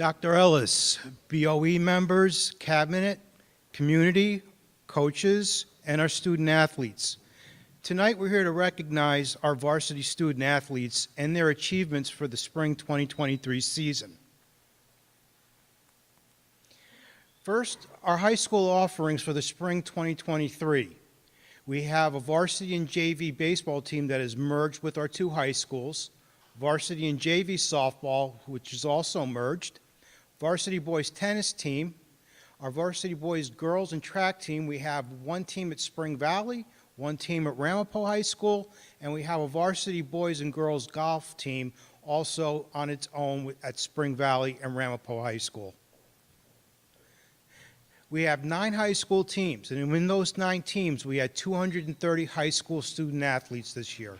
Dr. Ellis, BOE members, cabinet, community, coaches, and our student athletes. Tonight we're here to recognize our varsity student athletes and their achievements for the spring 2023 season. First, our high school offerings for the spring 2023. We have a varsity and JV baseball team that is merged with our two high schools, varsity and JV softball, which is also merged, varsity boys tennis team, our varsity boys girls and track team. We have one team at Spring Valley, one team at Ramapo High School, and we have a varsity boys and girls golf team also on its own at Spring Valley and Ramapo High School. We have 9 high school teams, and in those 9 teams, we had 230 high school student athletes this year.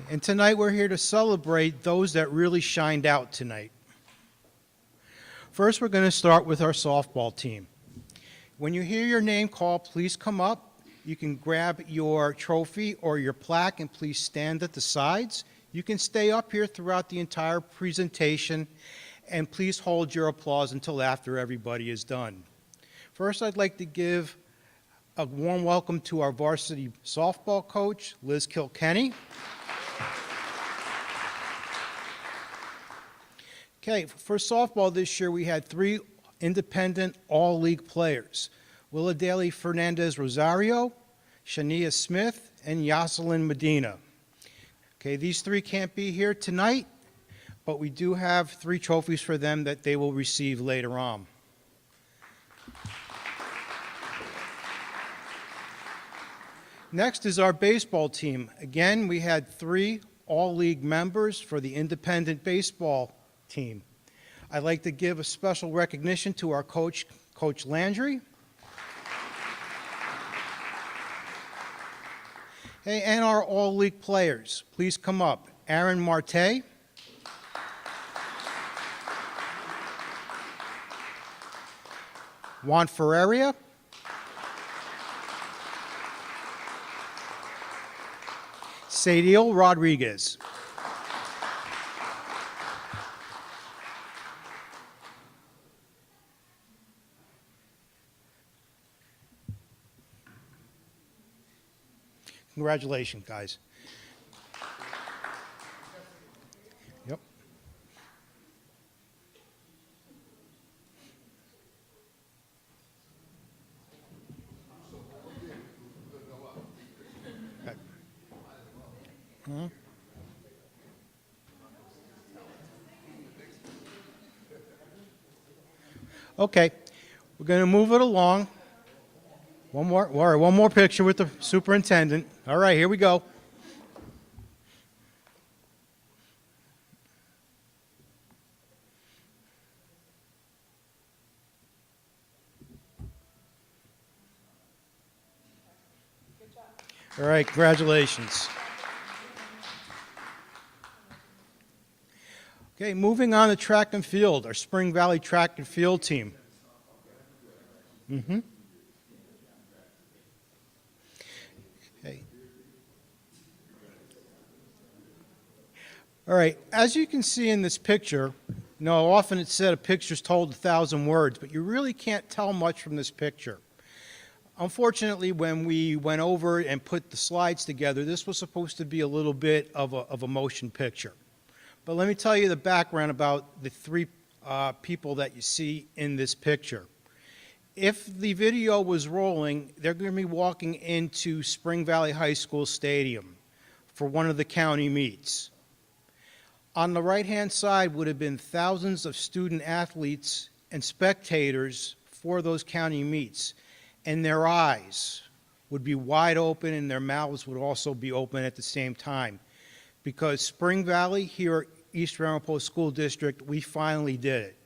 And tonight we're here to celebrate those that really shined out tonight. First, we're going to start with our softball team. When you hear your name called, please come up. You can grab your trophy or your plaque and please stand at the sides. You can stay up here throughout the entire presentation, and please hold your applause until after everybody is done. First, I'd like to give a warm welcome to our varsity softball coach, Liz Kilkenny. Okay, for softball this year, we had 3 independent all-league players, Willa Daly Fernandez Rosario, Shania Smith, and Yoselin Medina. Okay, these 3 can't be here tonight, but we do have 3 trophies for them that they will receive later on. Next is our baseball team. Again, we had 3 all-league members for the independent baseball team. I'd like to give a special recognition to our coach, Coach Landry. Hey, and our all-league players. Please come up. Aaron Marte. Juan Ferreira. Sadiel Rodriguez. Congratulations, guys. Yep. Okay, we're going to move it along. One more picture with the superintendent. All right, here we go. Good job. All right, congratulations. Okay, moving on to track and field, our Spring Valley track and field team. Okay. All right, as you can see in this picture, often it's said a picture's told 1,000 words, but you really can't tell much from this picture. Unfortunately, when we went over and put the slides together, this was supposed to be a little bit of a motion picture. But let me tell you the background about the 3 people that you see in this picture. If the video was rolling, they're going to be walking into Spring Valley High School Stadium for one of the county meets. On the right-hand side would have been thousands of student athletes and spectators for those county meets, and their eyes would be wide open and their mouths would also be open at the same time. Because Spring Valley here at East Ramapo School District, we finally did it.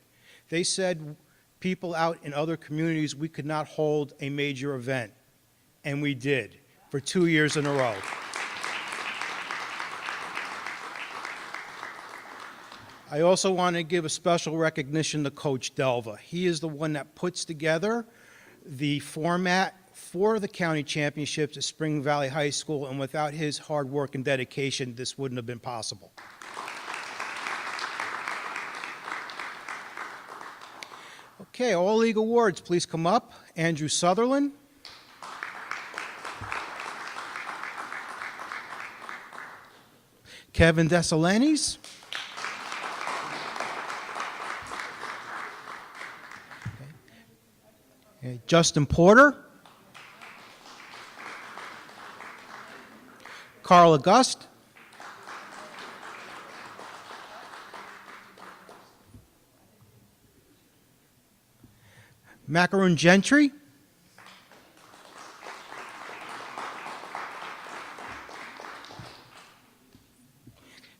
They said people out in other communities, we could not hold a major event, and we did for 2 years in a row. I also want to give a special recognition to Coach Delva. He is the one that puts together the format for the county championships at Spring Valley High School, and without his hard work and dedication, this wouldn't have been possible. Okay, all league awards, please come up. Andrew Sutherland. Kevin Desalanis. Okay, Justin Porter. Carl August. Macaroon Gentry.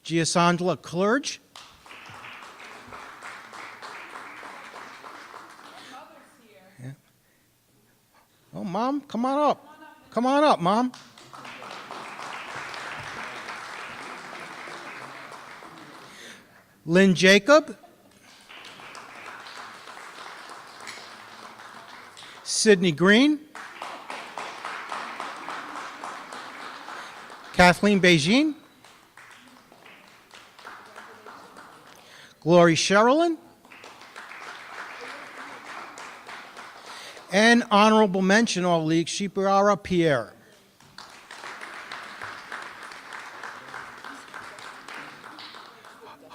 Giasandra Clerge. Yeah. Oh, Mom, come on up. Come on up, Mom. Lynn Jacob. Sydney Green. Kathleen Beijing. Glory Sherilyn. And honorable mention all league, Shipara Pierre.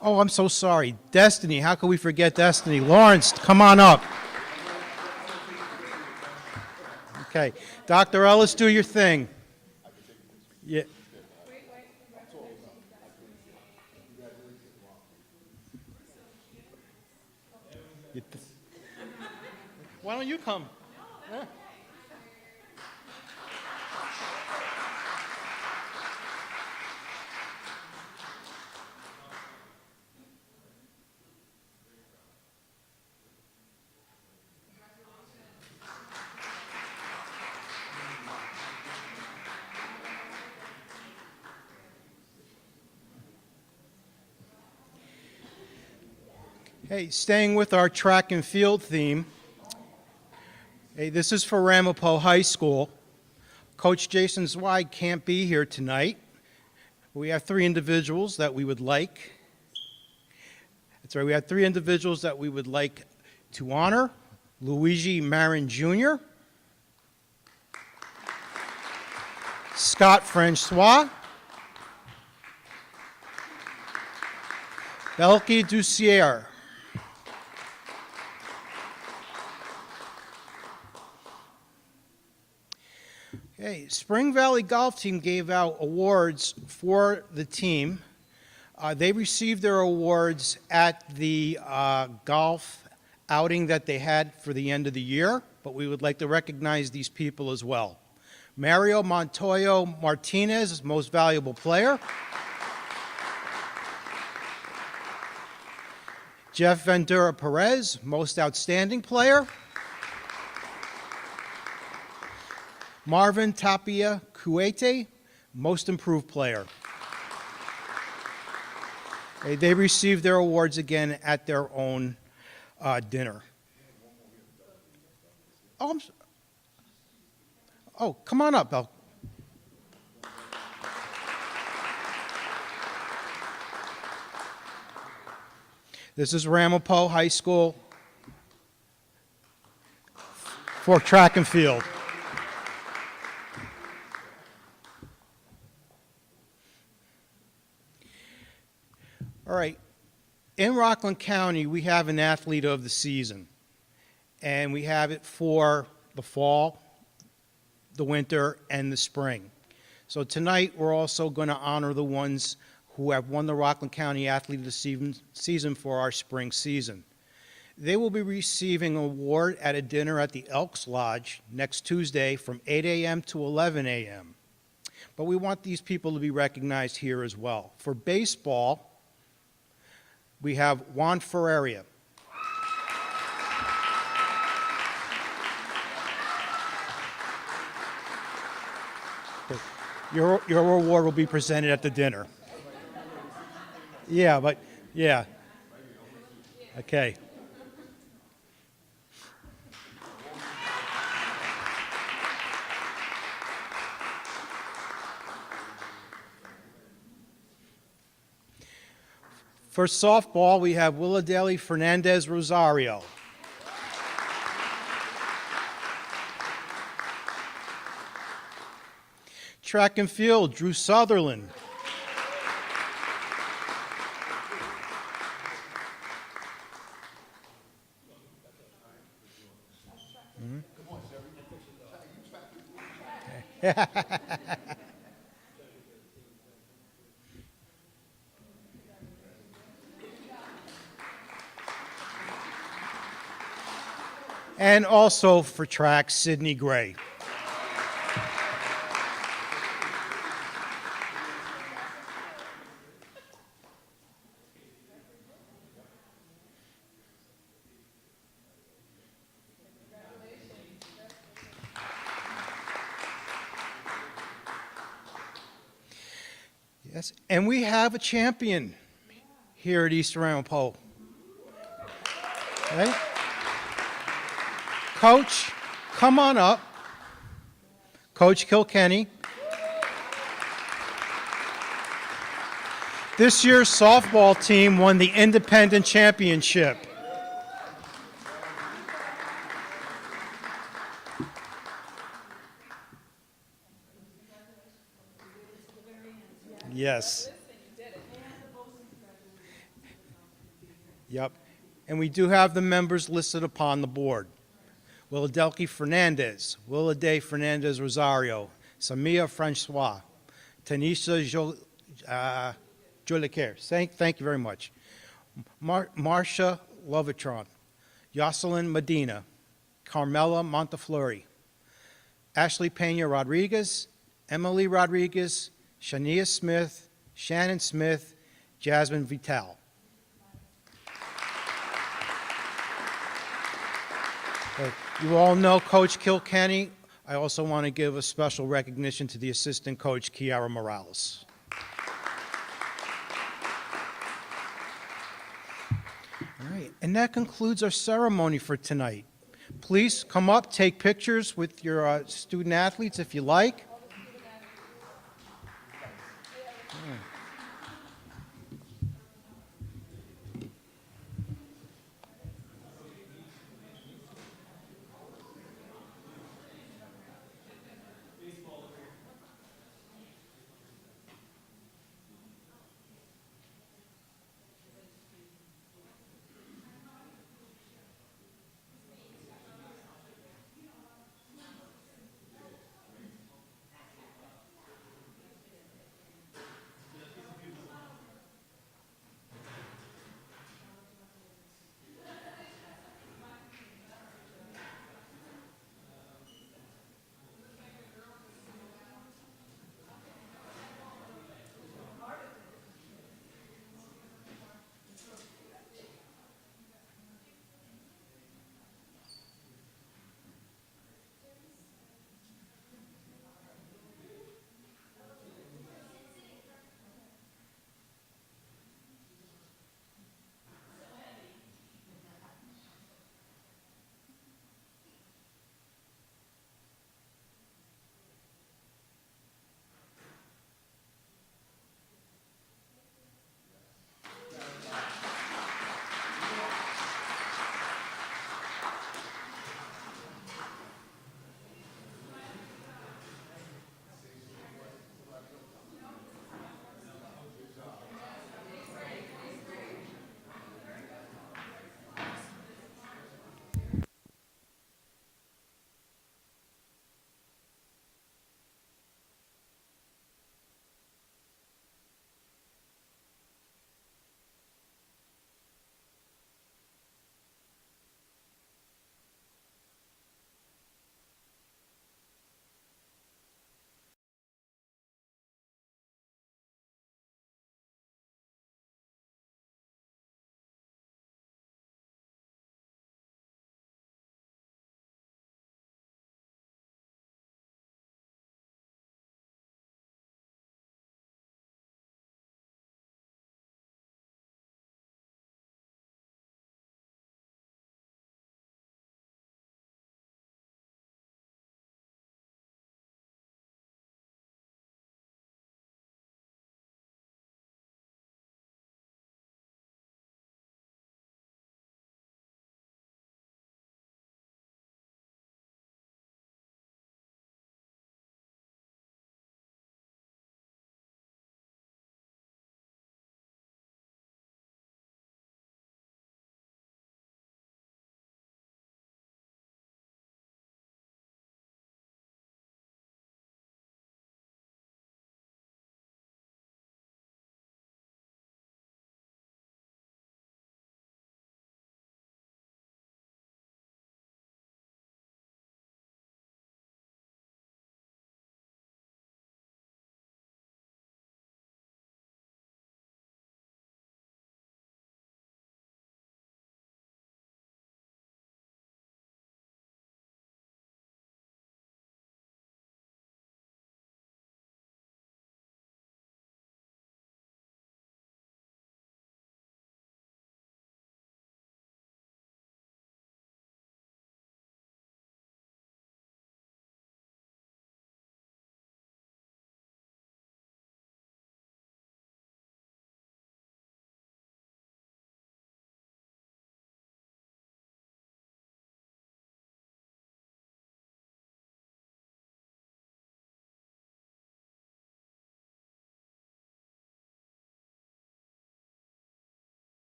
Oh, I'm so sorry. Destiny, how can we forget Destiny? Lawrence, come on up. Okay, Dr. Ellis, do your thing. Yeah. Why don't you come? Yeah. Hey, staying with our track and field theme, hey, this is for Ramapo High School. Coach Jason Zweig can't be here tonight. We have three individuals that we would like. That's right, we have three individuals that we would like to honor. Luigi Marin Jr., Scott Francois, Belki Dussier. Okay, Spring Valley Golf Team gave out awards for the team. They received their awards at the golf outing that they had for the end of the year, but we would like to recognize these people as well. Mario Montoyo Martinez, Most Valuable Player. Jeff Ventura Perez, Most Outstanding Player. Marvin Tapia Kuete, Most Improved Player. They received their awards again at their own dinner. Oh, come on up, Bel. This is Ramapo High School for track and field. All right, in Rockland County, we have an athlete of the season, and we have it for the fall, the winter, and the spring. So tonight, we're also going to honor the ones who have won the Rockland County Athlete of the Season for our spring season. They will be receiving an award at a dinner at the Elks Lodge next Tuesday from 8 a.m. to 11 a.m. But we want these people to be recognized here as well. For baseball, we have Juan Ferreira. Your award will be presented at the dinner. Yeah, but, yeah. Okay. For softball, we have Willadeli Fernandez Rosario. Track and field, Drew Sutherland. And also for track, Sidney Gray. Yes, and we have a champion here at East Ramapo. Okay. Coach, come on up. Coach Kilkenny. This year's softball team won the independent championship. Yes. Yep. And we do have the members listed upon the board. Willadeli Fernandez, Willade Fernandez Rosario, Samia Francois, Tanisha Joliquer. Thank you very much. Marcia Lovitron, Jocelyn Medina, Carmela Monteflori, Ashley Pena Rodriguez, Emily Rodriguez, Shania Smith, Shannon Smith, Jasmine Vital. You all know Coach Kilkenny. I also want to give a special recognition to the assistant coach, Kiara Morales. All right, and that concludes our ceremony for tonight. Please come up, take pictures with your student athletes if you like.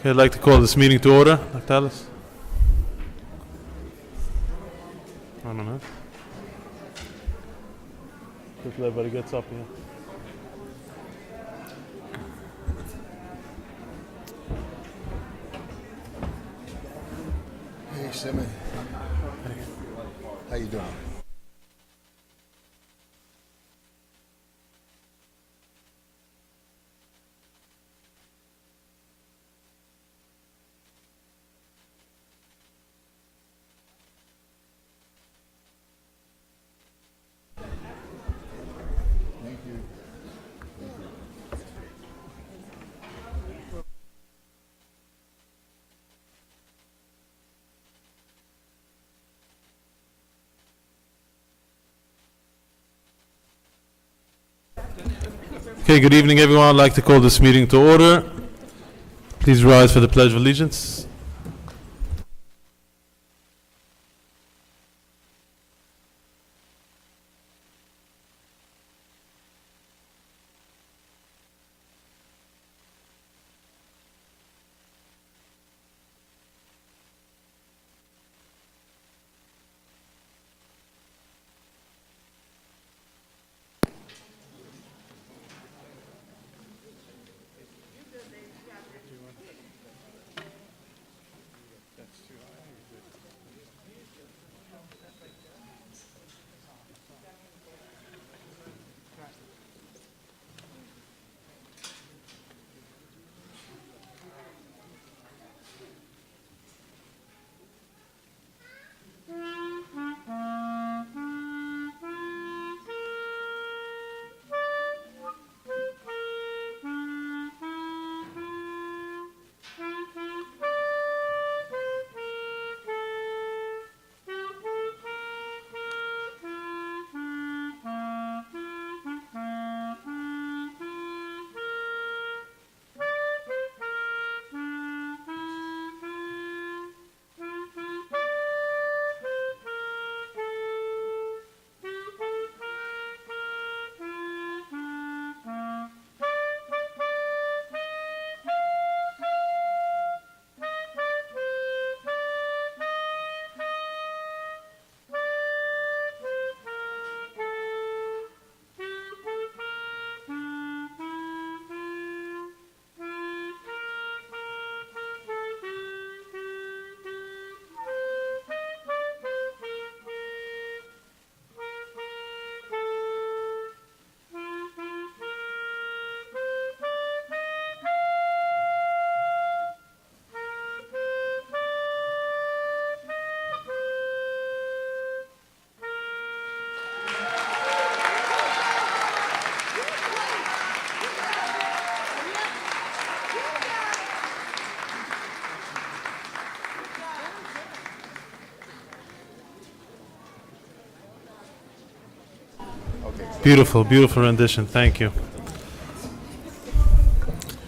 Okay, I'd like to call this meeting to order. Dr. Ellis? I don't know. Just everybody gets up here. Hey, Simon. How you doing? Thank you. Okay, good evening, everyone. I'd like to call this meeting to order. Please rise for the Pledge of Allegiance. Beautiful, beautiful rendition. Thank you.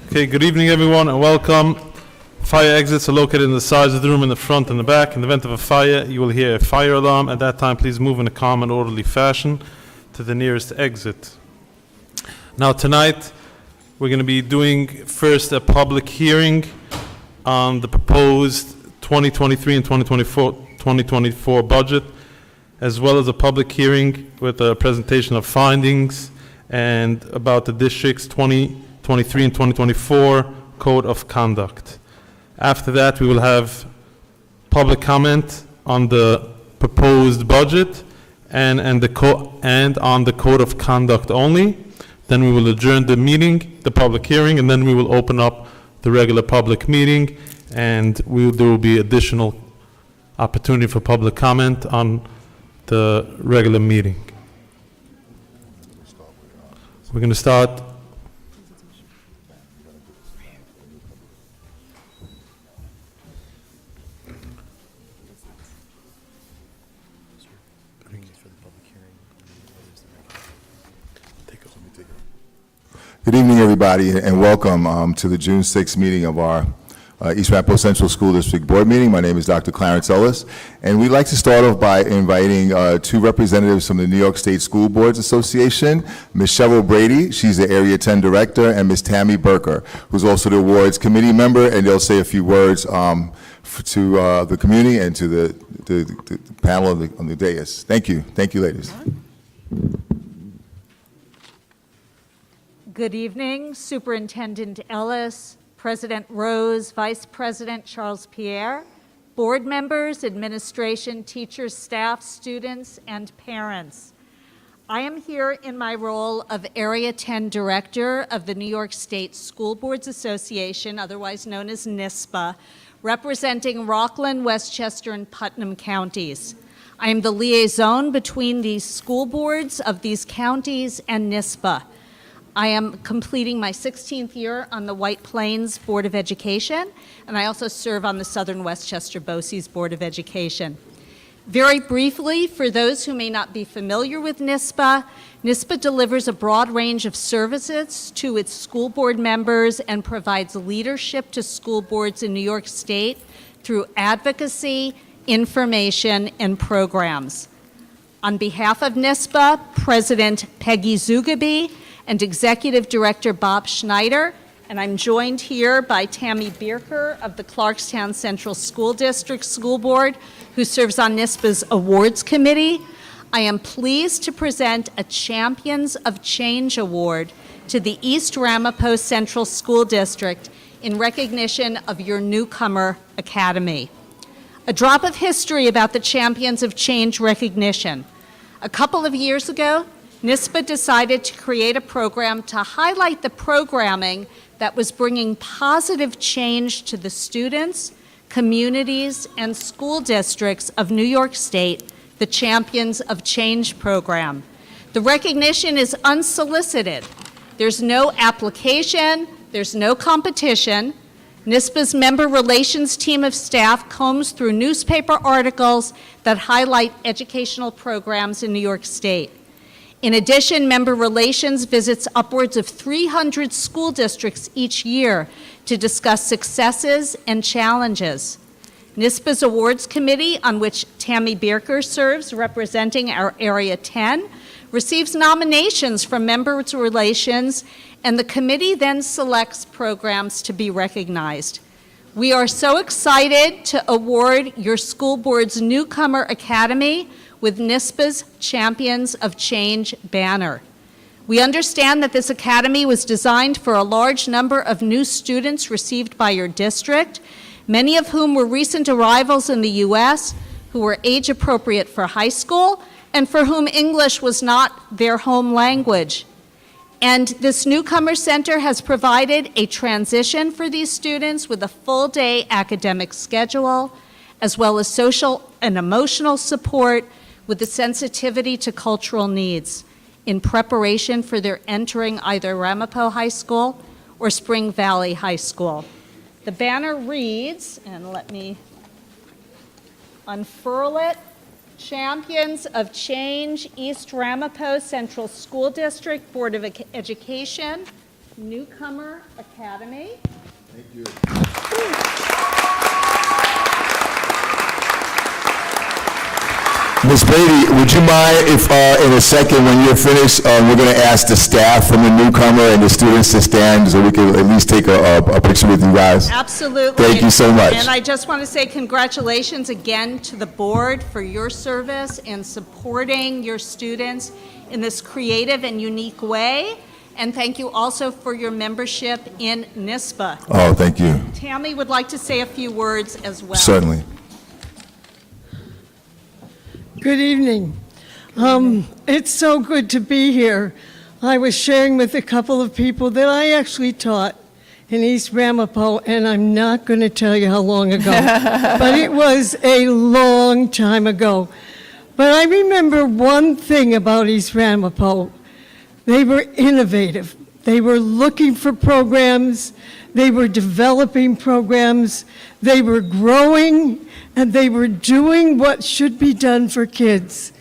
Okay, good evening, everyone, and welcome. Fire exits are located in the sides of the room in the front and the back. In the event of a fire, you will hear a fire alarm. At that time, please move in a calm and orderly fashion to the nearest exit. Now, tonight, we're going to be doing first a public hearing on the proposed 2023 and 2024 budget, as well as a public hearing with a presentation of findings and about the district's 2023 and 2024 Code of Conduct. After that, we will have public comment on the proposed budget and on the Code of Conduct only. Then we will adjourn the meeting, the public hearing, and then we will open up the regular public meeting, and there will be additional opportunity for public comment on the regular meeting. We're going to start. Good evening, everybody, and welcome to the June 6th meeting of our East Ramapo Central School District Board meeting. My name is Dr. Clarence Ellis, and we'd like to start off by inviting two representatives from the New York State School Boards Association, Ms. Cheryl Brady, she's the Area 10 Director, and Ms. Tammy Burker, who's also the awards committee member, and they'll say a few words to the community and to the panel on the dais. Thank you. Thank you, ladies. Good evening, Superintendent Ellis, President Rose, Vice President Charles Pierre, board members, administration, teachers, staff, students, and parents. I am here in my role of Area 10 Director of the New York State School Boards Association, otherwise known as NYSPA, representing Rockland, Westchester, and Putnam counties. I am the liaison between the school boards of these counties and NYSPA. I am completing my 16th year on the White Plains Board of Education, and I also serve on the Southern Westchester BOCES Board of Education. Very briefly, for those who may not be familiar with NYSPA, NYSPA delivers a broad range of services to its school board members and provides leadership to school boards in New York State through advocacy, information, and programs. On behalf of NYSPA, President Peggy Zugaby and Executive Director Bob Schneider, and I'm joined here by Tammy Bierker of the Clarkstown Central School District School Board, who serves on NYSPA's Awards Committee. I am pleased to present a Champions of Change Award to the East Ramapo Central School District in recognition of your newcomer academy. A drop of history about the Champions of Change recognition. A couple of years ago, NYSPA decided to create a program to highlight the programming that was bringing positive change to the students, communities, and school districts of New York State, the Champions of Change program. The recognition is unsolicited. There's no application, there's no competition. NYSPA's member relations team of staff combs through newspaper articles that highlight educational programs in New York State. In addition, member relations visits upwards of 300 school districts each year to discuss successes and challenges. NYSPA's Awards Committee, on which Tammy Bierker serves, representing our Area 10, receives nominations from members' relations, and the committee then selects programs to be recognized. We are so excited to award your school board's Newcomer Academy with NYSPA's Champions of Change banner. We understand that this academy was designed for a large number of new students received by your district, many of whom were recent arrivals in the U.S., who were age appropriate for high school, and for whom English was not their home language. And this Newcomer Center has provided a transition for these students with a full-day academic schedule, as well as social and emotional support with the sensitivity to cultural needs in preparation for their entering either Ramapo High School or Spring Valley High School. The banner reads, and let me unfurl it, Champions of Change, East Ramapo Central School District, Board of Education, Newcomer Academy. Thank you. Ms. Brady, would you mind if in a second when you're finished, we're going to ask the staff from the newcomer and the students to stand so we can at least take a picture with you guys? Absolutely. Thank you so much. And I just want to say congratulations again to the board for your service in supporting your students in this creative and unique way. And thank you also for your membership in NYSPA. Oh, thank you. Tammy would like to say a few words as well. Certainly. Good evening. It's so good to be here. I was sharing with a couple of people that I actually taught in East Ramapo, and I'm not going to tell you how long ago, but it was a long time ago. But I remember one thing about East Ramapo. They were innovative. They were looking for programs. They were developing programs. They were growing, and they were doing what should be done for kids.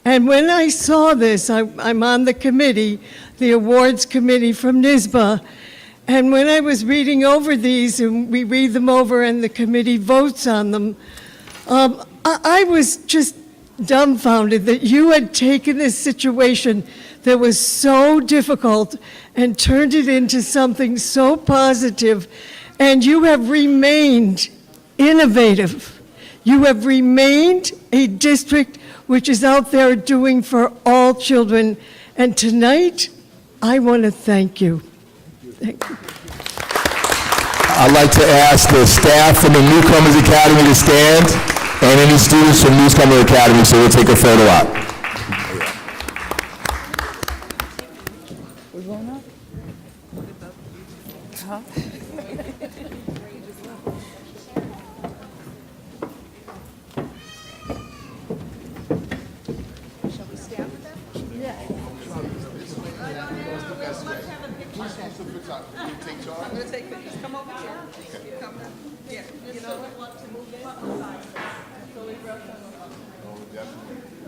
And when I saw this, I'm on the committee, the awards committee from NYSPA, And when I was reading over these, and we read them over and the committee votes on them, I was just dumbfounded that you had taken this situation that was so difficult and turned it into something so positive, and you have remained innovative. You have remained a district which is out there doing for all children, and tonight, I want to thank you. Thank you. I'd like to ask the staff from the Newcomers Academy to stand, and any students from Newcomer Academy, so we'll take a photo op.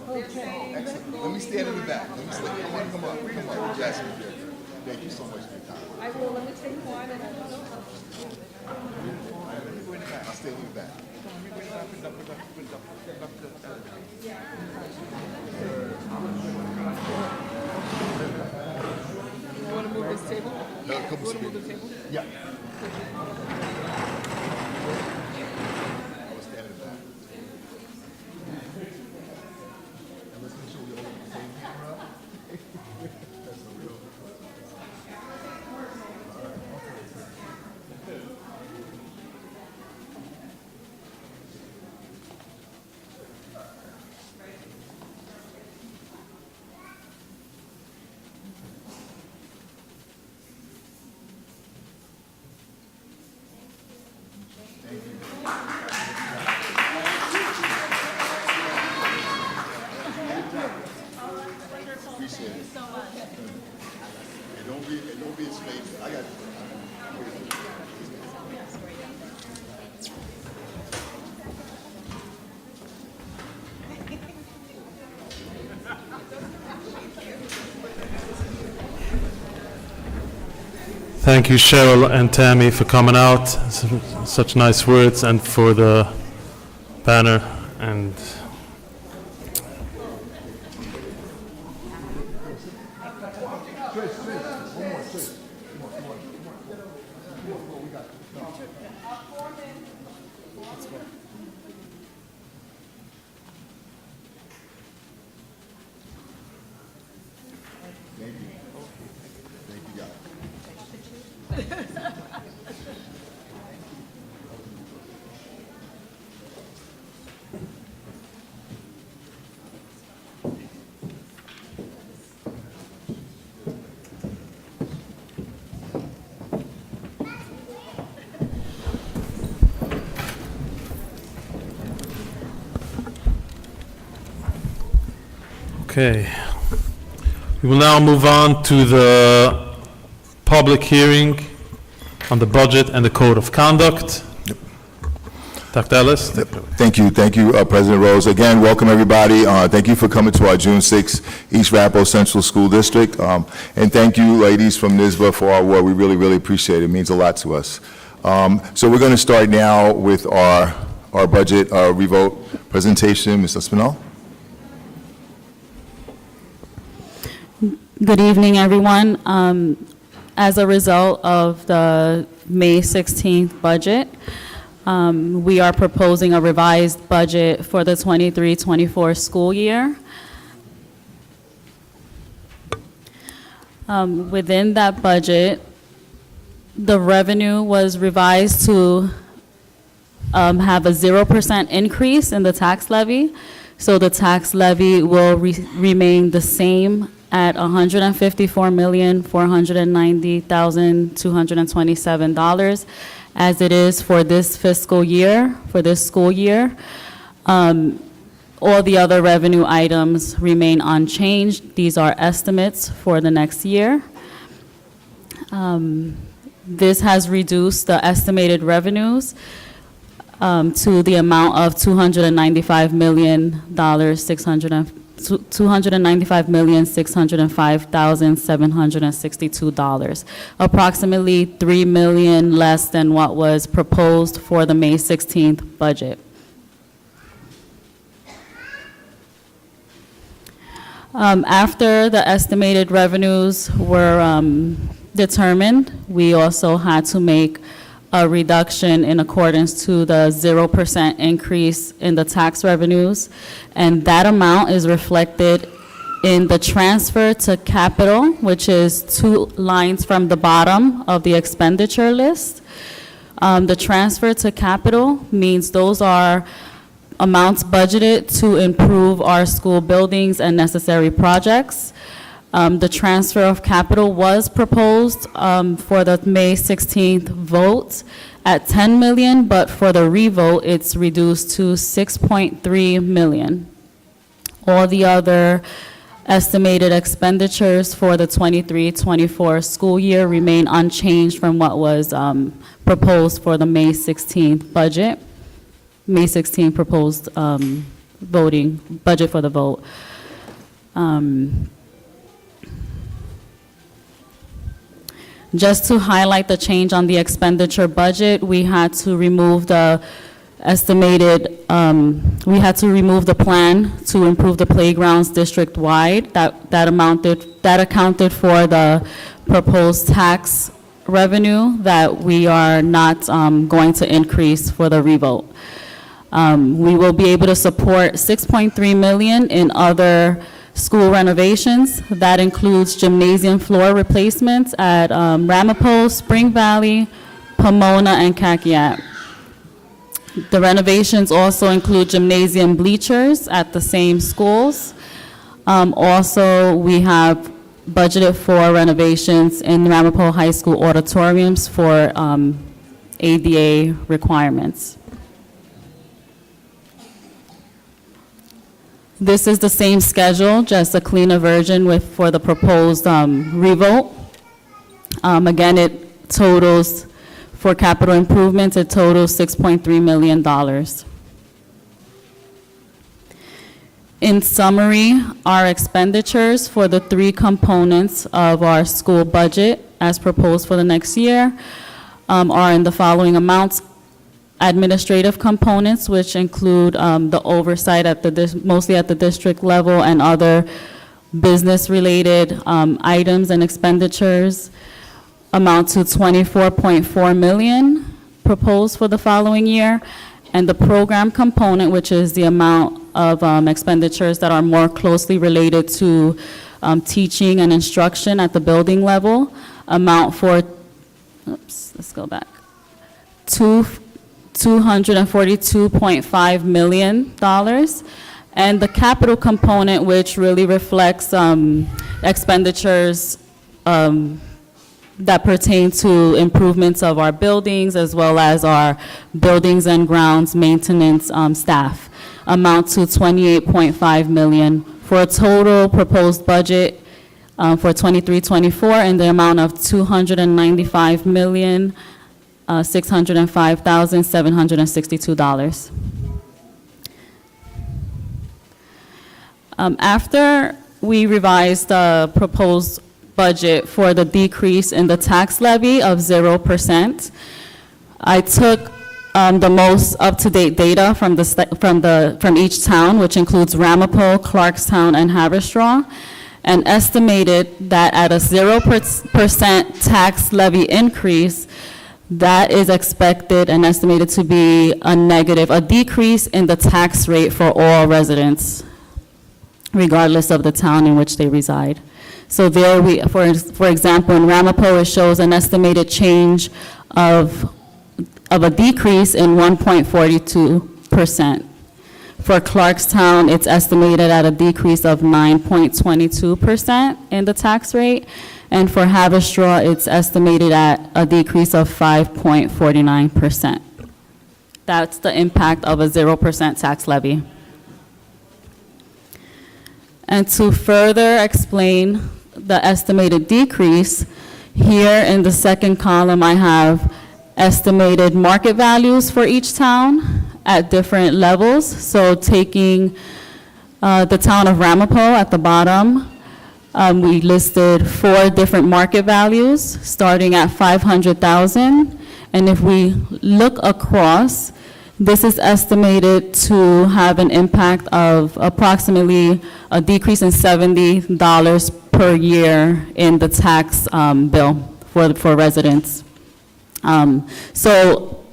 Let me stand in the back. Let me stand. Come on. Jasmine, thank you so much for your time. I will. Let me take one and I'll stay in the back. you want to move this table? No, come You want to move the table? Yeah. I will stand in the back. And let's make sure we all have the same camera. That's a real. Appreciate it. So much. And don't be a stranger. I got Thank you, Cheryl and Tammy, for coming out. Such nice words, and for the banner. And okay, we will now move on to the public hearing on the budget and the code of conduct. Dr. Ellis? Thank you, President Rose. Again, welcome everybody. Thank you for coming to our June 6th East Rappaport Central School District. And thank you, ladies from NYSBA, for our award. We really, really appreciate it. It means a lot to us. So we're going to start now with our budget revote presentation. Ms. Espinal? Good evening, everyone. As a result of the May 16th budget, we are proposing a revised budget for the 23-24 school year. Within that budget, the revenue was revised to have a 0% increase in the tax levy. So the tax levy will remain the same at $154,490,227 as it is for this fiscal year, for this school year. All the other revenue items remain unchanged. These are estimates for the next year. This has reduced the estimated revenues to the amount of $295,650,000 $295,605,762, approximately $3 million less than what was proposed for the May 16th budget. After the estimated revenues were determined, we also had to make a reduction in accordance to the 0% increase in the tax revenues, and that amount is reflected in the transfer to capital, which is 2 lines from the bottom of the expenditure list. The transfer to capital means those are amounts budgeted to improve our school buildings and necessary projects. The transfer of capital was proposed for the May 16th vote at 10 million, but for the revote, it's reduced to 6.3 million. All the other estimated expenditures for the 23-24 school year remain unchanged from what was proposed for the May 16th budget. May 16th proposed voting, budget for the vote. Just to highlight the change on the expenditure budget, we had to remove the estimated, we had to remove the plan to improve the playgrounds district-wide. That accounted for the proposed tax revenue that we are not going to increase for the revote. We will be able to support 6.3 million in other school renovations. That includes gymnasium floor replacements at Ramapo, Spring Valley, Pomona, and Kakiat. The renovations also include gymnasium bleachers at the same schools. Also, we have budgeted for renovations in Ramapo High School auditoriums for ADA requirements. This is the same schedule, just a cleaner version for the proposed revote. Again, it totals, for capital improvements, it totals $6.3 million. In summary, our expenditures for the 3 components of our school budget as proposed for the next year are in the following amounts. Administrative components, which include the oversight at mostly at the district level and other business-related items and expenditures, amount to $24.4 million proposed for the following year. And the program component, which is the amount of expenditures that are more closely related to teaching and instruction at the building level, amount for, let's go back, $242.5 million. And the capital component, which really reflects expenditures that pertain to improvements of our buildings as well as our buildings and grounds maintenance staff, amount to $28.5 million for a total proposed budget for 23-24 in the amount of $295,605,762. After we revised the proposed budget for the decrease in the tax levy of 0%, I took the most up-to-date data from each town, which includes Ramapo, Clarkstown, and Haverstraw, and estimated that at a 0% tax levy increase, that is expected and estimated to be a decrease in the tax rate for all residents, regardless of the town in which they reside. So there for example, in Ramapo, it shows an estimated change of a decrease in 1.42%. For Clarkstown, it's estimated at a decrease of 9.22% in the tax rate. And for Haverstraw, it's estimated at a decrease of 5.49%. That's the impact of a 0% tax levy. And to further explain the estimated decrease, here in the second column, I have estimated market values for each town at different levels. So taking The town of Ramapo at the bottom, we listed 4 different market values, starting at 500,000. And if we look across, this is estimated to have an impact of approximately a decrease in $70 per year in the tax bill for residents. So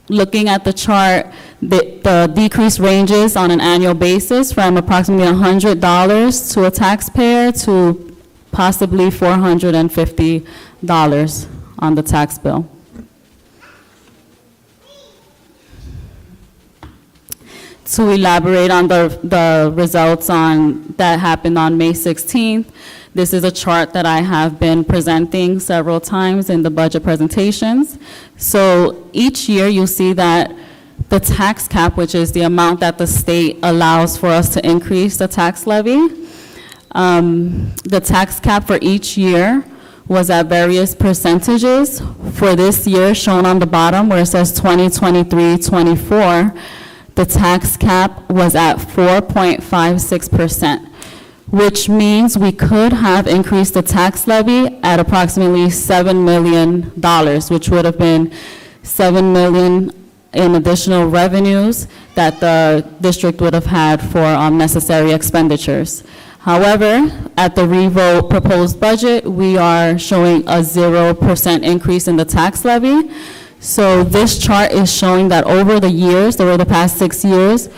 looking at the chart, the decrease ranges on an annual basis from approximately $100 to a taxpayer to possibly $450 on the tax bill. To elaborate on the results that happened on May 16th, this is a chart that I have been presenting several times in the budget presentations. So each year you'll see that the tax cap, which is the amount that the state allows for us to increase the tax levy, the tax cap for each year was at various percentages. For this year, shown on the bottom where it says 2023-24, the tax cap was at 4.56%, which means we could have increased the tax levy at approximately $7 million, which would have been $7 million in additional revenues that the district would have had for necessary expenditures. However, at the revote proposed budget, we are showing a 0% increase in the tax levy. So this chart is showing that over the years, over the past 6 years,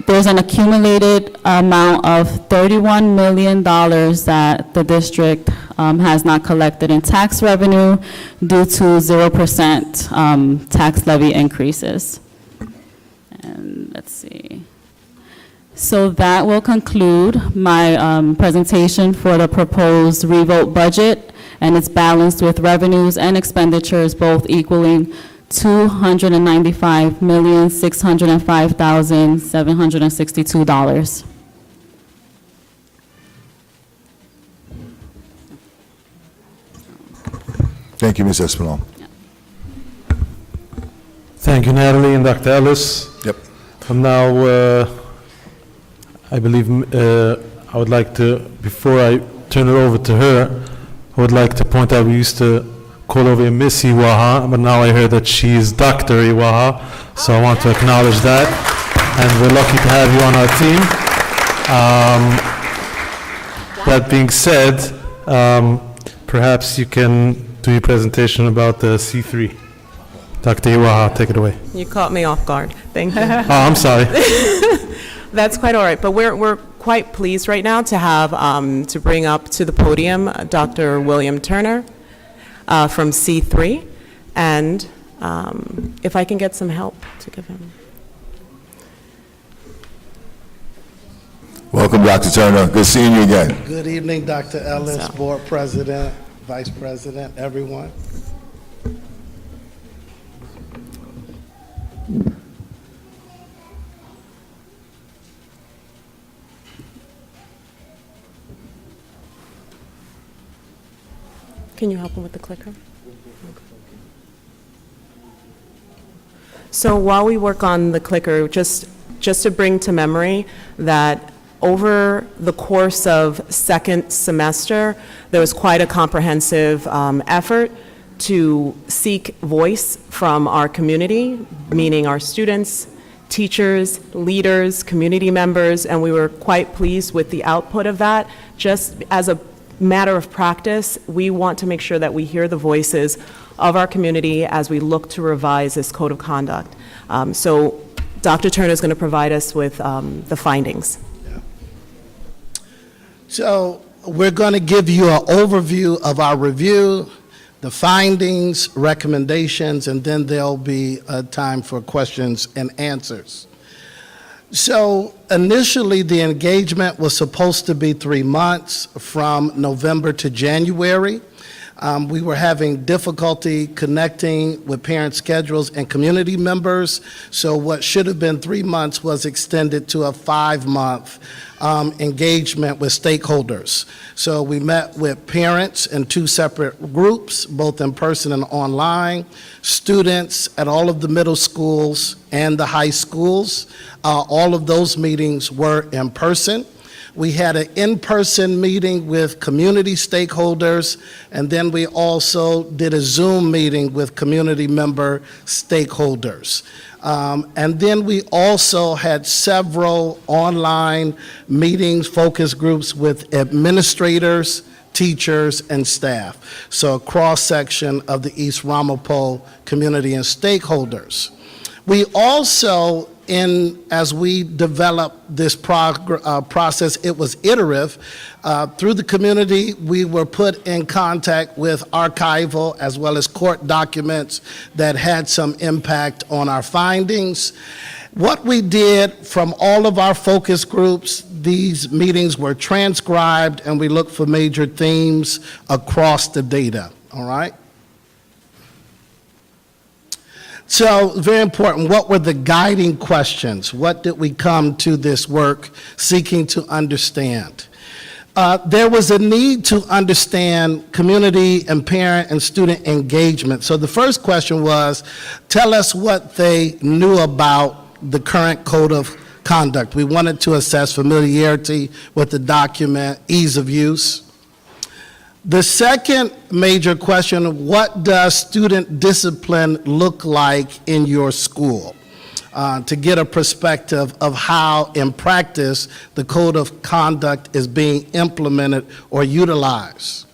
there's an accumulated amount of $31 million that the district has not collected in tax revenue due to 0% tax levy increases. And let's see. So that will conclude my presentation for the proposed revote budget, and it's balanced with revenues and expenditures both equaling $295,605,762. Thank you, Ms. Espinal. Thank you, Natalie and Dr. Ellis. Yep. And now, I believe I would like to, before I turn it over to her, I would like to point out we used to call over Miss Iwaha, but now I heard that she is Dr. Iwaha, so I want to acknowledge that. And we're lucky to have you on our team. That being said, perhaps you can do your presentation about the C3. Dr. Iwaha, take it away. You caught me off guard. Thank you. Oh, I'm sorry. That's quite all right, but we're quite pleased right now to have, to bring up to the podium Dr. William Turner from C3, and if I can get some help to give him. Welcome, Dr. Turner. Good seeing you again. Good evening, Dr. Ellis, Board President, Vice President, everyone. Can you help him with the clicker? So while we work on the clicker, just to bring to memory that over the course of second semester, there was quite a comprehensive effort to seek voice from our community, meaning our students, teachers, leaders, community members, and we were quite pleased with the output of that. Just as a matter of practice, we want to make sure that we hear the voices of our community as we look to revise this code of conduct. So Dr. Turner is going to provide us with the findings. So we're going to give you an overview of our review, the findings, recommendations, and then there'll be a time for questions and answers. So initially, the engagement was supposed to be 3 months from November to January. We were having difficulty connecting with parent schedules and community members, so what should have been 3 months was extended to a 5-month engagement with stakeholders. So we met with parents in 2 separate groups, both in person and online, students at all of the middle schools and the high schools. All of those meetings were in person. We had an in-person meeting with community stakeholders, and then we also did a Zoom meeting with community member stakeholders. And then we also had several online meetings, focus groups with administrators, teachers, and staff. So a cross-section of the East Ramapo community and stakeholders. We also, as we developed this process, it was iterative. Through the community, we were put in contact with archival as well as court documents that had some impact on our findings. What we did from all of our focus groups, these meetings were transcribed, and we looked for major themes across the data, all right? So, very important, what were the guiding questions? What did we come to this work seeking to understand? There was a need to understand community and parent and student engagement. So the first question was, tell us what they knew about the current code of conduct. We wanted to assess familiarity with the document, ease of use. The second major question, what does student discipline look like in your school? To get a perspective of how, in practice, the code of conduct is being implemented or utilized.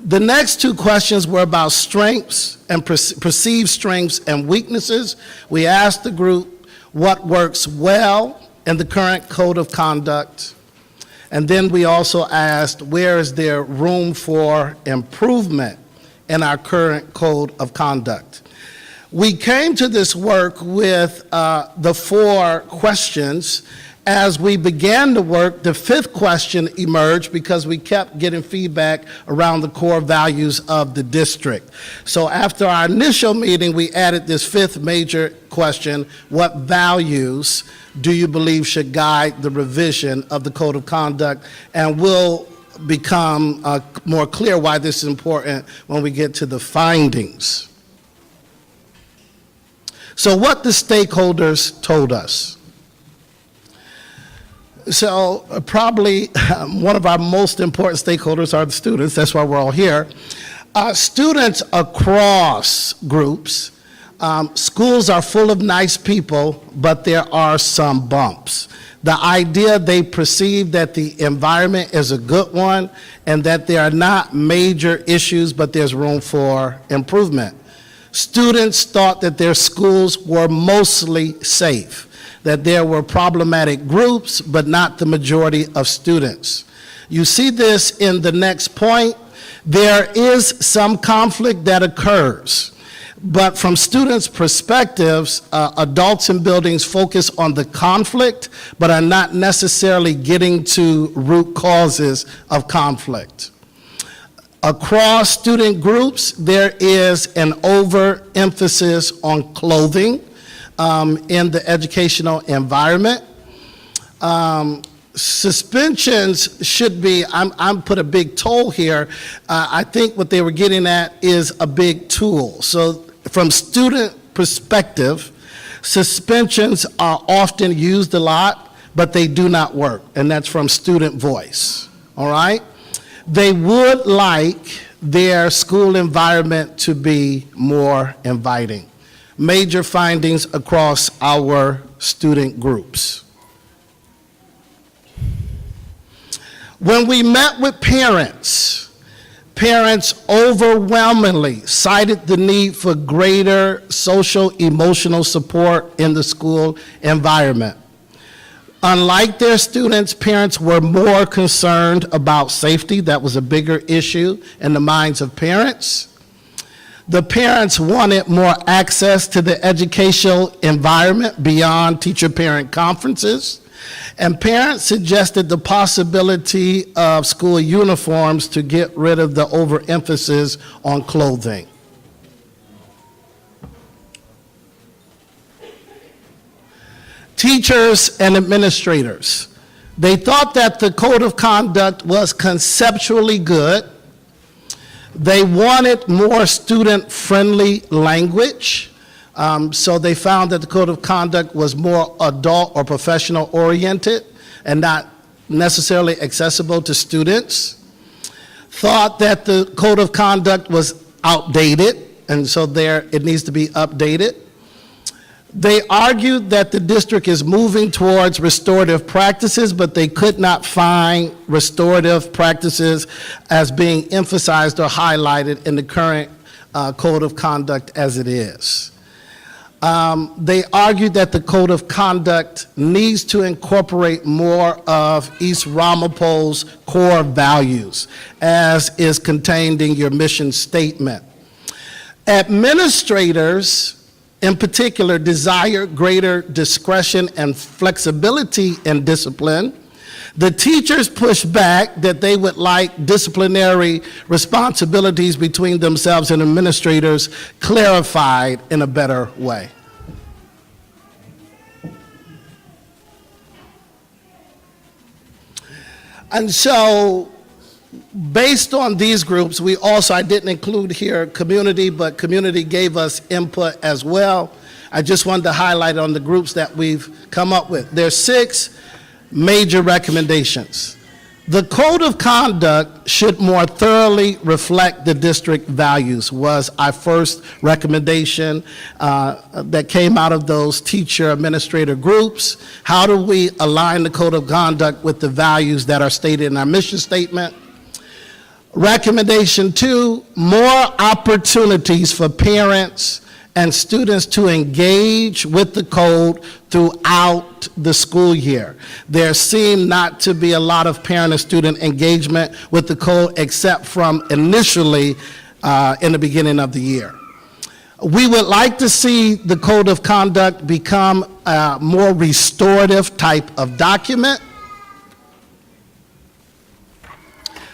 The next 2 questions were about strengths and perceived strengths and weaknesses. We asked the group what works well in the current code of conduct. And then we also asked, where is there room for improvement in our current code of conduct? We came to this work with the 4 questions. As we began the work, the 5th question emerged because we kept getting feedback around the core values of the district. So after our initial meeting, we added this 5th major question: what values do you believe should guide the revision of the code of conduct? And we'll become more clear why this is important when we get to the findings. So what the stakeholders told us. So probably one of our most important stakeholders are the students. That's why we're all here. Students across groups. Schools are full of nice people, but there are some bumps. The idea they perceive that the environment is a good one and that there are not major issues, but there's room for improvement. Students thought that their schools were mostly safe, that there were problematic groups, but not the majority of students. You see this in the next point. There is some conflict that occurs. But from students' perspectives, adults in buildings focus on the conflict, but are not necessarily getting to root causes of conflict. Across student groups, there is an overemphasis on clothing in the educational environment. Suspensions should be, I'm put a big toll here. I think what they were getting at is a big tool. So from student perspective, suspensions are often used a lot, but they do not work, and that's from student voice, all right? They would like their school environment to be more inviting. Major findings across our student groups. When we met with parents, parents overwhelmingly cited the need for greater social emotional support in the school environment. Unlike their students, parents were more concerned about safety. That was a bigger issue in the minds of parents. The parents wanted more access to the educational environment beyond teacher-parent conferences. And parents suggested the possibility of school uniforms to get rid of the overemphasis on clothing. Teachers and administrators. They thought that the code of conduct was conceptually good. They wanted more student-friendly language, so they found that the code of conduct was more adult or professional-oriented and not necessarily accessible to students. Thought that the code of conduct was outdated, and so it needs to be updated. They argued that the district is moving towards restorative practices, but they could not find restorative practices as being emphasized or highlighted in the current code of conduct as it is. They argued that the code of conduct needs to incorporate more of East Ramapol's core values, as is contained in your mission statement. Administrators, in particular, desire greater discretion and flexibility in discipline. The teachers push back that they would like disciplinary responsibilities between themselves and administrators clarified in a better way. And so, based on these groups, we also, I didn't include here community, but community gave us input as well. I just wanted to highlight on the groups that we've come up with. There's 6 major recommendations. The code of conduct should more thoroughly reflect the district values was our first recommendation that came out of those teacher administrator groups. How do we align the code of conduct with the values that are stated in our mission statement? Recommendation 2, more opportunities for parents and students to engage with the code throughout the school year. There seemed not to be a lot of parent and student engagement with the code except from initially in the beginning of the year. We would like to see the code of conduct become a more restorative type of document.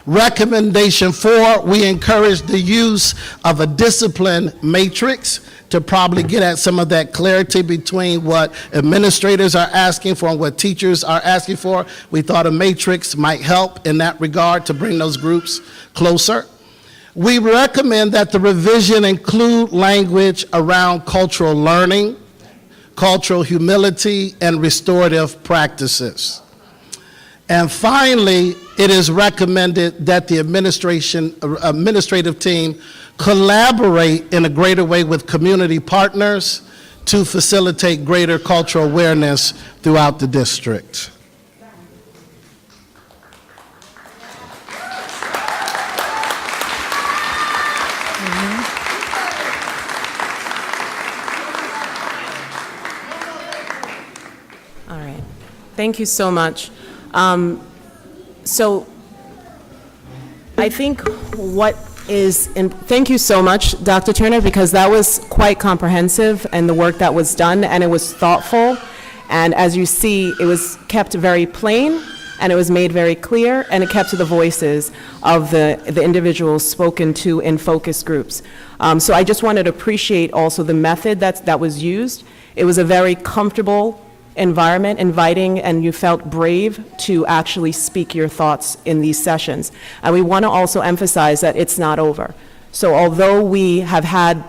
Recommendation 4, we encourage the use of a discipline matrix to probably get at some of that clarity between what administrators are asking for and what teachers are asking for. We thought a matrix might help in that regard to bring those groups closer. We recommend that the revision include language around cultural learning, cultural humility, and restorative practices. And finally, it is recommended that the administrative team collaborate in a greater way with community partners to facilitate greater cultural awareness throughout the district. All right. Thank you so much. So I think thank you so much, Dr. Turner, because that was quite comprehensive and the work that was done, and it was thoughtful. And as you see, it was kept very plain, and it was made very clear, and it kept to the voices of the individuals spoken to in focus groups. So I just wanted to appreciate also the method that was used. It was a very comfortable environment, inviting, and you felt brave to actually speak your thoughts in these sessions. And we want to also emphasize that it's not over. So although we had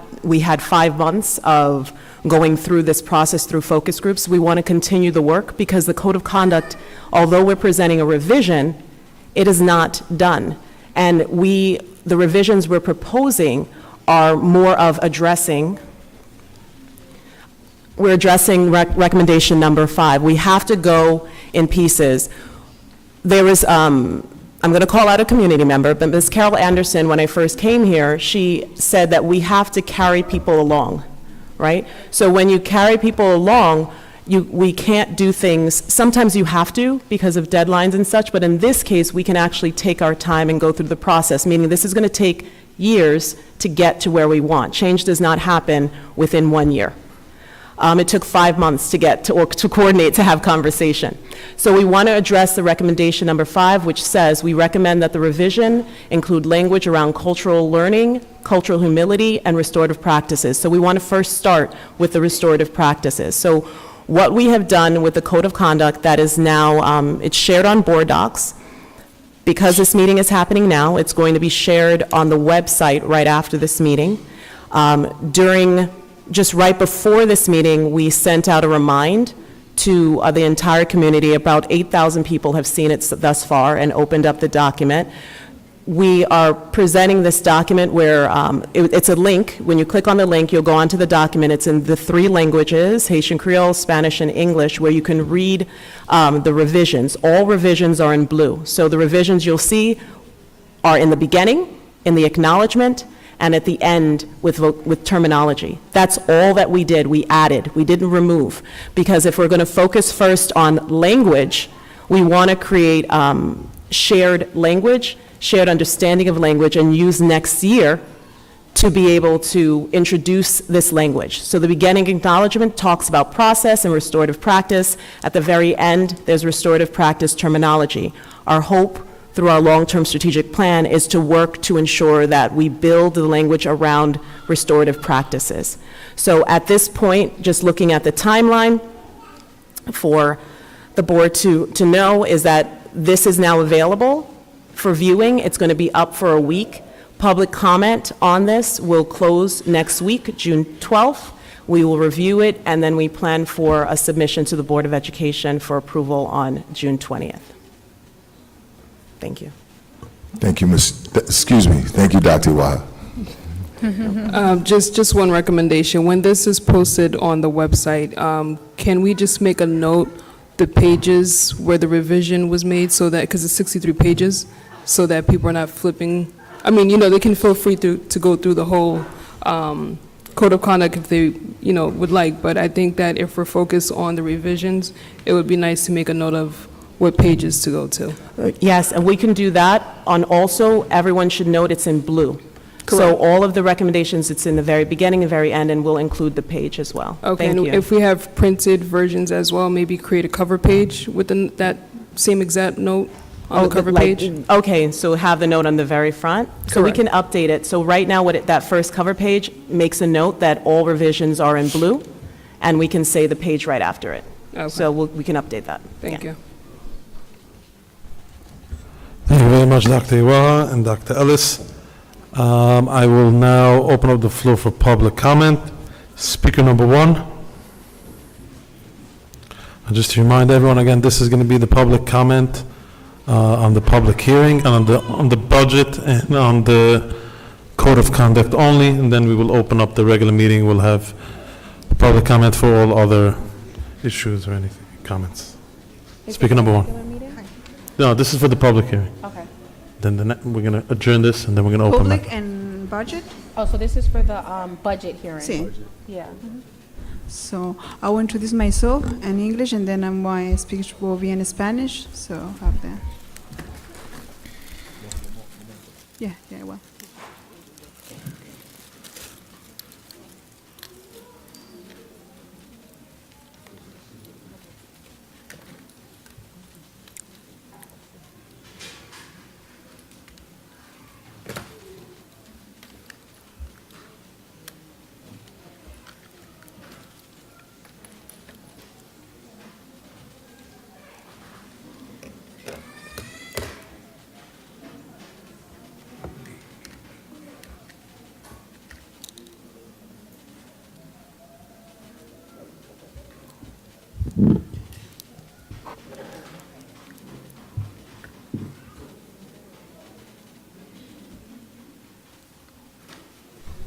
5 months of going through this process through focus groups, we want to continue the work because the code of conduct, although we're presenting a revision, it is not done. And the revisions we're proposing are more of we're addressing recommendation number 5. We have to go in pieces. There is, I'm going to call out a community member, but Ms. Carol Anderson, when I first came here, she said that we have to carry people along, right? So when you carry people along, we can't do things, sometimes you have to because of deadlines and such, but in this case, we can actually take our time and go through the process, meaning this is going to take years to get to where we want. Change does not happen within 1 year. It took 5 months to get to, or to coordinate to have conversation. So we want to address the recommendation number 5, which says we recommend that the revision include language around cultural learning, cultural humility, and restorative practices. So we want to first start with the restorative practices. So what we have done with the code of conduct that is now, it's shared on board docs. Because this meeting is happening now, it's going to be shared on the website right after this meeting. Just right before this meeting, we sent out a remind to the entire community. About 8,000 people have seen it thus far and opened up the document. We are presenting this document where it's a link. When you click on the link, you'll go onto the document. It's in the 3 languages, Haitian Creole, Spanish, and English, where you can read the revisions. All revisions are in blue. So the revisions you'll see are in the beginning, in the acknowledgement, and at the end with terminology. That's all that we did. We added. We didn't remove. Because if we're going to focus first on language, we want to create shared language, shared understanding of language, and use next year to be able to introduce this language. So the beginning acknowledgement talks about process and restorative practice. At the very end, there's restorative practice terminology. Our hope through our long-term strategic plan is to work to ensure that we build the language around restorative practices. So at this point, just looking at the timeline for the board to know is that this is now available for viewing. It's going to be up for a week. Public comment on this will close next week, June 12th. We will review it, and then we plan for a submission to the Board of Education for approval on June 20th. Thank you. Thank you, excuse me. Thank you, Dr. Iwaya. Just one recommendation. When this is posted on the website, can we just make a note, the pages where the revision was made, so that, because it's 63 pages, so that people are not flipping? I mean, they can feel free to go through the whole code of conduct if they, would like, but I think that if we're focused on the revisions, it would be nice to make a note of what pages to go to. Yes, and we can do that. On also, everyone should note it's in blue. So Correct. all of the recommendations, it's in the very beginning and very end, and we'll include the page as well. Okay, Thank and you. if we have printed versions as well, maybe create a cover page with that same exact note on the cover like- page? Okay, so have the note on the very front? So we Correct. can update it. So right now, that first cover page makes a note that all revisions are in blue, and we can say the page right after it. Okay. So we can update that. Thank Yeah. you. Thank you very much, Dr. Iwaya and Dr. Ellis. I will now open up the floor for public comment. Speaker number 1. And just to remind everyone, again, this is going to be the public comment on the public hearing, and on the budget, and on the code of conduct only, and then we will open up the regular meeting. We'll have public comment for all other issues or anything, comments. Speaker number 1. No, this is for the public hearing. Okay. Then we're going to adjourn this, and then we're going to open up. Public and budget? Oh, so this is for the budget hearing? Sí. Yeah. So I will introduce myself in English and then my speech will be in Spanish. So have that. Yeah, well.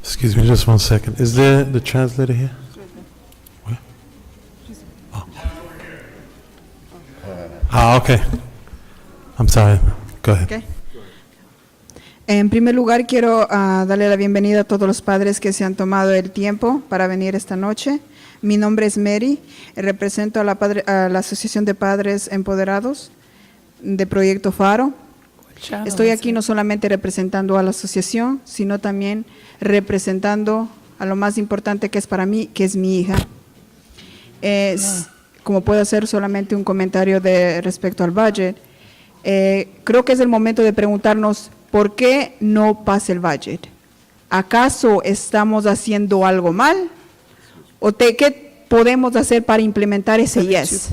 Excuse me, just 1 second. Is there the translator here? Where? Oh. Okay. I'm sorry. Go ahead. Okay. En primer lugar, quiero darle la bienvenida a todos los padres que se han tomado el tiempo para venir esta noche. Mi nombre es Mary, represento a la Asociación de Padres Empoderados de Proyecto Faro. Estoy aquí no solamente representando a la asociación, sino también representando a lo más importante que es para mí, que es mi hija. Como puedo hacer solamente un comentario respecto al budget, creo que es el momento de preguntarnos por qué no pasa el budget. ¿Acaso estamos haciendo algo mal? ¿O qué podemos hacer para implementar ese yes?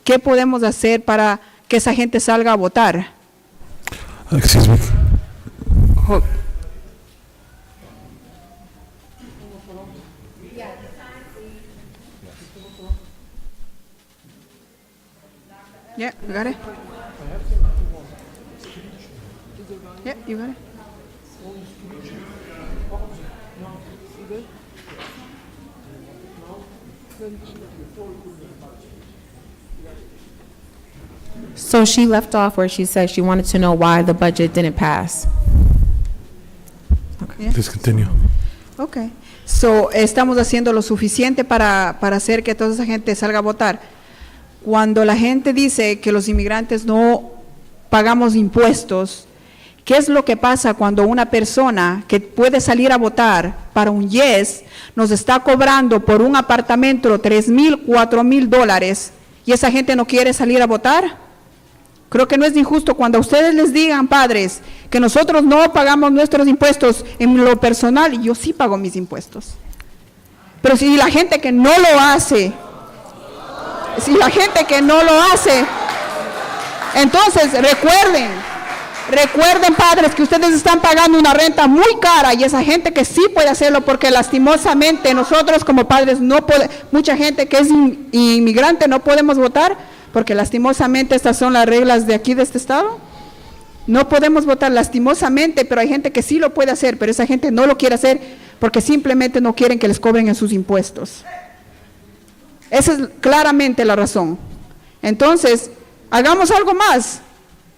¿Qué podemos hacer para que esa gente salga a votar? Excuse me. Hold- Yeah, you got it? Yeah, you got it? So she left off where she said she wanted to know why the budget didn't pass. Please continue. Ok. So, estamos haciendo lo suficiente para hacer que toda esa gente salga a votar. Cuando la gente dice que los inmigrantes no pagamos impuestos, ¿qué es lo que pasa cuando una persona que puede salir a votar para un yes nos está cobrando por un apartamento $3,000, $4,000 y esa gente no quiere salir a votar? Creo que no es injusto cuando ustedes les digan, padres, que nosotros no pagamos nuestros impuestos. En lo personal, yo sí pago mis impuestos. Pero si la gente que no lo hace, entonces recuerden padres que ustedes están pagando una renta muy cara y esa gente que sí puede hacerlo, porque lastimosamente nosotros como padres no podemos, mucha gente que es inmigrante no podemos votar, porque lastimosamente estas son las reglas de aquí de este estado. No podemos votar lastimosamente, pero hay gente que sí lo puede hacer, pero esa gente no lo quiere hacer porque simplemente no quieren que les cobren en sus impuestos. Esa es claramente la razón. Entonces, hagamos algo más.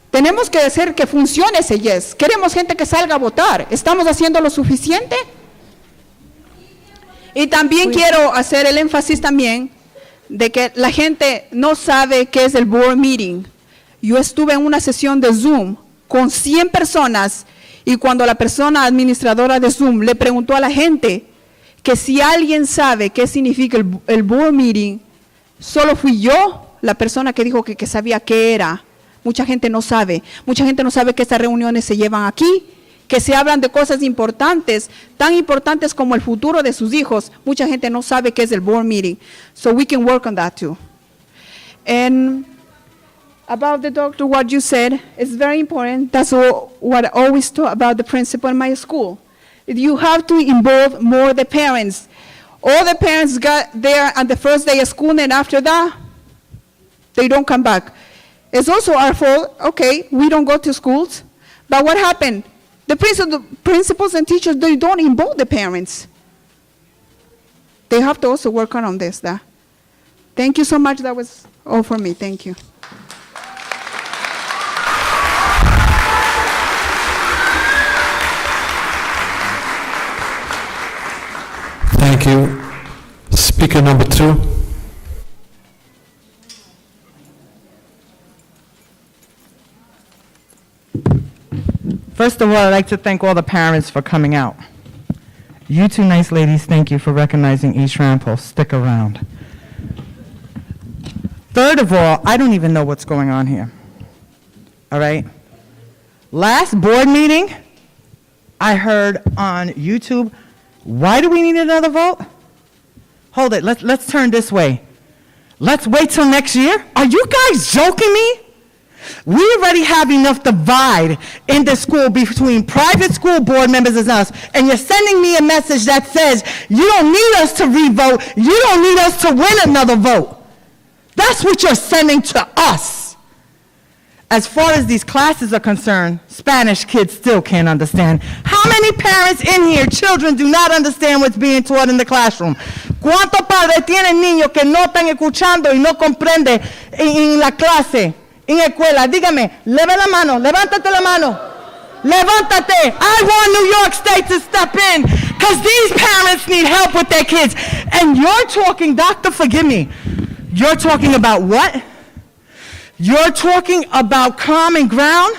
Tenemos que hacer que funcione ese yes. Queremos gente que salga a votar. ¿Estamos haciendo lo suficiente? Y también quiero hacer el énfasis también de que la gente no sabe qué es el board meeting. Yo estuve en una sesión de Zoom con 100 personas y cuando la persona administradora de Zoom le preguntó a la gente que si alguien sabe qué significa el board meeting, solo fui yo la persona que dijo que sabía qué era. Mucha gente no sabe que estas reuniones se llevan aquí, que se hablan de cosas importantes, tan importantes como el futuro de sus hijos. Mucha gente no sabe qué es el board meeting. So we can work on that too. And about the doctor, what you said is very important. That's what I always talk about the principal in my school. You have to involve more the parents. All the parents got there on the first day of school, and after that, they don't come back. It's also our fault. Okay, we don't go to schools. But what happened? The principals and teachers, they don't involve the parents. They have to also work on this. Thank you so much. That was all for me. Thank you. Thank you. Speaker number 2. First of all, I'd like to thank all the parents for coming out. You two nice ladies, thank you for recognizing East Ramapo. Stick around. Third of all, I don't even know what's going on here. All right? Last board meeting, I heard on YouTube, why do we need another vote? Hold it, let's turn this way. Let's wait till next year? Are you guys joking me? We already have enough divide in the school between private school board members and us, and you're sending me a message that says you don't need us to re-vote, you don't need us to win another vote. That's what you're sending to us. As far as these classes are concerned, Spanish kids still can't understand. How many parents in here, children, do not understand what's being taught in the classroom? ¿Cuántos padres tienen niños que no están escuchando y no comprenden en la clase? En escuela, dígame, leve la mano, levántate la mano, levántate. I want New York State to step in, because these parents need help with their kids. And you're talking, doctor, forgive me, you're talking about what? You're talking about common ground?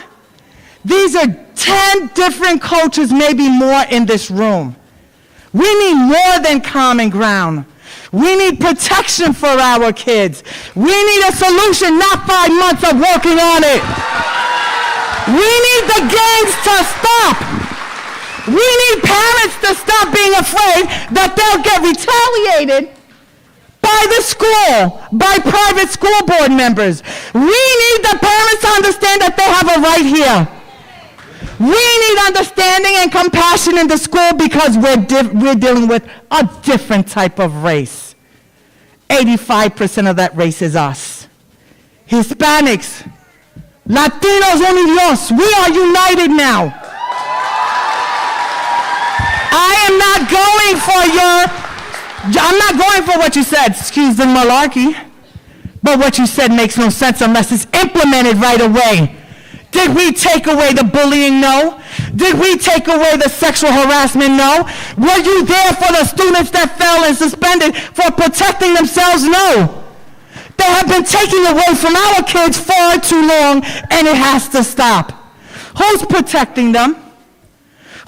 These are 10 different cultures, maybe more in this room. We need more than common ground. We need protection for our kids. We need a solution, not 5 months of working on it. We need the gangs to stop. We need parents to stop being afraid that they'll get retaliated by the school, by private school board members. We need the parents to understand that they have a right here. We need understanding and compassion in the school because we're dealing with a different type of race. 85% of that race is us. Hispanics, Latinos unidos, we are united now. I'm not going for what you said, excuse the malarkey, but what you said makes no sense unless it's implemented right away. Did we take away the bullying? No. Did we take away the sexual harassment? No. Were you there for the students that fell and suspended for protecting themselves? No. They have been taking away from our kids far too long, and it has to stop. Who's protecting them?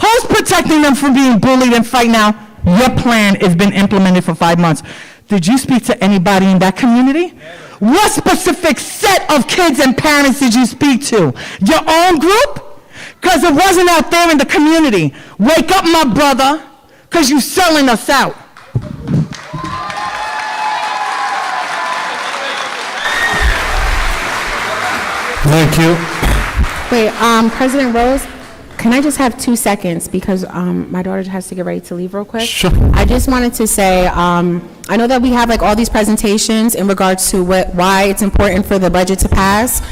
Who's protecting them from being bullied and fight now? Your plan has been implemented for 5 months. Did you speak to anybody in that community? What specific set of kids and parents did you speak to? Your own group? Because it wasn't out there in the community. Wake up, my brother, because you're selling us out. Thank you. Wait, President Rose, can I just have 2 seconds because my daughter has to get ready to leave real quick? Sure. I just wanted to say, I know that we have like all these presentations in regards to why it's important for the budget to pass.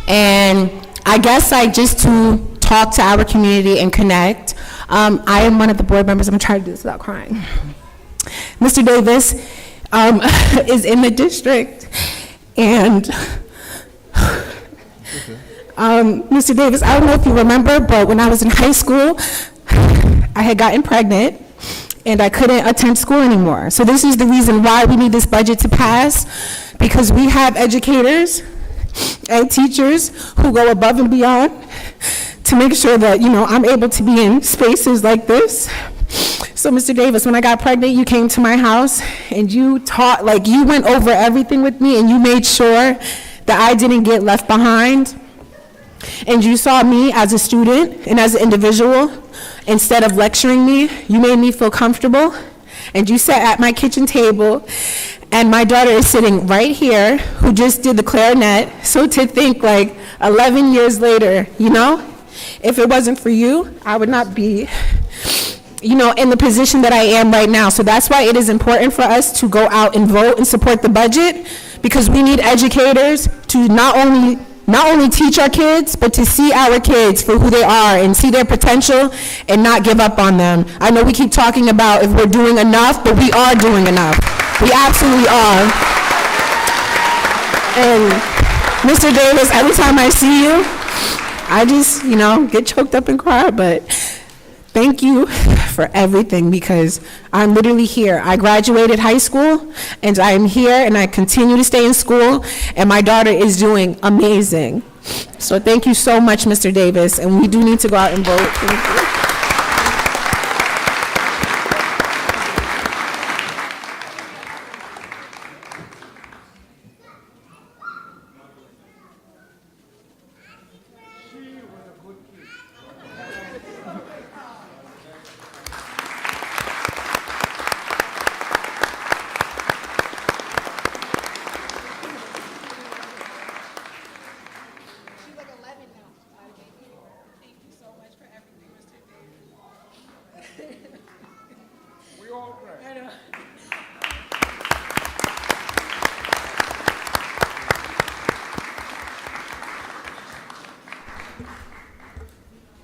And I guess like just to talk to our community and connect, I am one of the board members. I'm gonna try to do this without crying. Mr. Davis is in the district, and Mr. Davis, I don't know if you remember, but when I was in high school, I had gotten pregnant and I couldn't attend school anymore. So this is the reason why we need this budget to pass, because we have educators and teachers who go above and beyond to make sure that, you know, I'm able to be in spaces like this. So Mr. Davis, when I got pregnant, you came to my house and you taught, like you went over everything with me and you made sure that I didn't get left behind. And you saw me as a student and as an individual. Instead of lecturing me, you made me feel comfortable. And you sat at my kitchen table, and my daughter is sitting right here, who just did the clarinet. So to think like 11 years later, you know, if it wasn't for you, I would not be, you know, in the position that I am right now. So that's why it is important for us to go out and vote and support the budget, because we need educators to not only teach our kids, but to see our kids for who they are and see their potential and not give up on them. I know we keep talking about if we're doing enough, but we are doing enough. We absolutely are. And Mr. Davis, every time I see you, I just, you know, get choked up and cry, but thank you for everything, because I'm literally here. I graduated high school, and I am here, and I continue to stay in school, and my daughter is doing amazing. So thank you so much, Mr. Davis, and we do need to go out and vote. Thank you.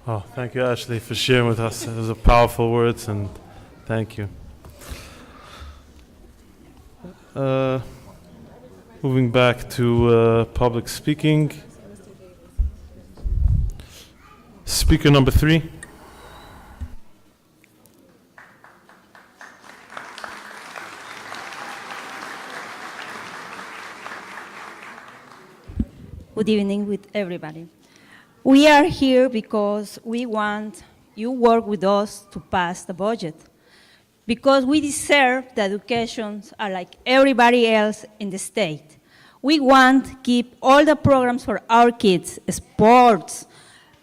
Oh, thank you, Ashley, for sharing with us. Those are powerful words, and thank you. Moving back to public speaking. Speaker number 3. Good evening with everybody. We are here because we want you work with us to pass the budget. because we deserve the educations like everybody else in the state. We want to keep all the programs for our kids, sports,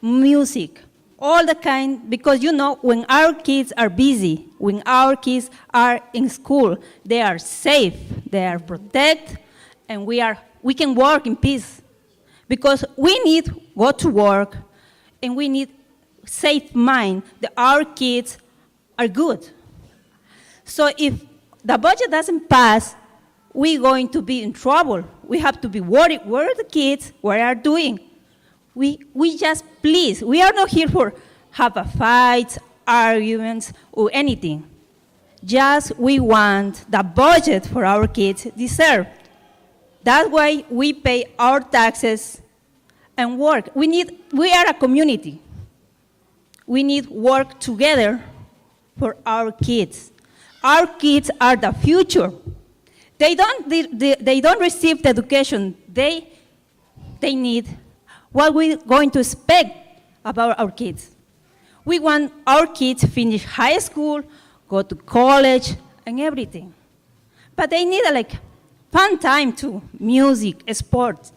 music, all the kind, because you know, when our kids are busy, when our kids are in school, they are safe, they are protected, and we can work in peace. Because we need to go to work, and we need safe mind that our kids are good. So if the budget doesn't pass, we're going to be in trouble. We have to be worried, where are the kids, what are doing? We just, please, we are not here for have a fight, arguments, or anything. Just we want the budget for our kids deserve. That's why we pay our taxes and work. We are a community. We need work together for our kids. Our kids are the future. They don't receive the education they need. What we're going to expect about our kids. We want our kids to finish high school, go to college, and everything. But they need fun time too, music, sports.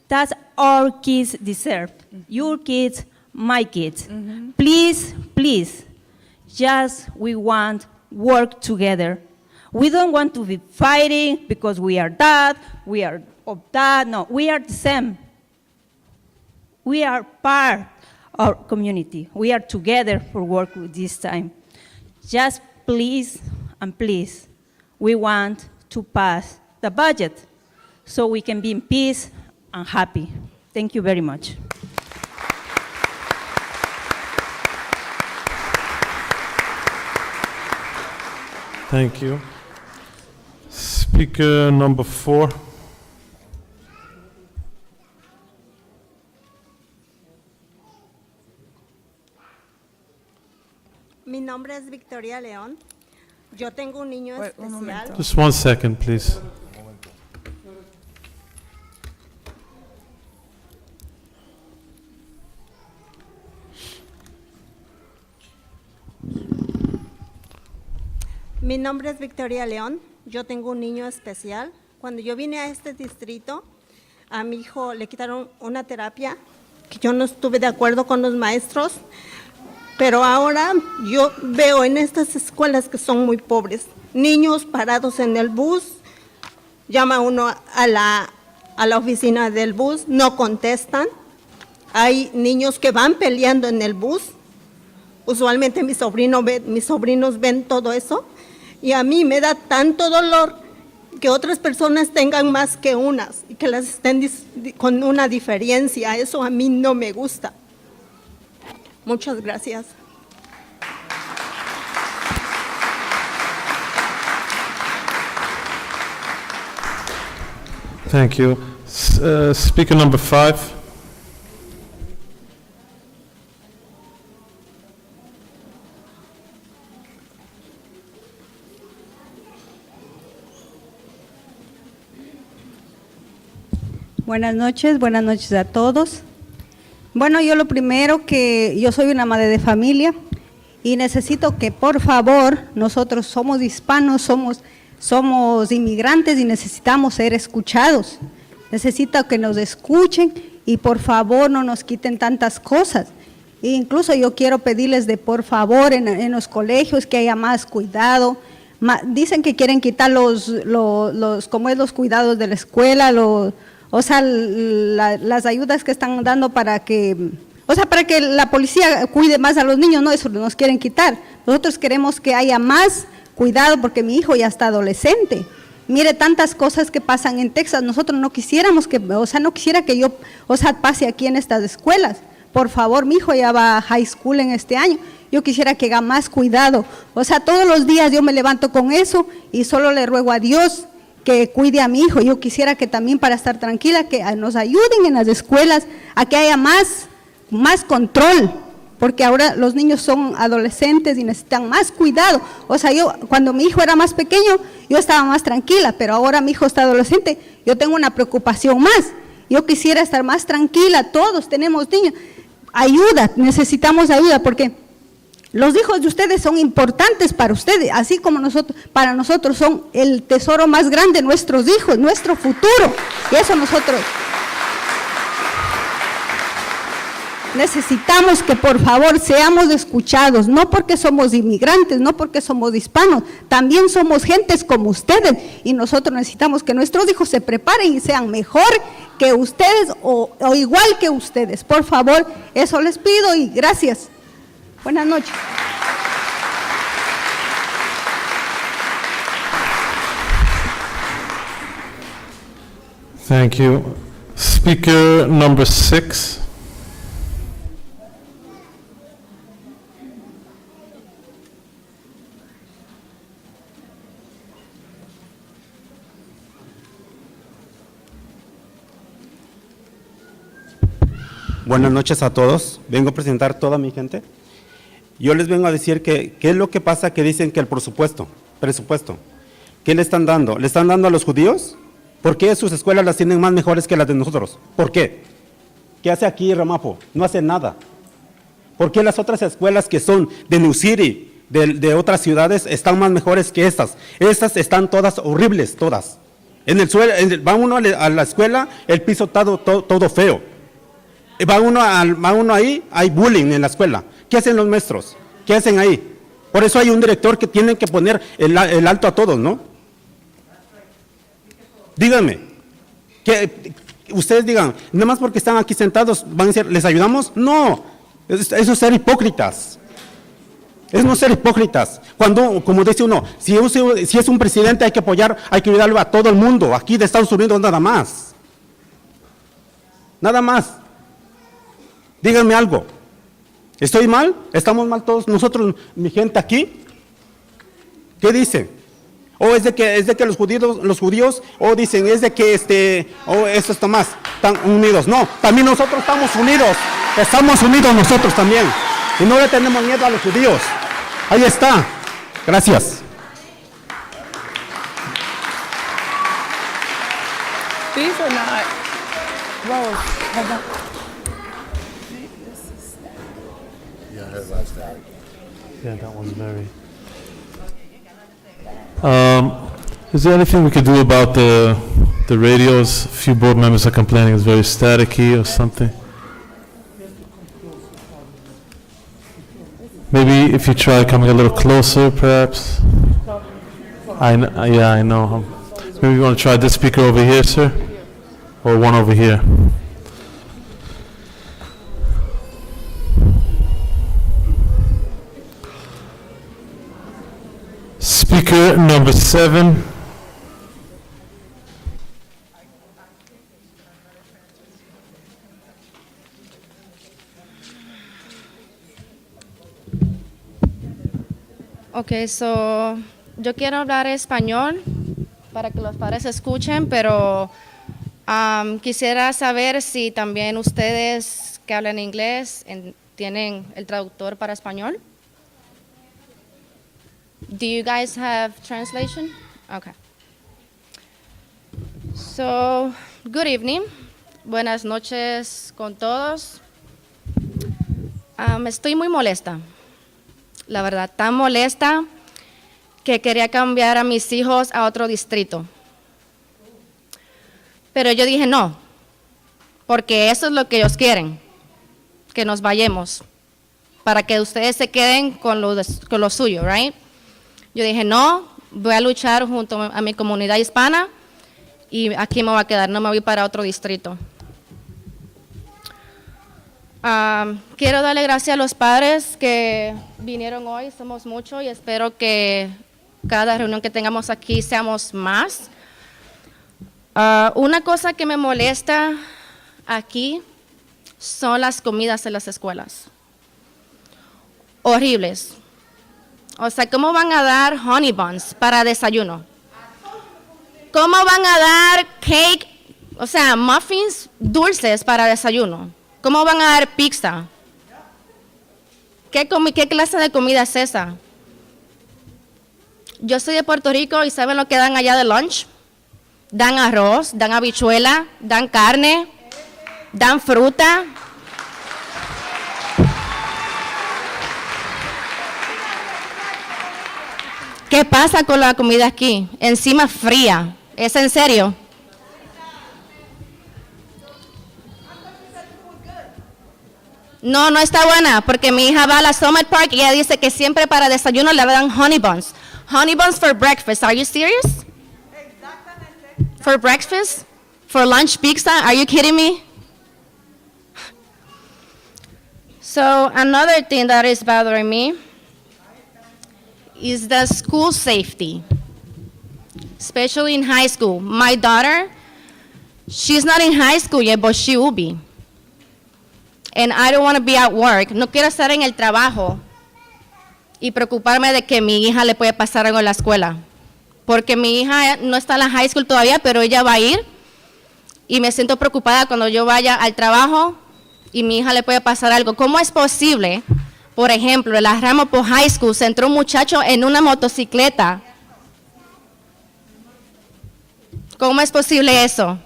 That's our kids deserve. Your kids, my kids. Please, please, just we want work together. We don't want to be fighting because we are that, we are of that. No, we are the same. We are part of our community. We are together for work this time. Just please and please, we want to pass the budget so we can be in peace and happy. Thank you very much. Thank you. Speaker number 4. Mi nombre es Victoria León. Yo tengo un niño especial. Just 1 second, please. Mi nombre es Victoria León. Yo tengo un niño especial. Cuando yo vine a este distrito, a mi hijo le quitaron una terapia que yo no estuve de acuerdo con los maestros. Pero ahora yo veo en estas escuelas que son muy pobres, niños parados en el bus, llama uno a la oficina del bus, no contestan. Hay niños que van peleando en el bus. Usualmente mis sobrinos ven todo eso y a mí me da tanto dolor que otras personas tengan más que unas y que las estén con una diferencia. Eso a mí no me gusta. Muchas gracias. Thank you. Speaker number 5. Buenas noches a todos. Bueno, yo lo primero que yo soy una madre de familia y necesito que por favor, nosotros somos hispanos, somos inmigrantes y necesitamos ser escuchados. Necesito que nos escuchen y por favor no nos quiten tantas cosas. E incluso yo quiero pedirles de por favor en los colegios que haya más cuidado. Dicen que quieren quitar los cuidados de la escuela, las ayudas que están dando para que la policía cuide más a los niños, no, eso nos quieren quitar. Nosotros queremos que haya más cuidado porque mi hijo ya está adolescente. Mire tantas cosas que pasan en Texas, nosotros no quisiéramos no quisiera que yo, pase aquí en estas escuelas. Por favor, mi hijo ya va a high school en este año. Yo quisiera que haga más cuidado. Todos los días yo me levanto con eso y solo le ruego a Dios que cuide a mi hijo. Yo quisiera que también para estar tranquila, que nos ayuden en las escuelas a que haya más control, porque ahora los niños son adolescentes y necesitan más cuidado. Yo cuando mi hijo era más pequeño, yo estaba más tranquila, pero ahora mi hijo está adolescente, yo tengo una preocupación más. Yo quisiera estar más tranquila, todos tenemos niños. Ayuda, necesitamos ayuda, porque Los hijos de ustedes son importantes para ustedes, así como para nosotros son el tesoro más grande, nuestros hijos, nuestro futuro. Y eso nosotros necesitamos que por favor seamos escuchados, no porque somos inmigrantes, no porque somos hispanos, también somos gentes como ustedes y nosotros necesitamos que nuestros hijos se preparen y sean mejor que ustedes o igual que ustedes. Por favor, eso les pido y gracias. Buenas noches. Thank you. Speaker number 6. Buenas noches a todos. Vengo a presentar toda mi gente. Yo les vengo a decir que qué es lo que pasa que dicen que el presupuesto, ¿qué le están dando? ¿Le están dando a los judíos? ¿Por qué sus escuelas las tienen más mejores que las de nosotros? ¿Por qué? ¿Qué hace aquí Ramapo? No hace nada. ¿Por qué las otras escuelas que son de New City, de otras ciudades, están más mejores que estas? Estas están todas horribles, todas. En el suelo, va uno a la escuela, el piso está todo feo. Va uno ahí, hay bullying en la escuela. ¿Qué hacen los maestros? ¿Qué hacen ahí? Por eso hay un director que tiene que poner el alto a todos, ¿no? Díganme, que ustedes digan, nada más porque están aquí sentados, van a decir, ¿les ayudamos? No, eso es ser hipócritas. Es no ser hipócritas. Cuando, como dice uno, si es un presidente hay que apoyar, hay que ayudarlo a todo el mundo, aquí de Estados Unidos nada más. Nada más. Díganme algo. ¿Estoy mal? ¿Estamos mal todos nosotros, mi gente aquí? ¿Qué dicen? ¿O es de que los judíos, o dicen, es de que esto está más, están unidos? No, también nosotros estamos unidos nosotros también. Y no le tenemos miedo a los judíos. Ahí está. Gracias. These are not, Rose, hold on. Yeah, that one's very. Is there anything we could do about the radios? A few board members are complaining it's very staticky or something. Maybe if you try coming a little closer, perhaps. I know. Maybe you want to try this speaker over here, sir, or one over here. Speaker number 7. Okay, so yo quiero hablar español para que los padres escuchen, pero quisiera saber si también ustedes que hablan inglés tienen el traductor para español. Do you guys have translation? Okay. So, good evening. Buenas noches con todos. Estoy muy molesta. La verdad, tan molesta que quería cambiar a mis hijos a otro distrito. Pero yo dije no, porque eso es lo que ellos quieren, que nos vayamos, para que ustedes se queden con lo suyo, right? Yo dije, no, voy a luchar junto a mi comunidad hispana y aquí me voy a quedar, no me voy para otro distrito. Quiero darle gracias a los padres que vinieron hoy, somos muchos y espero que cada reunión que tengamos aquí seamos más. Una cosa que me molesta aquí son las comidas en las escuelas. Horribles. O sea, ¿cómo van a dar honey buns para desayuno? ¿Cómo van a dar cake, o sea, muffins dulces para desayuno? ¿Cómo van a dar pizza? ¿Qué clase de comida es esa? Yo soy de Puerto Rico y ¿saben lo que dan allá de lunch? Dan arroz, dan habichuela, dan carne, dan fruta. ¿Qué pasa con la comida aquí? Encima fría. ¿Es en serio? No, no está buena, porque mi hija va a la Summit Park y ella dice que siempre para desayuno le dan honey buns. Honey buns for breakfast. Are you serious? For breakfast? For lunch pizza? Are you kidding me? So another thing that is bothering me is the school safety, especially in high school. My daughter, she's not in high school yet, but she will be. And I don't want to be at work. No quiero estar en el trabajo y preocuparme de que mi hija le puede pasar algo en la escuela. Porque mi hija no está en la high school todavía, pero ella va a ir. Y me siento preocupada cuando yo vaya al trabajo y mi hija le puede pasar algo. ¿Cómo es posible, por ejemplo, en la Ramapo High School se entró un muchacho en una motocicleta? ¿Cómo es posible eso?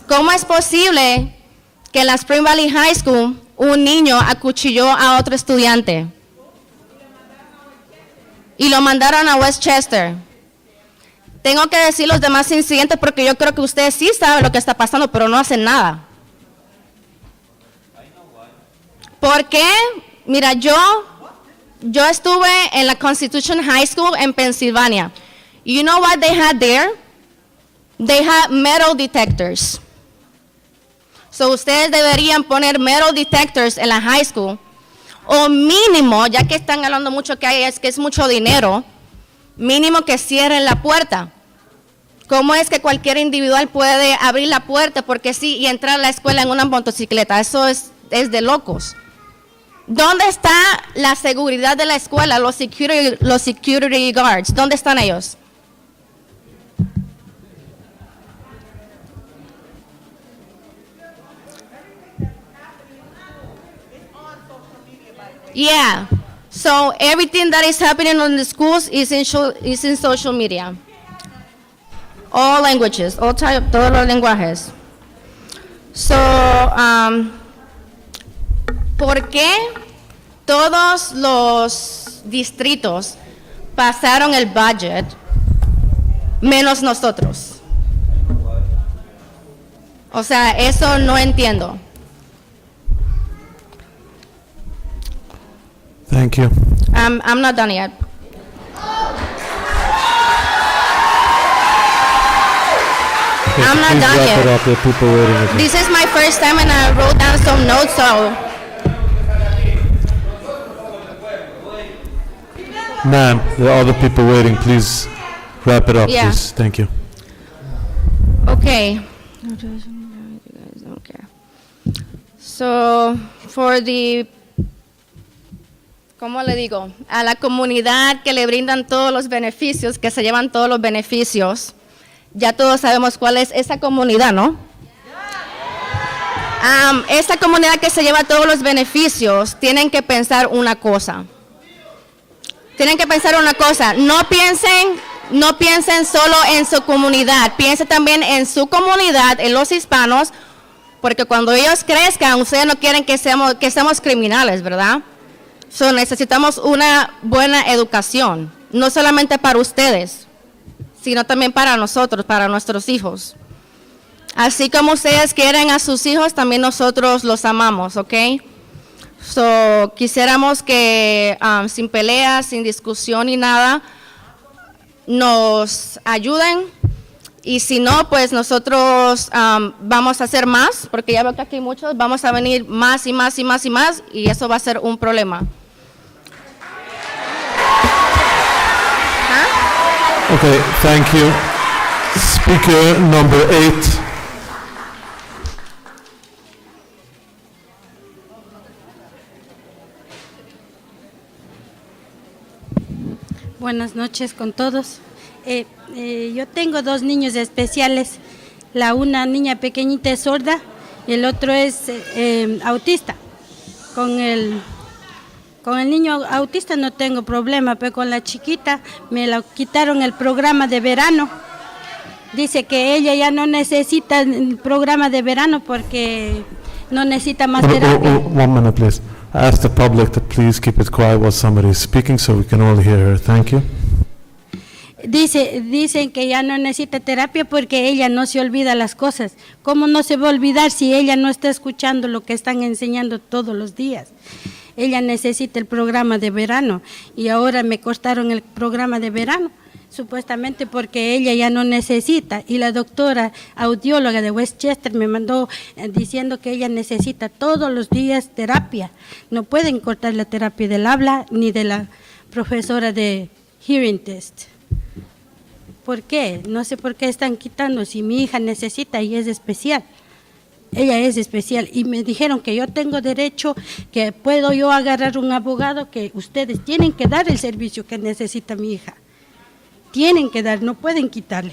¿Cómo es posible que en la Spring Valley High School un niño acuchilló a otro estudiante? Y lo mandaron a Westchester. Tengo que decir los demás incidentes porque yo creo que ustedes sí saben lo que está pasando, pero no hacen nada. ¿Por qué? Mira, yo estuve en la Constitution High School en Pennsylvania. You know what they had there? They had metal detectors. So ustedes deberían poner metal detectors en la high school. O mínimo, ya que están hablando mucho que es mucho dinero, mínimo que cierren la puerta. ¿Cómo es que cualquier individual puede abrir la puerta porque sí y entrar a la escuela en una motocicleta? Eso es de locos. ¿Dónde está la seguridad de la escuela, los security guards? ¿Dónde están ellos? Yeah. So everything that is happening in the schools is in social media. All languages, todos los lenguajes. So, ¿por qué todos los distritos pasaron el budget menos nosotros? O sea, eso no entiendo. Thank you. I'm not done yet. Okay, I'm not please done wrap yet. it up. There are people waiting with you. This is my first time and I wrote down some notes, so Ma'am, there are other people waiting. Please wrap it up, Yeah. please. Thank you. okay. So, for the, ¿cómo le digo? A la comunidad que le brindan todos los beneficios, que se llevan todos los beneficios, ya todos sabemos cuál es esa comunidad, ¿no? Esta comunidad que se lleva todos los beneficios, tienen que pensar una cosa. Tienen que pensar una cosa, no piensen solo en su comunidad, piensen también en su comunidad, en los hispanos, porque cuando ellos crezcan, ustedes no quieren que seamos criminales, ¿verdad? So, necesitamos una buena educación, no solamente para ustedes, sino también para nosotros, para nuestros hijos. Así como ustedes quieren a sus hijos, también nosotros los amamos, ¿ok? So, quisiéramos que sin peleas, sin discusión ni nada, nos ayuden. Y si no, pues nosotros vamos a hacer más, porque ya veo que aquí hay muchos, vamos a venir más y más y más y más, y eso va a ser un problema. Okay, thank you. Speaker number 8. Buenas noches con todos. Yo tengo dos niños especiales. Una niña pequeñita es sorda y el otro es autista. Con el niño autista no tengo problema, pero con la chiquita me la quitaron el programa de verano. Dice que ella ya no necesita el programa de verano porque no necesita más terapia. 1 minute, please. I ask the public to please keep it quiet while somebody is speaking so we can all hear her. Thank you. Dicen que ya no necesita terapia porque ella no se olvida las cosas. ¿Cómo no se va a olvidar si ella no está escuchando lo que están enseñando todos los días? Ella necesita el programa de verano y ahora me cortaron el programa de verano, supuestamente porque ella ya no necesita. Y la doctora audióloga de Westchester me mandó diciendo que ella necesita todos los días terapia. No pueden cortar la terapia del habla ni de la profesora de hearing test. ¿Por qué? No sé por qué están quitando si mi hija necesita y es especial. Ella es especial y me dijeron que yo tengo derecho, que puedo yo agarrar un abogado, que ustedes tienen que dar el servicio que necesita mi hija. Tienen que dar, no pueden quitarle.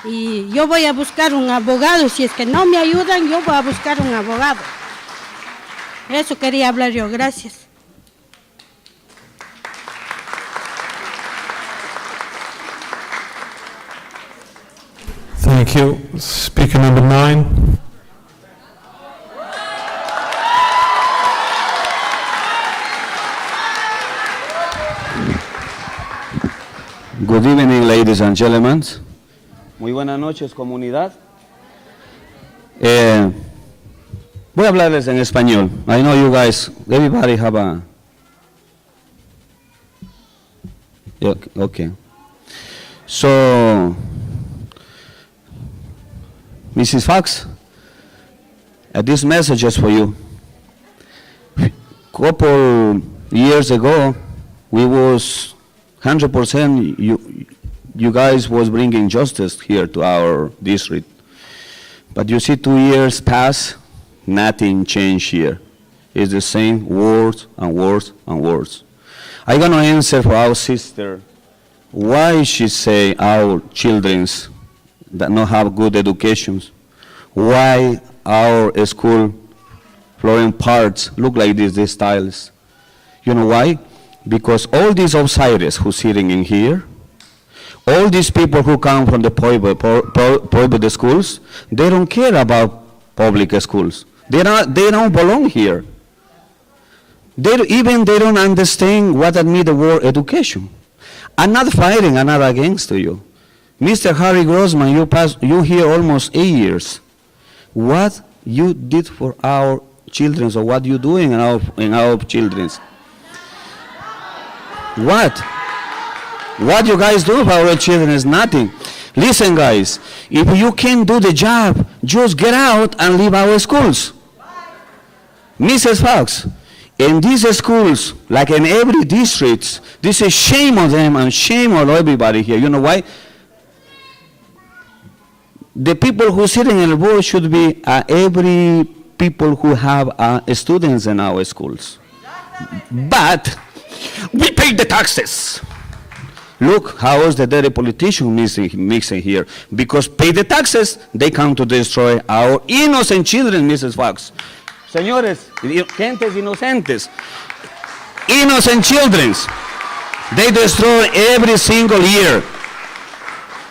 Y yo voy a buscar un abogado, si es que no me ayudan, yo voy a buscar un abogado. Eso quería hablar yo, gracias. Thank you. Speaker number 9. Good evening, ladies and gentlemen. Muy buenas noches, comunidad. Voy a hablarles en español. I know you guys, everybody have a... Yeah, okay. So, Mrs. Fox, this message is for you. Couple years ago, we was 100% you guys was bringing justice here to our district. But you see 2 years pass, nothing changed here. It's the same words and words and words. I'm gonna answer for our sister why she say our children's that not have good educations, why our school flooring parts look like this, these styles. You know why? Because all these outsiders who sitting in here, all these people who come from the private schools, they don't care about public schools. They don't belong here. They don't understand what I mean the word education. I'm not fighting, I'm not against you. Mr. Harry Grossman, you here almost 8 years. What you did for our children, or what you doing in our children's? What? What you guys do for our children is nothing. Listen, guys, if you can't do the job, just get out and leave our schools. Mrs. Fox, in these schools, like in every district, this is shame on them and shame on everybody here. You know why? The people who sitting in the board should be every people who have students in our schools. But we pay the taxes. Look how is the dirty politician mixing here. Because pay the taxes, they come to destroy our innocent children, Mrs. Fox. Señores, gentes inocentes, innocent children, they destroy every single year.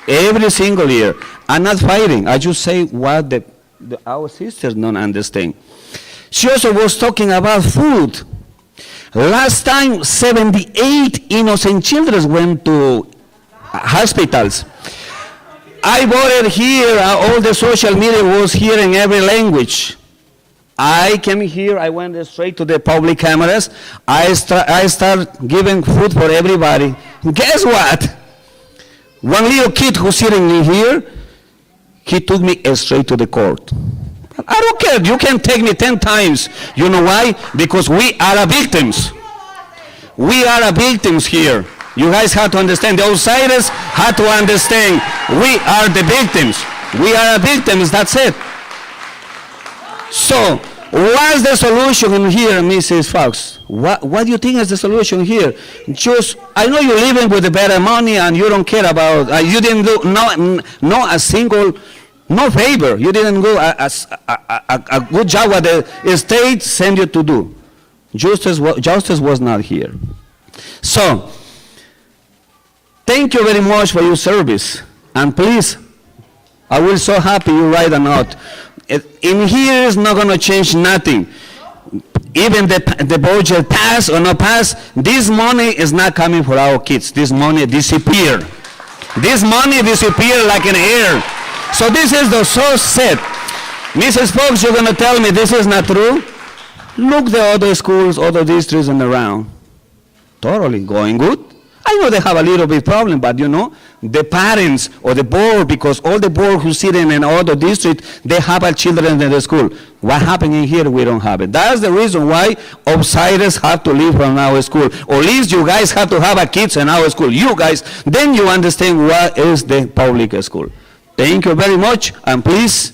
Every single year. I'm not fighting. I just say what our sisters don't understand. She also was talking about food. Last time, 78 innocent children went to hospitals. I voted here, all the social media was here in every language. I came here, I went straight to the public cameras. I start giving food for everybody. Guess what? One little kid who's sitting in here, he took me straight to the court. I don't care, you can take me 10 times. You know why? Because we are victims. We are victims here. You guys have to understand, the outsiders have to understand, we are the victims. We are victims, that's it. So, what's the solution in here, Mrs. Fox? What do you think is the solution here? Just, I know you're living with the better money and you don't care about, you didn't do no a single, no favor. You didn't do a good job what the state sent you to do. Justice was not here. So, thank you very much for your service. And please, I will so happy you write a note. In here is not going to change nothing. Even the budget pass or not pass, this money is not coming for our kids. This money disappear This money disappeared like in air. So this is the so sad. Mrs. Fox, you're going to tell me this is not true? Look the other schools, other districts and around. Totally going good. I know they have a little bit problem, but you know, the parents or the board, because all the board who sit in other district, they have our children in the school. What happened in here, we don't have it. That's the reason why outsiders have to leave from our school. Or at least you guys have to have a kids in our school. You guys, then you understand what is the public school. Thank you very much, and please,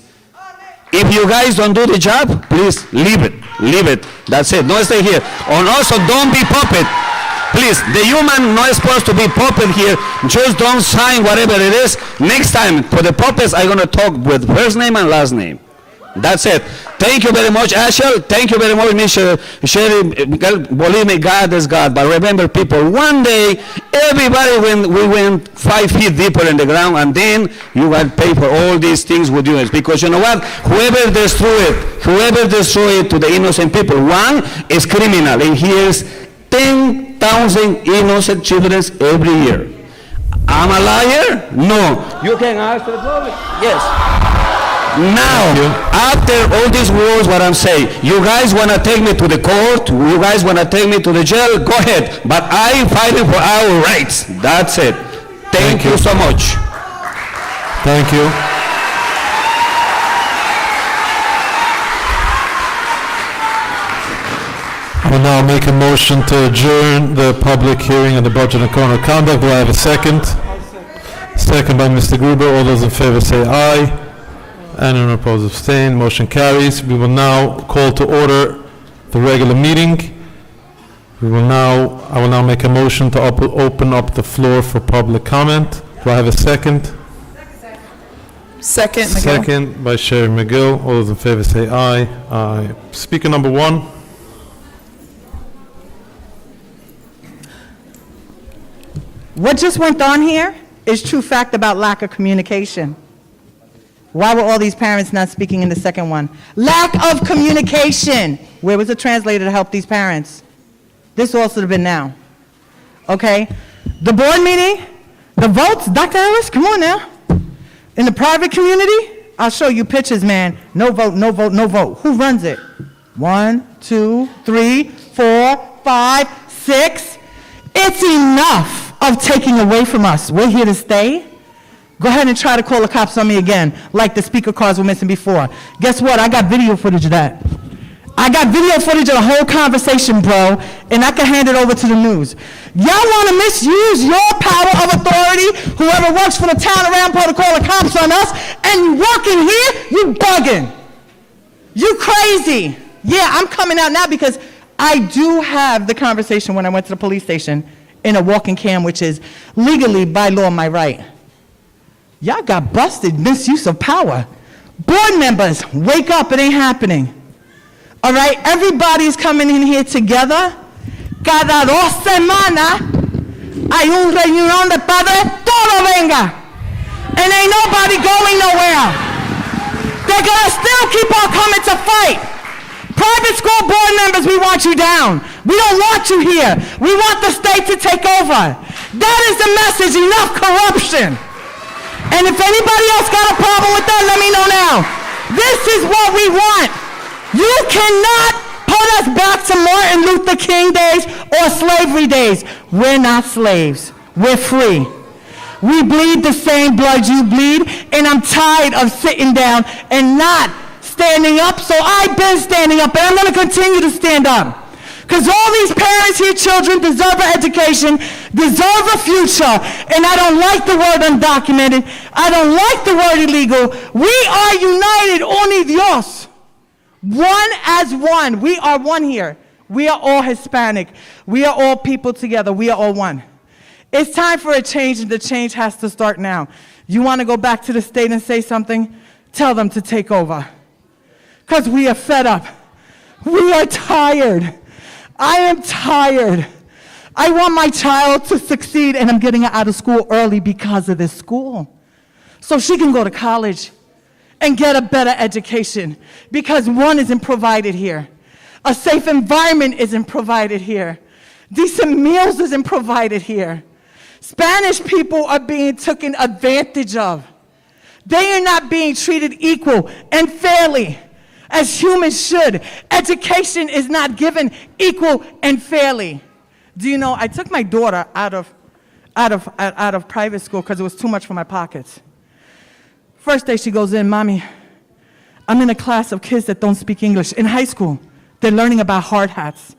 if you guys don't do the job, please leave it. Leave it. That's it. Don't stay here. And also, don't be puppet. Please, the human not supposed to be puppet here. Just don't sign whatever it is. Next time, for the puppets, I'm going to talk with first name and last name. That's it. Thank you very much, Ashel. Thank you very much, Mr. Sherry. Believe me, God is God. But remember, people, one day, everybody, we went 5 feet deeper in the ground, and then you got to pay for all these things with you. Because you know what? Whoever destroyed it to the innocent people, one is criminal. And here's 10,000 innocent children every year. I'm a liar? No. You can ask the public. Yes. Now, after all these words, what I'm saying, you guys want to take me to the court, you guys want to take me to the jail, go ahead. But I'm fighting for our rights. That's it. Thank you so much. Thank you. I will now make a motion to adjourn the public hearing on the budget and code of conduct. Do I have a second? Second by Mr. Gruber. All those in favor say aye. Anyone opposed, abstain. Motion carries. We will now call to order the regular meeting. I will now make a motion to open up the floor for public comment. Do I have a second? Second, McGill. Second by Sherry McGill. All those in favor say aye. Aye. Speaker number one. What just went on here is true fact about lack of communication. Why were all these parents not speaking in the second one? Lack of communication. Where was the translator to help these parents? This all should have been now. Okay? The board meeting, the votes, Dr. Ellis, come on now. In the private community, I'll show you pictures, man. No vote, no vote, no vote. Who runs it? 1, 2, 3, 4, 5, 6. It's enough of taking away from us. We're here to stay. Go ahead and try to call the cops on me again, like the speaker cards were missing before. Guess what? I got video footage of that. I got video footage of the whole conversation, bro, and I can hand it over to the news. Y'all want to misuse your power of authority? Whoever works for the town around to call the cops on us, and you working here, you bugging. You crazy. Yeah, I'm coming out now because I do have the conversation when I went to the police station in a walking cam, which is legally by law my right. Y'all got busted, misuse of power. Board members, wake up, it ain't happening. All right, everybody's coming in here together. Cada 2 semanas hay un reunión de padres, todo venga. And ain't nobody going nowhere. They're gonna still keep on coming to fight. Private school board members, we want you down. We don't want you here. We want the state to take over. That is the message, enough corruption. And if anybody else got a problem with that, let me know now. This is what we want. You cannot put us back to Martin Luther King days or slavery days. We're not slaves. We're free. We bleed the same blood you bleed, and I'm tired of sitting down and not standing up, so I've been standing up, and I'm going to continue to stand up. Because all these parents here, children, deserve an education, deserve a future, and I don't like the word undocumented. I don't like the word illegal. We are united, unidos. One as one. We are one here. We are all Hispanic. We are all people together. We are all one. It's time for a change, and the change has to start now. You want to go back to the state and say something? Tell them to take over. Because we are fed up. We are tired. I am tired. I want my child to succeed, and I'm getting her out of school early because of this school. So she can go to college and get a better education, because one isn't provided here. A safe environment isn't provided here. Decent meals isn't provided here. Spanish people are being taken advantage of. They are not being treated equal and fairly as humans should. Education is not given equal and fairly. Do you know, I took my daughter out of private school because it was too much for my pockets. First day she goes in, Mommy, I'm in a class of kids that don't speak English. In high school, they're learning about hard hats.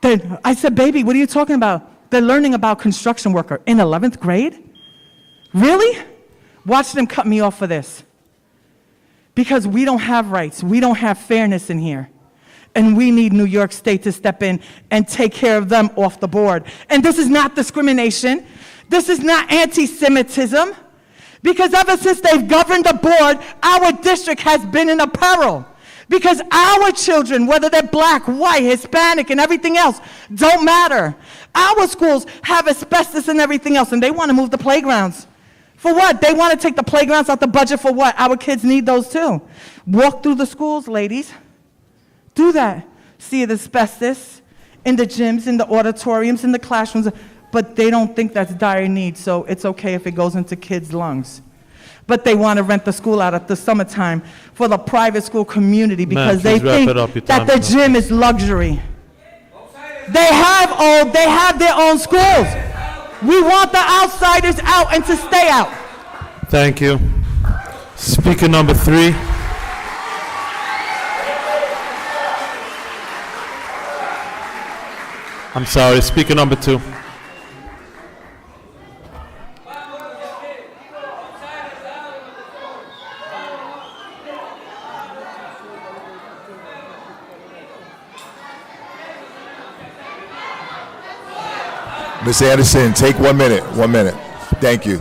I said, baby, what are you talking about? They're learning about construction worker in 11th grade? Really? Watch them cut me off for this. Because we don't have rights. We don't have fairness in here. And we need New York State to step in and take care of them off the board. And this is not discrimination. This is not anti-Semitism. Because ever since they've governed the board, our district has been in a peril. Because our children, whether they're black, white, Hispanic, and everything else, don't matter. Our schools have asbestos and everything else, and they want to move the playgrounds. For what? They want to take the playgrounds out the budget for what? Our kids need those too. Walk through the schools, ladies. Do that. See the asbestos in the gyms, in the auditoriums, in the classrooms, but they don't think that's dire need, so it's okay if it goes into kids' lungs. But they want to rent the school out at the summertime for the private school community because they think that the gym is luxury. They have their own schools. We want the outsiders out and to stay out. Thank you. Speaker number 3. I'm sorry, speaker number 2. Ms. Anderson, take 1 minute. 1 minute. Thank you.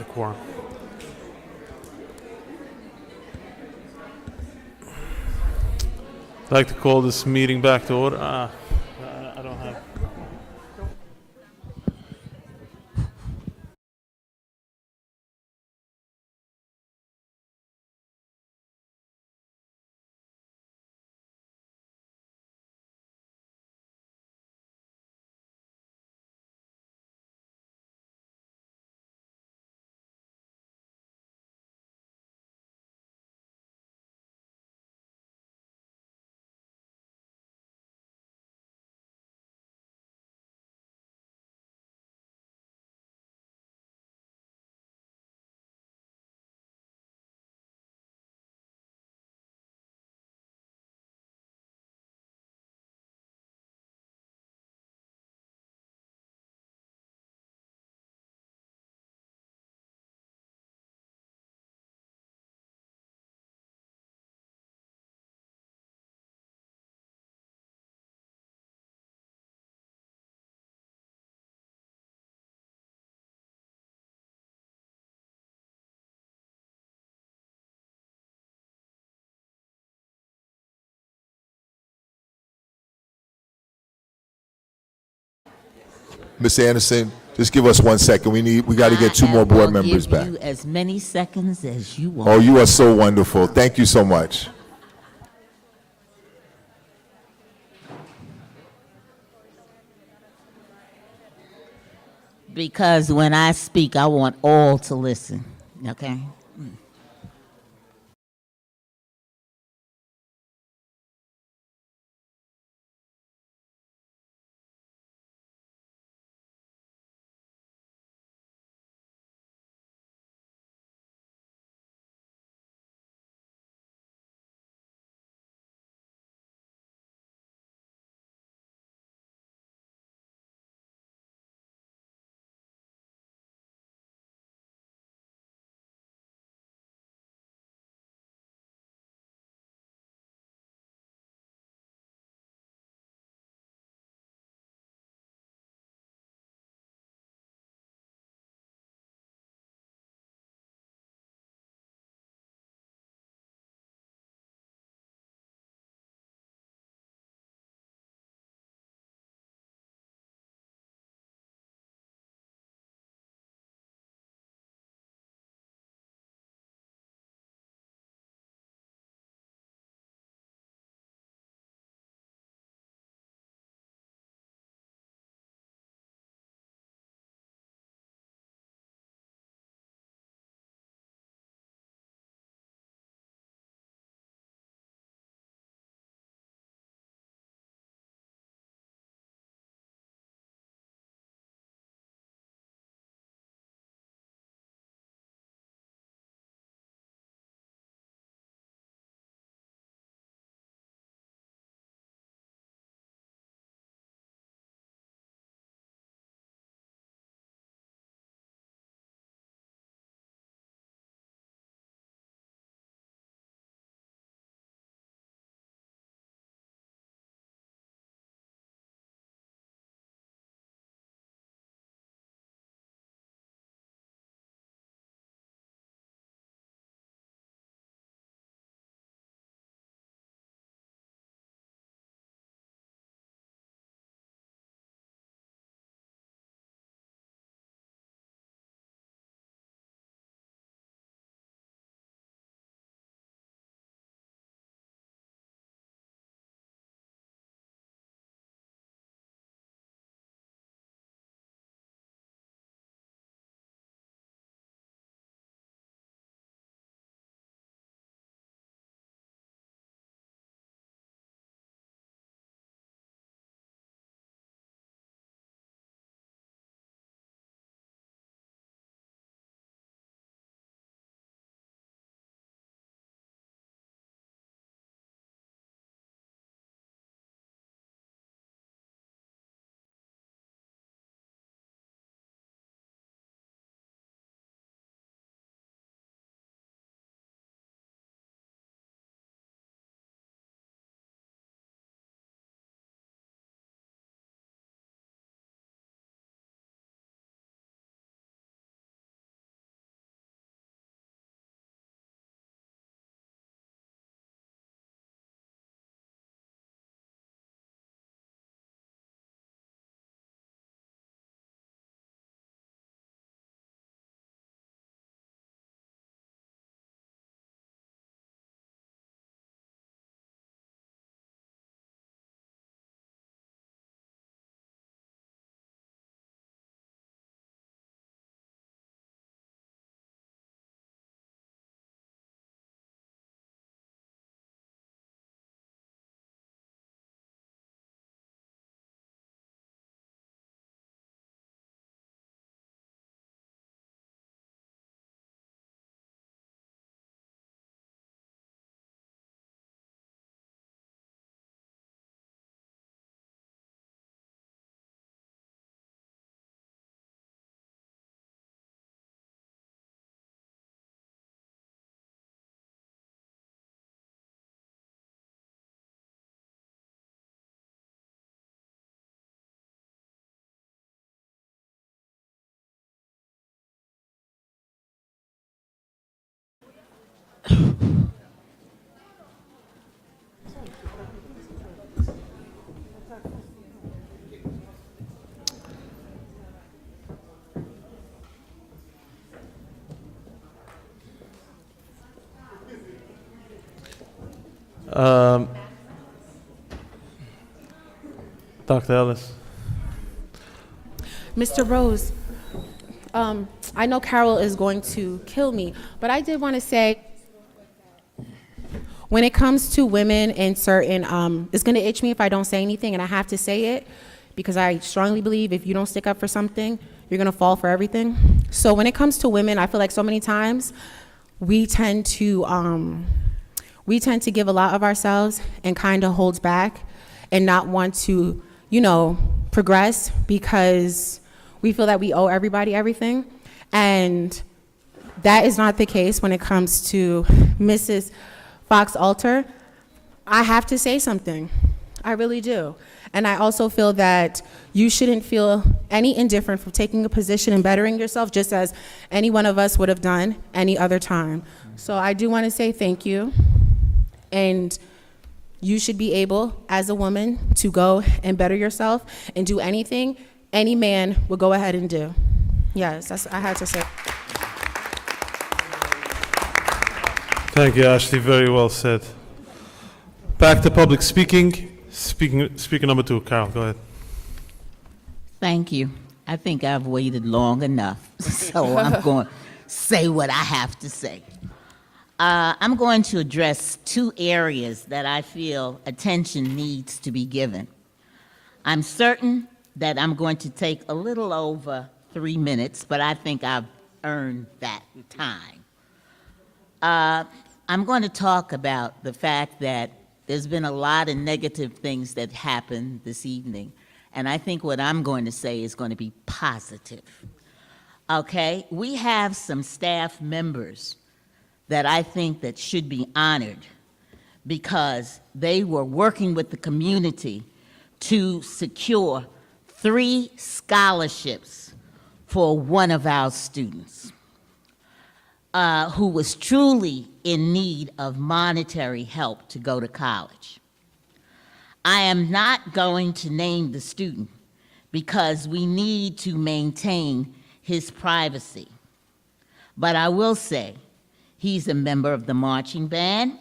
quorum. I'd like to call this meeting back to order. I don't have. Ms. Anderson, just give us 1 second. We got to get 2 more board members back. I will give you as many seconds as you want. Oh, you are so wonderful. Thank you so much. Because when I speak, I want all to listen, okay? Dr. Ellis. Mr. Rose, I know Carol is going to kill me, but I did want to say, when it comes to women in certain, it's going to itch me if I don't say anything, and I have to say it because I strongly believe if you don't stick up for something, you're going to fall for everything. So when it comes to women, I feel like so many times we tend to give a lot of ourselves and kind of hold back and not want to, progress because we feel that we owe everybody everything. And that is not the case when it comes to Mrs. Fox-Alter. I have to say something. I really do. And I also feel that you shouldn't feel any indifferent for taking a position and bettering yourself just as any one of us would have done any other time. So I do want to say thank you. And you should be able, as a woman, to go and better yourself and do anything any man would go ahead and do. Yes, that's I had to say. Thank you, Ashley. Very well said. Back to public speaking. Speaker number 2, Carol, go ahead. Thank you. I think I've waited long enough, so I'm going to say what I have to say. I'm going to address 2 areas that I feel attention needs to be given. I'm certain that I'm going to take a little over 3 minutes, but I think I've earned that time. I'm going to talk about the fact that there's been a lot of negative things that happened this evening, and I think what I'm going to say is going to be positive. Okay? We have some staff members that I think that should be honored because they were working with the community to secure 3 scholarships for one of our students who was truly in need of monetary help to go to college. I am not going to name the student because we need to maintain his privacy, but I will say he's a member of the marching band,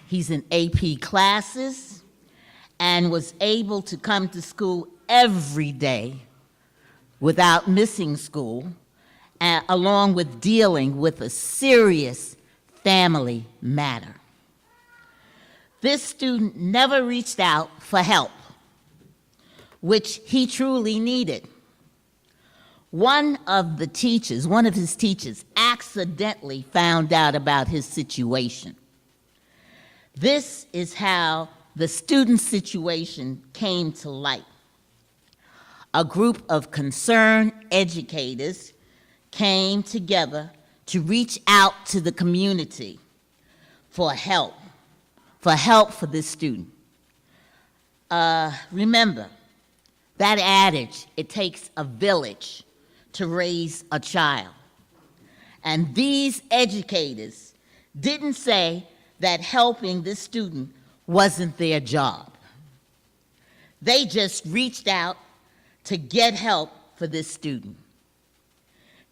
he's in AP classes, and was able to come to school every day without missing school, along with dealing with a serious family matter. This student never reached out for help, which he truly needed. One of his teachers accidentally found out about his situation. This is how the student situation came to light. A group of concerned educators came together to reach out to the community for help for this student. Remember, that adage, it takes a village to raise a child. And these educators didn't say that helping this student wasn't their job. They just reached out to get help for this student.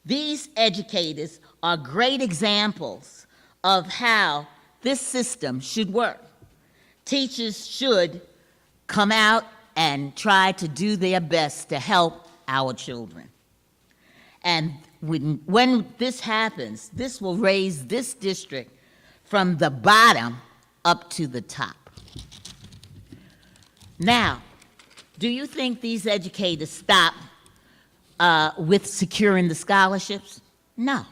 These educators are great examples of how this system should work. Teachers should come out and try to do their best to help our children. And when this happens, this will raise this district from the bottom up to the top. Now, do you think these educators stop with securing the scholarships? No.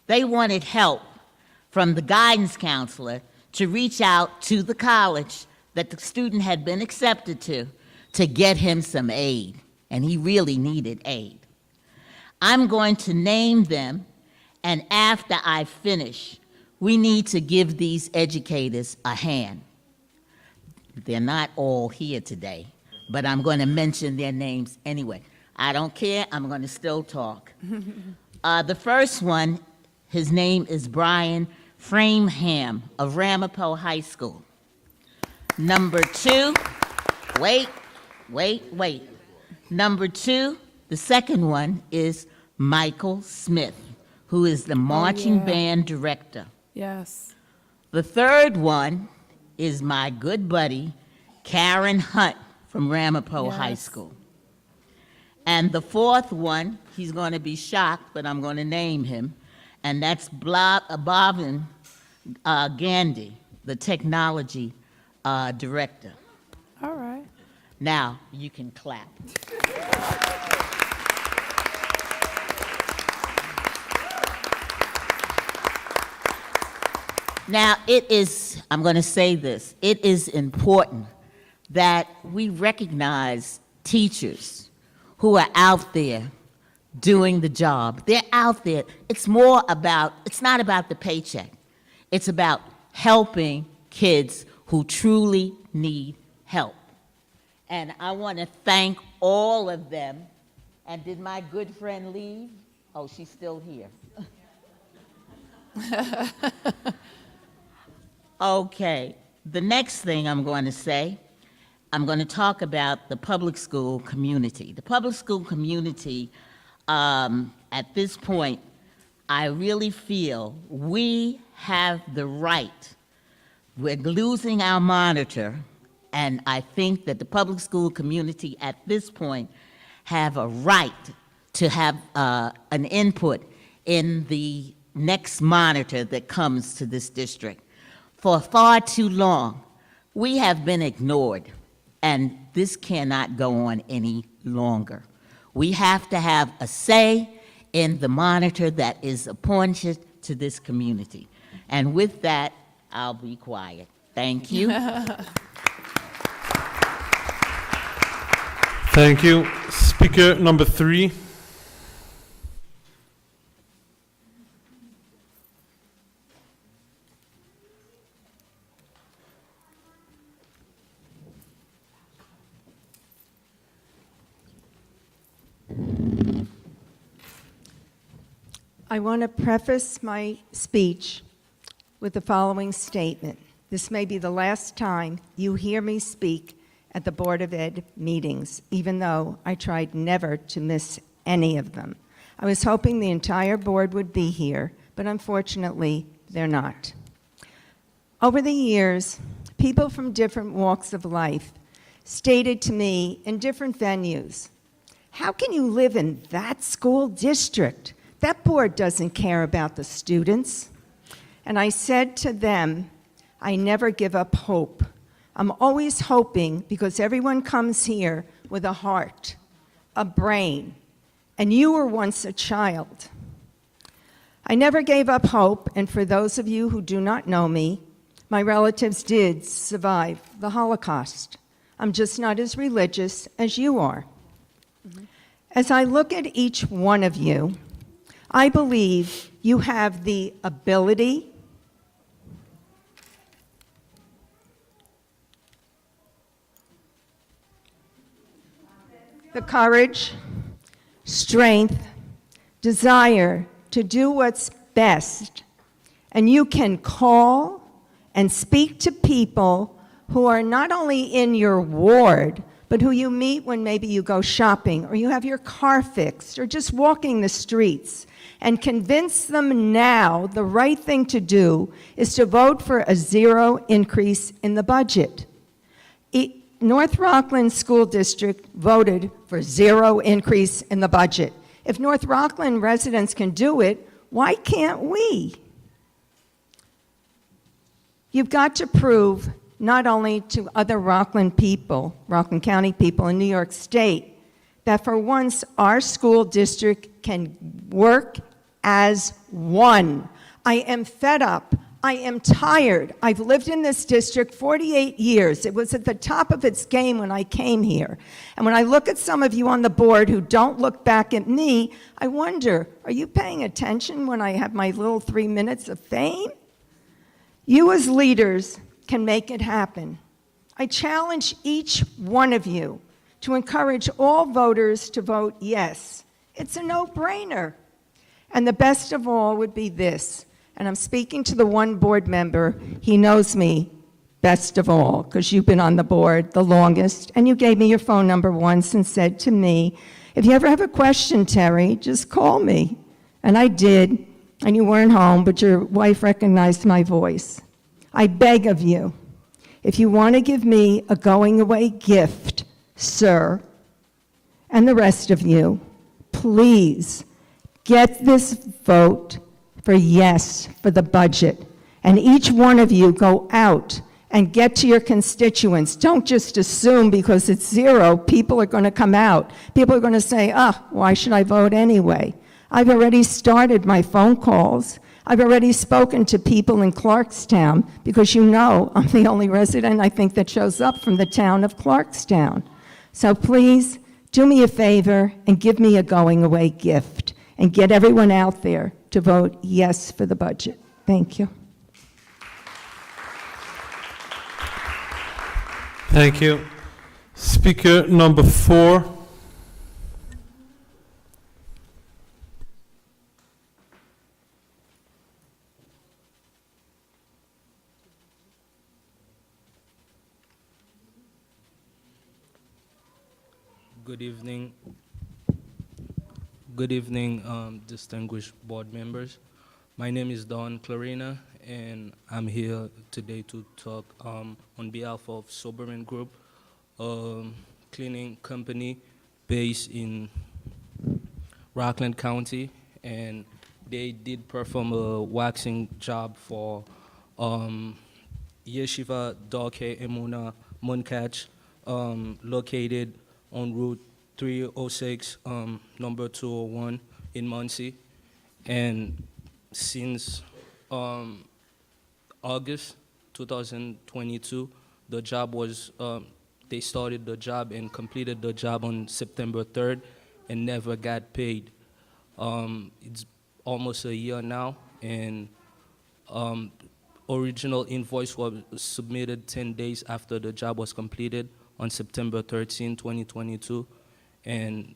They wanted help from the guidance counselor to reach out to the college that the student had been accepted to get him some aid, and he really needed aid. I'm going to name them, and after I finish, we need to give these educators a hand. They're not all here today, but I'm going to mention their names anyway. I don't care, I'm going to still talk. The first one, his name is Brian Frameham of Ramapo High School. Number 2, wait. Number 2, the second one is Michael Smith, who is the marching band director. Yes. The third one is my good buddy, Karen Hunt from Ramapo High School. And the fourth one, he's going to be shocked, but I'm going to name him, and that's Bhavin Gandhi, the technology director. All right. Now, you can clap. Now, I'm going to say this, it is important that we recognize teachers who are out there doing the job. They're out there. It's not about the paycheck. It's about helping kids who truly need help. And I want to thank all of them. And did my good friend leave? Oh, she's still here. Okay, the next thing I'm going to say, I'm going to talk about the public school community. The public school community, at this point, I really feel we have the right. We're losing our monitor, and I think that the public school community at this point have a right to have an input in the next monitor that comes to this district. For far too long, we have been ignored, and this cannot go on any longer. We have to have a say in the monitor that is appointed to this community. And with that, I'll be quiet. Thank you. Thank you. Speaker number 3. I want to preface my speech with the following statement. This may be the last time you hear me speak at the Board of Ed meetings, even though I tried never to miss any of them. I was hoping the entire board would be here, but unfortunately, they're not. Over the years, people from different walks of life stated to me in different venues, "How can you live in that school district? That board doesn't care about the students." And I said to them, I never give up hope. I'm always hoping because everyone comes here with a heart, a brain, and you were once a child. I never gave up hope, and for those of you who do not know me, my relatives did survive the Holocaust. I'm just not as religious as you are. As I look at each one of you, I believe you have the ability, the courage, strength, desire to do what's best. And you can call and speak to people who are not only in your ward, but who you meet when maybe you go shopping or you have your car fixed or just walking the streets, and convince them now the right thing to do is to vote for a 0 increase in the budget. North Rockland School District voted for 0 increase in the budget. If North Rockland residents can do it, why can't we? You've got to prove not only to other Rockland people, Rockland County people in New York State, that for once our school district can work as one. I am fed up. I am tired. I've lived in this district 48 years. It was at the top of its game when I came here. And when I look at some of you on the board who don't look back at me, I wonder, are you paying attention when I have my little 3 minutes of fame? You as leaders can make it happen. I challenge each one of you to encourage all voters to vote yes. It's a no-brainer. And the best of all would be this: And I'm speaking to the one board member, he knows me best of all, because you've been on the board the longest, and you gave me your phone number once and said to me, if you ever have a question, Terry, just call me. And I did, and you weren't home, but your wife recognized my voice. I beg of you, if you want to give me a going-away gift, sir, and the rest of you, please get this vote for yes for the budget. And each one of you go out and get to your constituents. Don't just assume because it's zero, people are going to come out. People are going to say, why should I vote anyway? I've already started my phone calls. I've already spoken to people in Clarkstown because you know I'm the only resident, I think, that shows up from the town of Clarkstown. So please, do me a favor and give me a going-away gift and get everyone out there to vote yes for the budget. Thank you. Thank you. Speaker number 4. Good evening. Good evening, distinguished board members. My name is Don Clarina, and I'm here today to talk on behalf of Soberman Group, a cleaning company based in Rockland County, and they did perform a waxing job for Yeshiva Darkei Emuna Munkach, located on Route 306, number 201 in Muncie. And since August 2022, the job was, they started the job and completed the job on September 3rd and never got paid. It's almost a year now, and original invoice was submitted 10 days after the job was completed on September 13, 2022. And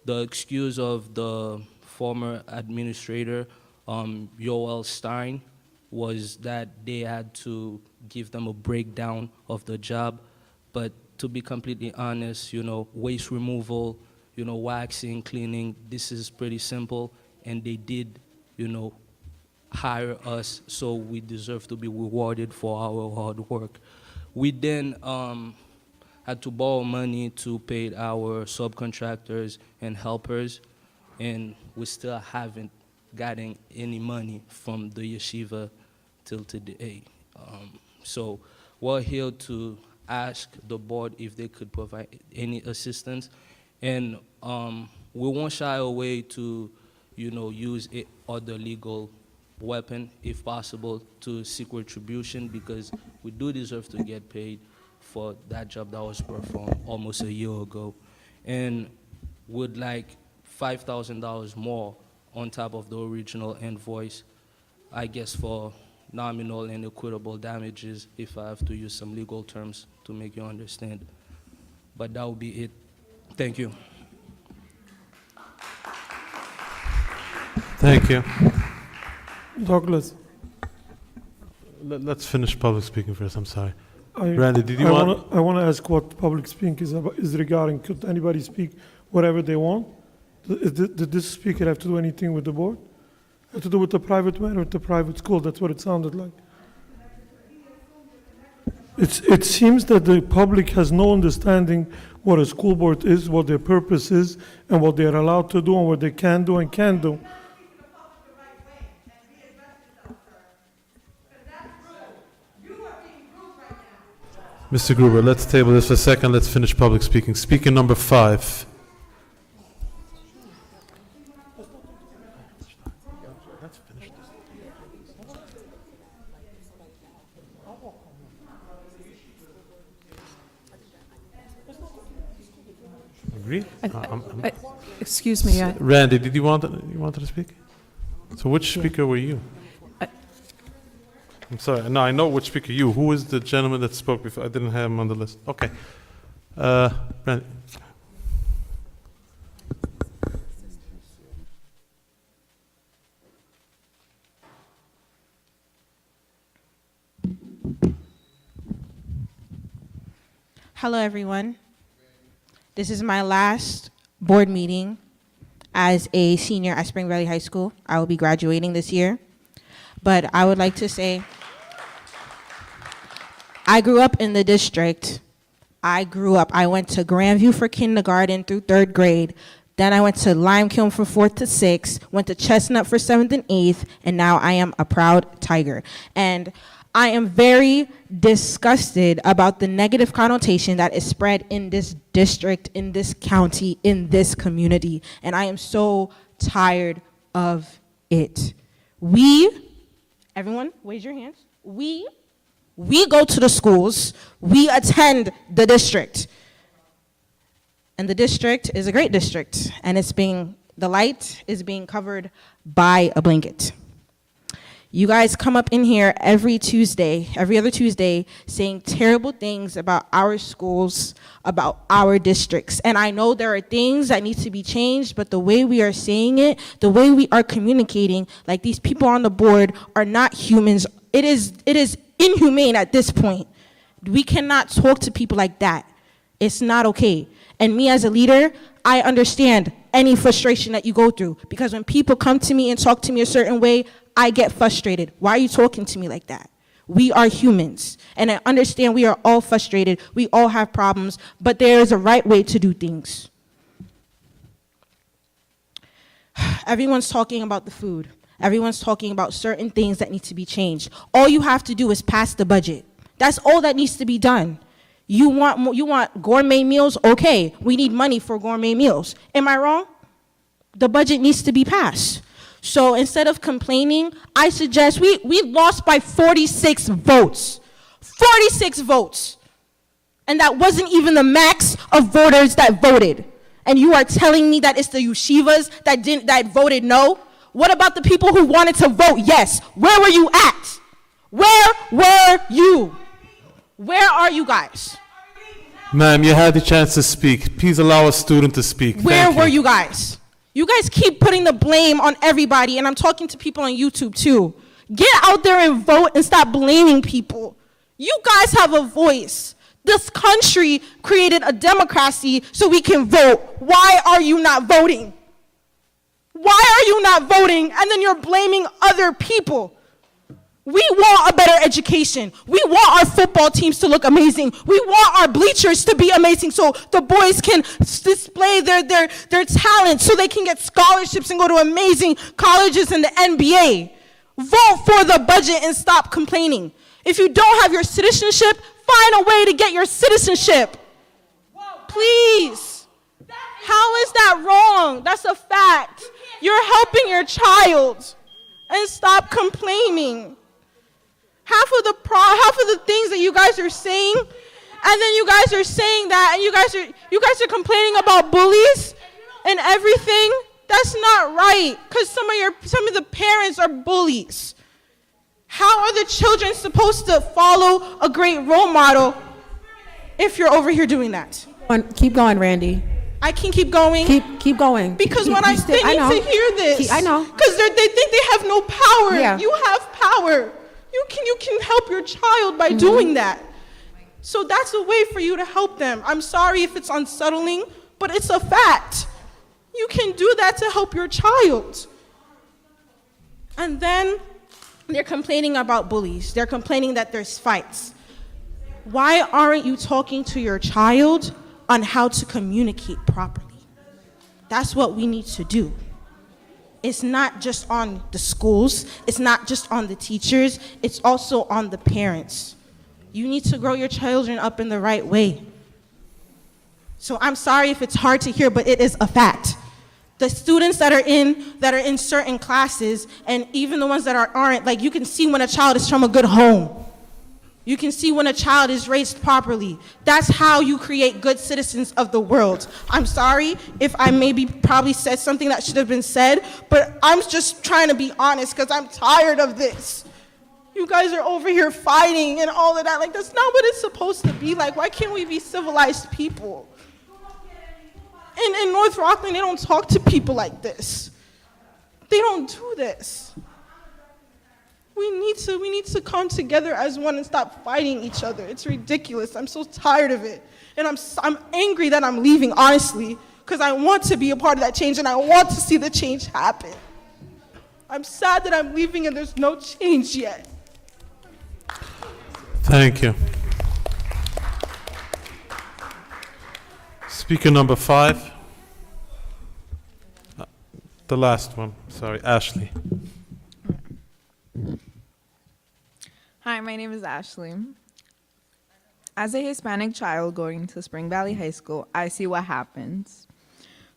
the excuse of the former administrator, Yoel Stein, was that they had to give them a breakdown of the job. But to be completely honest, waste removal, waxing, cleaning, this is pretty simple. And they did, hire us, so we deserve to be rewarded for our hard work. We then had to borrow money to pay our subcontractors and helpers, and we still haven't gotten any money from the yeshiva till today. So we're here to ask the board if they could provide any assistance, and we won't shy away to, use other legal weapon, if possible, to seek retribution, because we do deserve to get paid for that job that was performed almost a year ago, and would like $5,000 more on top of the original invoice, I guess, for nominal and equitable damages, if I have to use some legal terms to make you understand. But that would be it. Thank you. Thank you. Douglas. Let's finish public speaking first. I'm sorry. Randy, did you want? I want to ask what public speaking is regarding. Could anybody speak whatever they want? Did this speaker have to do anything with the board? Have to do with the private man or with the private school? That's what it sounded like. It seems that the public has no understanding what a school board is, what their purpose is, and what they are allowed to do and what they can do and can't do. Mr. Gruber, let's table this for a second. Let's finish public speaking. Speaker number 5. Agree? Excuse me. Randy, did you wanted to speak? So which speaker were you? I'm sorry. No, I know which speaker you. Who is the gentleman that spoke before? I didn't have him on the list. Okay. Randy. Hello, everyone. This is my last board meeting as a senior at Spring Valley High School. I will be graduating this year. But I would like to say, I grew up in the district. I went to Grandview for kindergarten through 3rd grade. Then I went to Limekiln from 4th to 6th, went to Chestnut for 7th and 8th, and now I am a proud Tiger. And I am very disgusted about the negative connotation that is spread in this district, in this county, in this community. And I am so tired of it. Everyone, raise your hands. We go to the schools, we attend the district. And the district is a great district, and the light is being covered by a blanket. You guys come up in here every other Tuesday, saying terrible things about our schools, about our districts. And I know there are things that need to be changed, but the way we are saying it, the way we are communicating, like these people on the board are not humans. It is inhumane at this point. We cannot talk to people like that. It's not okay. And me as a leader, I understand any frustration that you go through, because when people come to me and talk to me a certain way, I get frustrated. Why are you talking to me like that? We are humans, and I understand we are all frustrated. We all have problems, but there is a right way to do things. Everyone's talking about the food. Everyone's talking about certain things that need to be changed. All you have to do is pass the budget. That's all that needs to be done. You want gourmet meals? Okay, we need money for gourmet meals. Am I wrong? The budget needs to be passed. So instead of complaining, I suggest we lost by 46 votes. 46 votes. And that wasn't even the max of voters that voted. And you are telling me that it's the yeshivas that voted no? What about the people who wanted to vote yes? Where were you at? Where were you? Where are you guys? Ma'am, you had the chance to speak. Please allow a student to speak. Where were you guys? You guys keep putting the blame on everybody, and I'm talking to people on YouTube too. Get out there and vote and stop blaming people. You guys have a voice. This country created a democracy so we can vote. Why are you not voting? Why are you not voting? And then you're blaming other people. We want a better education. We want our football teams to look amazing. We want our bleachers to be amazing so the boys can display their talent, so they can get scholarships and go to amazing colleges in the NBA. Vote for the budget and stop complaining. If you don't have your citizenship, find a way to get your citizenship. Please. How is that wrong? That's a fact. You're helping your child. And stop complaining. Half of the things that you guys are saying, and then you guys are saying that, and you guys are complaining about bullies and everything. That's not right, because some of the parents are bullies. How are the children supposed to follow a great role model if you're over here doing that? Keep going, Randy. I can keep going? Keep going. Because they need know. to hear this. I know. Because they think they have no power. Yeah. You have power. You can help your child by doing that. So that's a way for you to help them. I'm sorry if it's unsettling, but it's a fact. You can do that to help your child. And then they're complaining about bullies. They're complaining that there's fights. Why aren't you talking to your child on how to communicate properly? That's what we need to do. It's not just on the schools, it's not just on the teachers, it's also on the parents. You need to grow your children up in the right way. So I'm sorry if it's hard to hear, but it is a fact. The students that are in certain classes, and even the ones that aren't, like, you can see when a child is from a good home. You can see when a child is raised properly. That's how you create good citizens of the world. I'm sorry if I probably said something that should have been said, but I'm just trying to be honest because I'm tired of this. You guys are over here fighting and all of that. Like, that's not what it's supposed to be like. Why can't we be civilized people? In North Rockland, they don't talk to people like this. They don't do this. We we need to come together as one and stop fighting each other. It's ridiculous. I'm so tired of it. And I'm angry that I'm leaving, honestly, because I want to be a part of that change and I want to see the change happen. I'm sad that I'm leaving and there's no change yet. Thank you. Speaker number 5. The last one, sorry, Ashley. Hi, my name is Ashley. As a Hispanic child going to Spring Valley High School, I see what happens.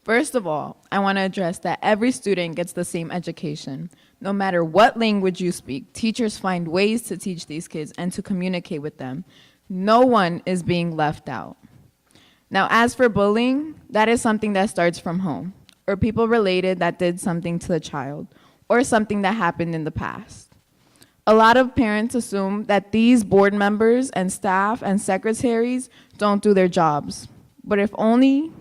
First of all, I want to address that every student gets the same education. No matter what language you speak, teachers find ways to teach these kids and to communicate with them. No one is being left out. Now, as for bullying, that is something that starts from home, or people related that did something to the child, or something that happened in the past. A lot of parents assume that these board members and staff and secretaries don't do their jobs. But if only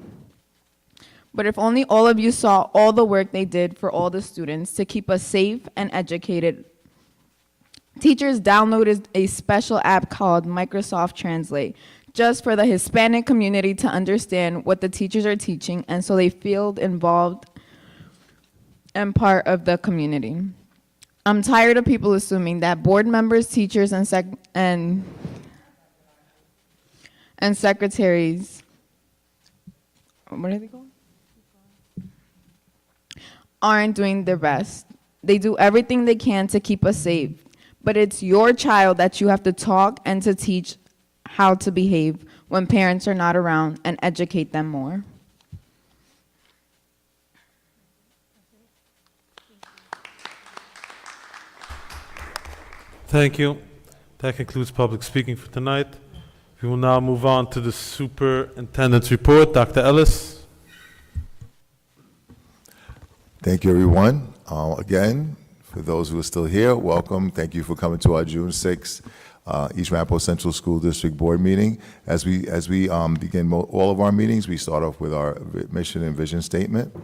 all of you saw all the work they did for all the students to keep us safe and educated. Teachers downloaded a special app called Microsoft Translate just for the Hispanic community to understand what the teachers are teaching, and so they feel involved and part of the community. I'm tired of people assuming that board members, teachers, and secretaries, what are they called? Aren't doing their best. They do everything they can to keep us safe, but it's your child that you have to talk and to teach how to behave when parents are not around and educate them more. Thank you. That concludes public speaking for tonight. We will now move on to the superintendent's report. Dr. Ellis. Thank you, everyone. Again, for those who are still here, welcome. Thank you for coming to our June 6th East Ramapo Central School District Board meeting. As we begin all of our meetings, we start off with our mission and vision statement.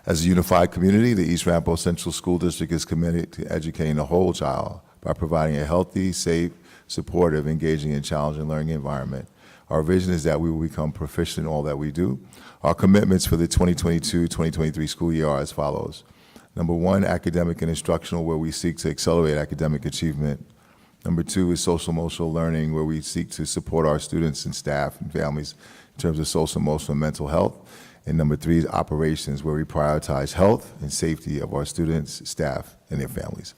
As a unified community, the East Ramapo Central School District is committed to educating the whole child by providing a healthy, safe, supportive, engaging, and challenging learning environment. Our vision is that we will become proficient in all that we do. Our commitments for the 2022-2023 school year are as follows. Number 1, academic and instructional, where we seek to accelerate academic achievement. Number 2 is social emotional learning, where we seek to support our students and staff and families in terms of social emotional and mental health. And number 3 is operations, where we prioritize health and safety of our students, staff, and their families.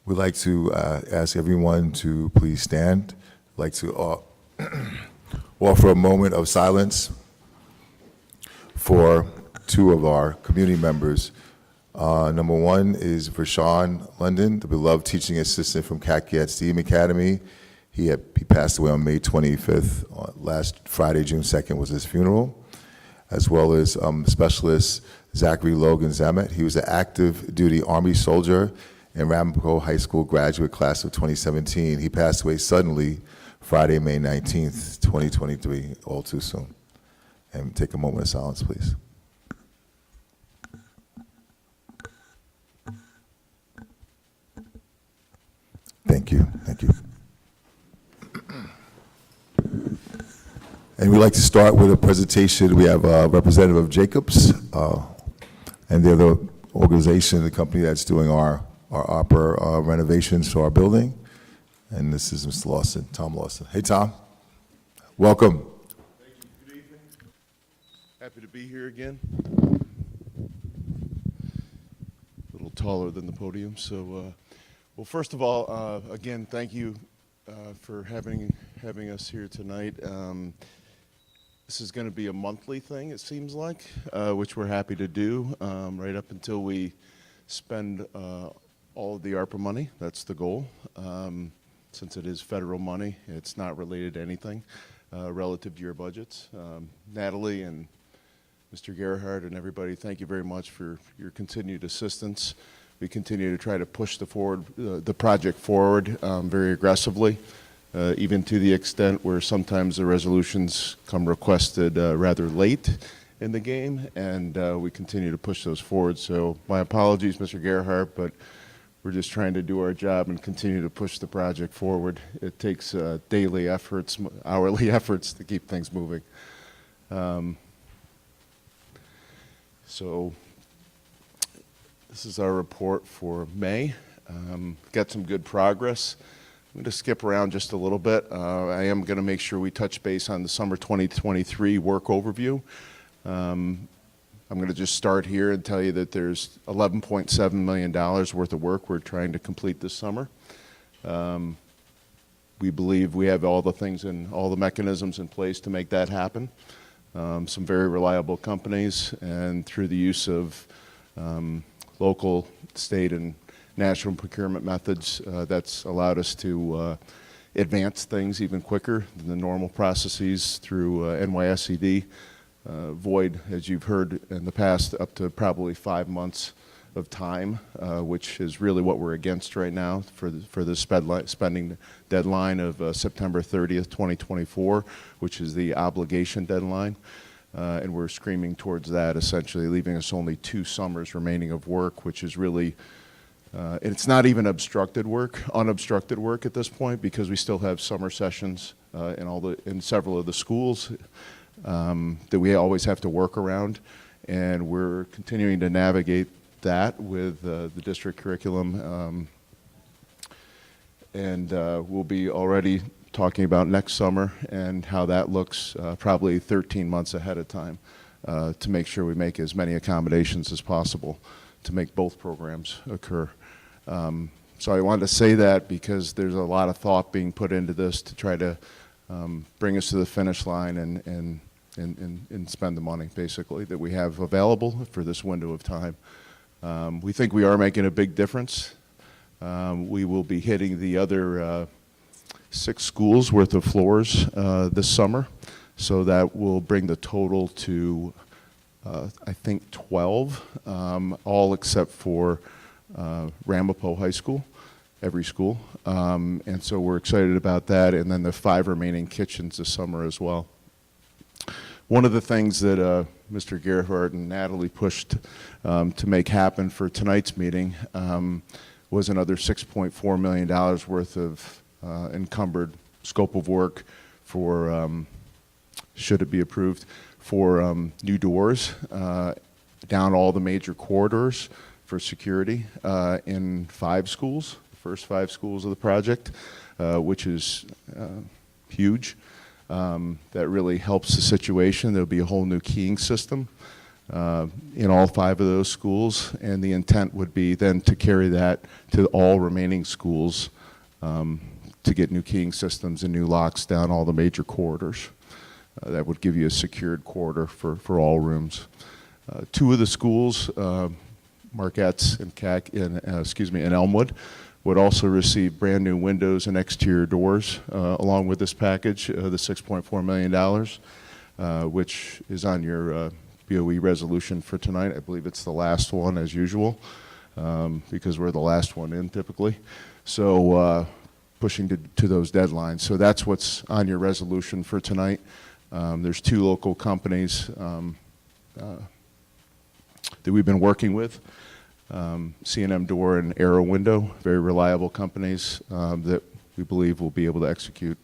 We'd like to ask everyone to please stand. I'd like to offer a moment of silence for 2 of our community members. Number 1 is Vershawn London, the beloved teaching assistant from CACAT STEAM Academy. He passed away on May 25th. Last Friday, June 2nd, was his funeral. As well as Specialist Zachary Logan Zamet. He was an active duty Army soldier and Ramapo High School graduate class of 2017. He passed away suddenly Friday, May 19th, 2023, all too soon. And take a moment of silence, please. Thank you, thank you. And we'd like to start with a presentation. We have Representative Jacobs, and they're the organization, the company that's doing our opera renovations to our building. And this is Mr. Lawson, Tom Lawson. Hey, Tom. Welcome. Thank you. Good evening. Happy to be here again. A little taller than the podium. So, well, first of all, again, thank you for having us here tonight. This is going to be a monthly thing, it seems like, which we're happy to do right up until we spend all of the ARPA money. That's the goal. Since it is federal money, it's not related to anything relative to your budgets. Natalie and Mr. Gerhardt and everybody, thank you very much for your continued assistance. We continue to try to push the project forward very aggressively, even to the extent where sometimes the resolutions come requested rather late, in the game, and we continue to push those forward. So my apologies, Mr. Gerhardt, but we're just trying to do our job and continue to push the project forward. It takes daily efforts, hourly efforts to keep things moving. So this is our report for May. Got some good progress. I'm going to skip around just a little bit. I am going to make sure we touch base on the summer 2023 work overview. I'm going to just start here and tell you that there's $11.7 million worth of work we're trying to complete this summer. We believe we have all the things and all the mechanisms in place to make that happen. Some very reliable companies, and through the use of local, state, and national procurement methods, that's allowed us to advance things even quicker than the normal processes through NYSED. Void, as you've heard in the past, up to probably 5 months of time, which is really what we're against right now for the spending deadline of September 30th, 2024, which is the obligation deadline. And we're screaming towards that, essentially leaving us only 2 summers remaining of work, which is really, it's not even unobstructed work at this point, because we still have summer sessions in several of the schools that we always have to work around, and we're continuing to navigate that with the district curriculum, and we'll be already talking about next summer and how that looks probably 13 months ahead of time to make sure we make as many accommodations as possible to make both programs occur. So I wanted to say that because there's a lot of thought being put into this to try to bring us to the finish line and spend the money, basically, that we have available for this window of time. We think we are making a big difference. We will be hitting the other 6 schools worth of floors this summer, so that will bring the total to, I think, 12, all except for Ramapo High School, every school. And so we're excited about that, and then the 5 remaining kitchens this summer as well. One of the things that Mr. Gerhardt and Natalie pushed to make happen for tonight's meeting was another $6.4 million worth of encumbered scope of work for, should it be approved, for new doors down all the major corridors for security in 5 schools, the first 5 schools of the project, which is huge. That really helps the situation. There'll be a whole new keying system in all 5 of those schools, and the intent would be then to carry that to all remaining schools to get new keying systems and new locks down all the major corridors. That would give you a secured corridor for all rooms. 2 of the schools, Marquette's and Elmwood, would also receive brand new windows and exterior doors along with this package, the $6.4 million, which is on your BOE resolution for tonight. I believe it's the last one, as usual, because we're the last one in typically. So pushing to those deadlines. So that's what's on your resolution for tonight. There's 2 local companies that we've been working with. C&M Door and Arrow Window, very reliable companies that we believe will be able to execute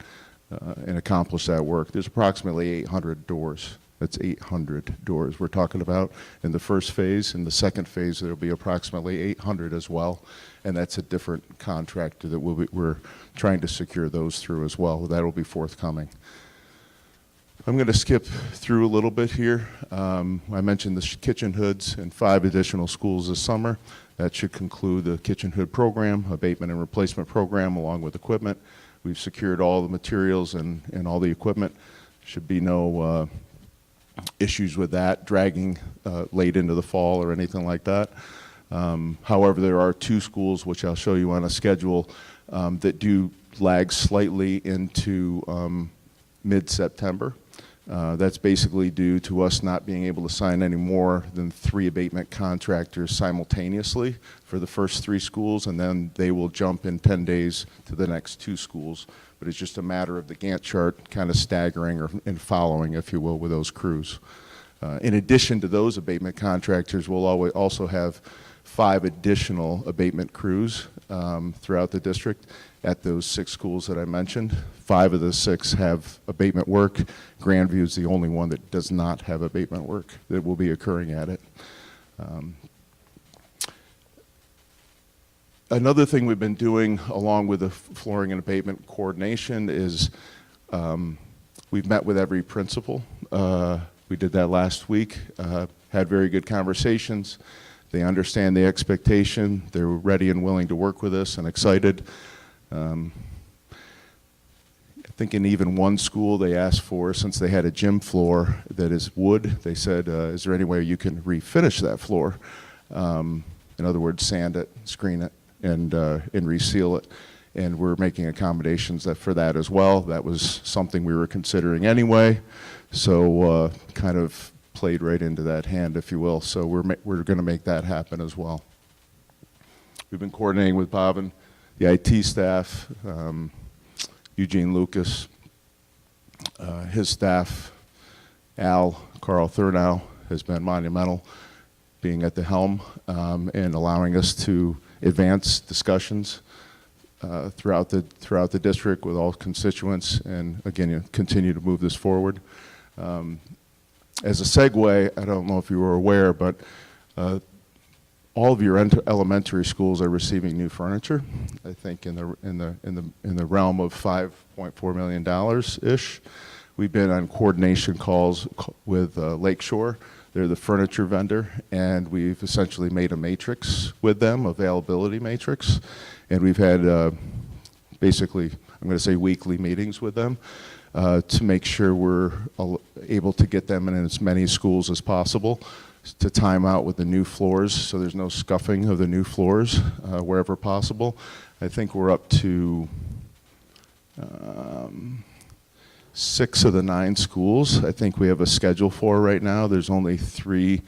and accomplish that work. There's approximately 800 doors. That's 800 doors we're talking about in the first phase. In the second phase, there will be approximately 800 as well, and that's a different contractor that we're trying to secure those through as well. That will be forthcoming. I'm going to skip through a little bit here. I mentioned the kitchen hoods in 5 additional schools this summer. That should conclude the kitchen hood program, abatement and replacement program, along with equipment. We've secured all the materials and all the equipment. Should be no issues with that dragging late into the fall or anything like that. However, there are 2 schools, which I'll show you on a schedule, that do lag slightly into mid-September. That's basically due to us not being able to sign any more than 3 abatement contractors simultaneously for the first 3 schools, and then they will jump in 10 days to the next 2 schools. But it's just a matter of the Gantt chart kind of staggering and following, if you will, with those crews. In addition to those abatement contractors, we'll also have 5 additional abatement crews throughout the district at those 6 schools that I mentioned. 5 of the 6 have abatement work. Grandview is the only one that does not have abatement work that will be occurring at it. Another thing we've been doing along with the flooring and abatement coordination is we've met with every principal. We did that last week, had very good conversations. They understand the expectation. They're ready and willing to work with us and excited. I think in even one school they asked for, since they had a gym floor that is wood, they said, is there any way you can refinish that floor? In other words, sand it, screen it, and reseal it. And we're making accommodations for that as well. That was something we were considering anyway. So kind of played right into that hand, if you will. So we're going to make that happen as well. We've been coordinating with Bob and the IT staff, Eugene Lucas, his staff, Carl Thurnow has been monumental, being at the helm and allowing us to advance discussions throughout the district with all constituents, and again, continue to move this forward. As a segue, I don't know if you were aware, but all of your elementary schools are receiving new furniture. I think in the realm of $5.4 million ish. We've been on coordination calls with Lakeshore. They're the furniture vendor, and we've essentially made a matrix with them, availability matrix, and we've had basically, I'm going to say, weekly meetings with them to make sure we're able to get them in as many schools as possible to time out with the new floors, so there's no scuffing of the new floors wherever possible. I think we're up to 6 of the 9 schools I think we have a schedule for right now. There's only 3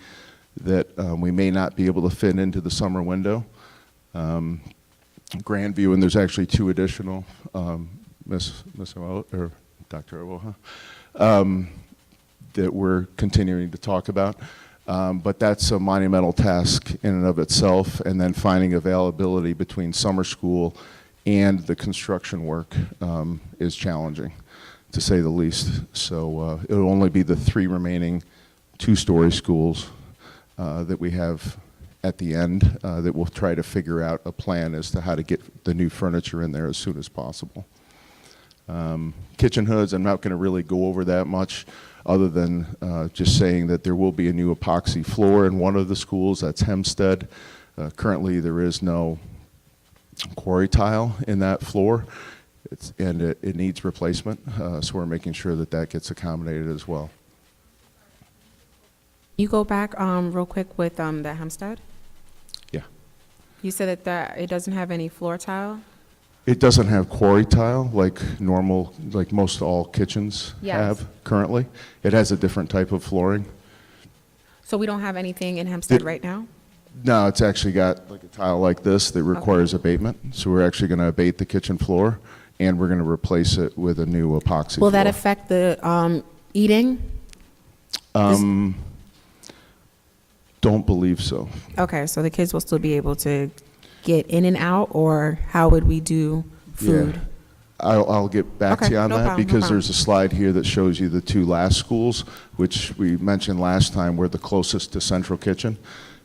that we may not be able to fit into the summer window. Grandview, and there's actually 2 additional, Miss or Dr. Awoha, that we're continuing to talk about. But that's a monumental task in and of itself, and then finding availability between summer school and the construction work is challenging, to say the least. So it'll only be the 3 remaining 2-story schools that we have at the end that we'll try to figure out a plan as to how to get the new furniture in there as soon as possible. Kitchen hoods, I'm not going to really go over that much, other than just saying that there will be a new epoxy floor in one of the schools. That's Hempstead. Currently there is no quarry tile in that floor, and it needs replacement, so we're making sure that that gets accommodated as well. You go back real quick with the Hempstead? Yeah. You said that it doesn't have any floor tile? It doesn't have quarry tile like normal, like most all kitchens have currently. It has a different type of flooring. So we don't have anything in Hempstead right now? No, it's actually got like a tile like this that requires abatement. So we're actually going to abate the kitchen floor, and we're going to replace it with a new epoxy floor. Will that affect the eating? Don't believe so. Okay, so the kids will still be able to get in and out, or how would we do food? Yeah. I'll get back to you on that, because there's a slide here that shows you the 2 last schools, which we mentioned last time were the closest to central kitchen,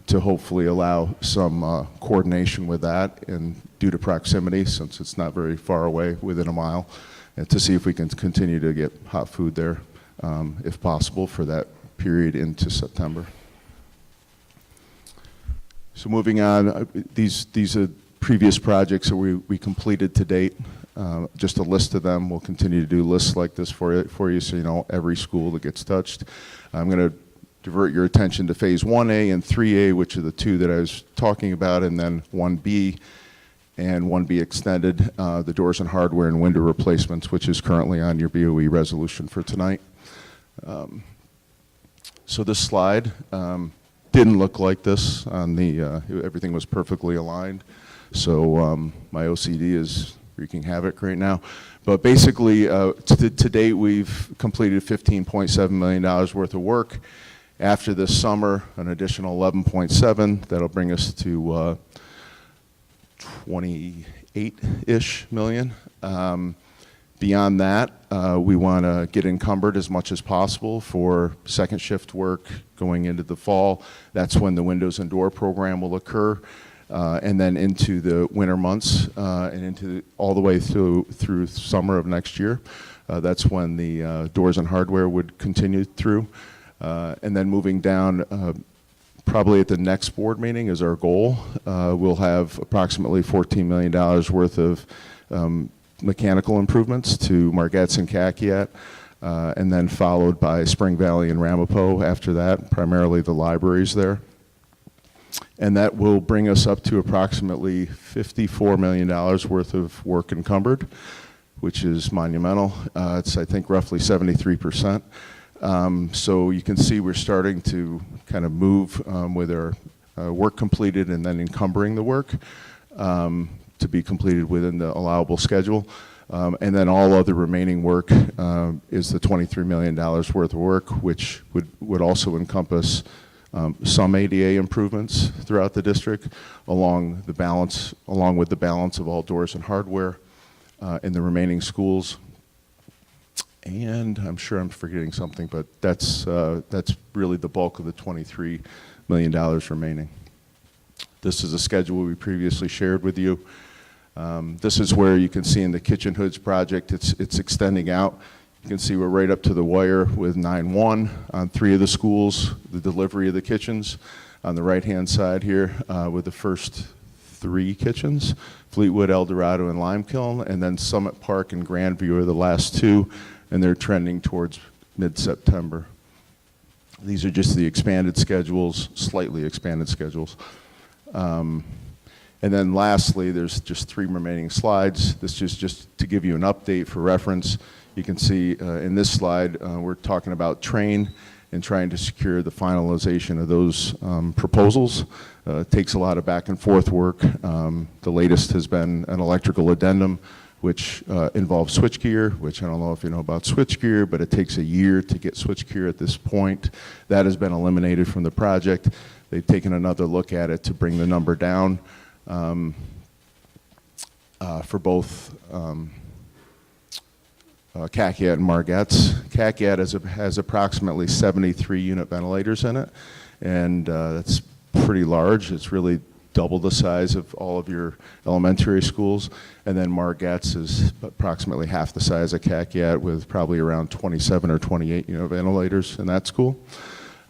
to hopefully allow some coordination with that, and due to proximity, since it's not very far away, within a mile, and to see if we can continue to get hot food there, if possible, for that period into September. So moving on, these are previous projects that we completed to date. Just a list of them. We'll continue to do lists like this for you, so you know every school that gets touched. I'm going to divert your attention to phase 1A and 3A, which are the 2 that I was talking about, and then 1B and 1B extended, the doors and hardware and window replacements, which is currently on your BOE resolution for tonight. So this slide didn't look like this on the, everything was perfectly aligned. So my OCD is wreaking havoc right now. But basically, to date, we've completed $15.7 million worth of work. After this summer, an additional 11.7. That'll bring us to 28-ish million. Beyond that, we want to get encumbered as much as possible for second shift work going into the fall. That's when the windows and door program will occur. And then into the winter months and into all the way through summer of next year. That's when the doors and hardware would continue through. And then moving down, probably at the next board meeting is our goal. We'll have approximately $14 million worth of mechanical improvements to Margette's and Kakiat, and then followed by Spring Valley and Ramapo after that, primarily the libraries there. And that will bring us up to approximately $54 million worth of work encumbered, which is monumental. It's, I think, roughly 73%. So you can see we're starting to kind of move with our work completed and then encumbering the work to be completed within the allowable schedule. And then all other remaining work is the $23 million worth of work, which would also encompass some ADA improvements throughout the district, along with the balance of all doors and hardware in the remaining schools. And I'm sure I'm forgetting something, but that's really the bulk of the $23 million remaining. This is a schedule we previously shared with you. This is where you can see in the Kitchen Hoods project, it's extending out. You can see we're right up to the wire with 9-1 on 3 of the schools, the delivery of the kitchens. On the right-hand side here with the first 3 kitchens, Fleetwood, El Dorado, and Limekiln, and then Summit Park and Grandview are the last 2, and they're trending towards mid-September. These are just the expanded schedules, slightly expanded schedules. And then lastly, there's just 3 remaining slides. This is just to give you an update for reference. You can see in this slide, we're talking about train and trying to secure the finalization of those proposals. It takes a lot of back and forth work. The latest has been an electrical addendum, which involves switchgear, which I don't know if you know about switchgear, but it takes a year to get switchgear at this point. That has been eliminated from the project. They've taken another look at it to bring the number down for both Kakiat and Margette's. Kakiat has approximately 73 unit ventilators in it, and that's pretty large. It's really double the size of all of your elementary schools. And then Margette's is approximately half the size of Kakiat, with probably around 27 or 28 unit ventilators in that school.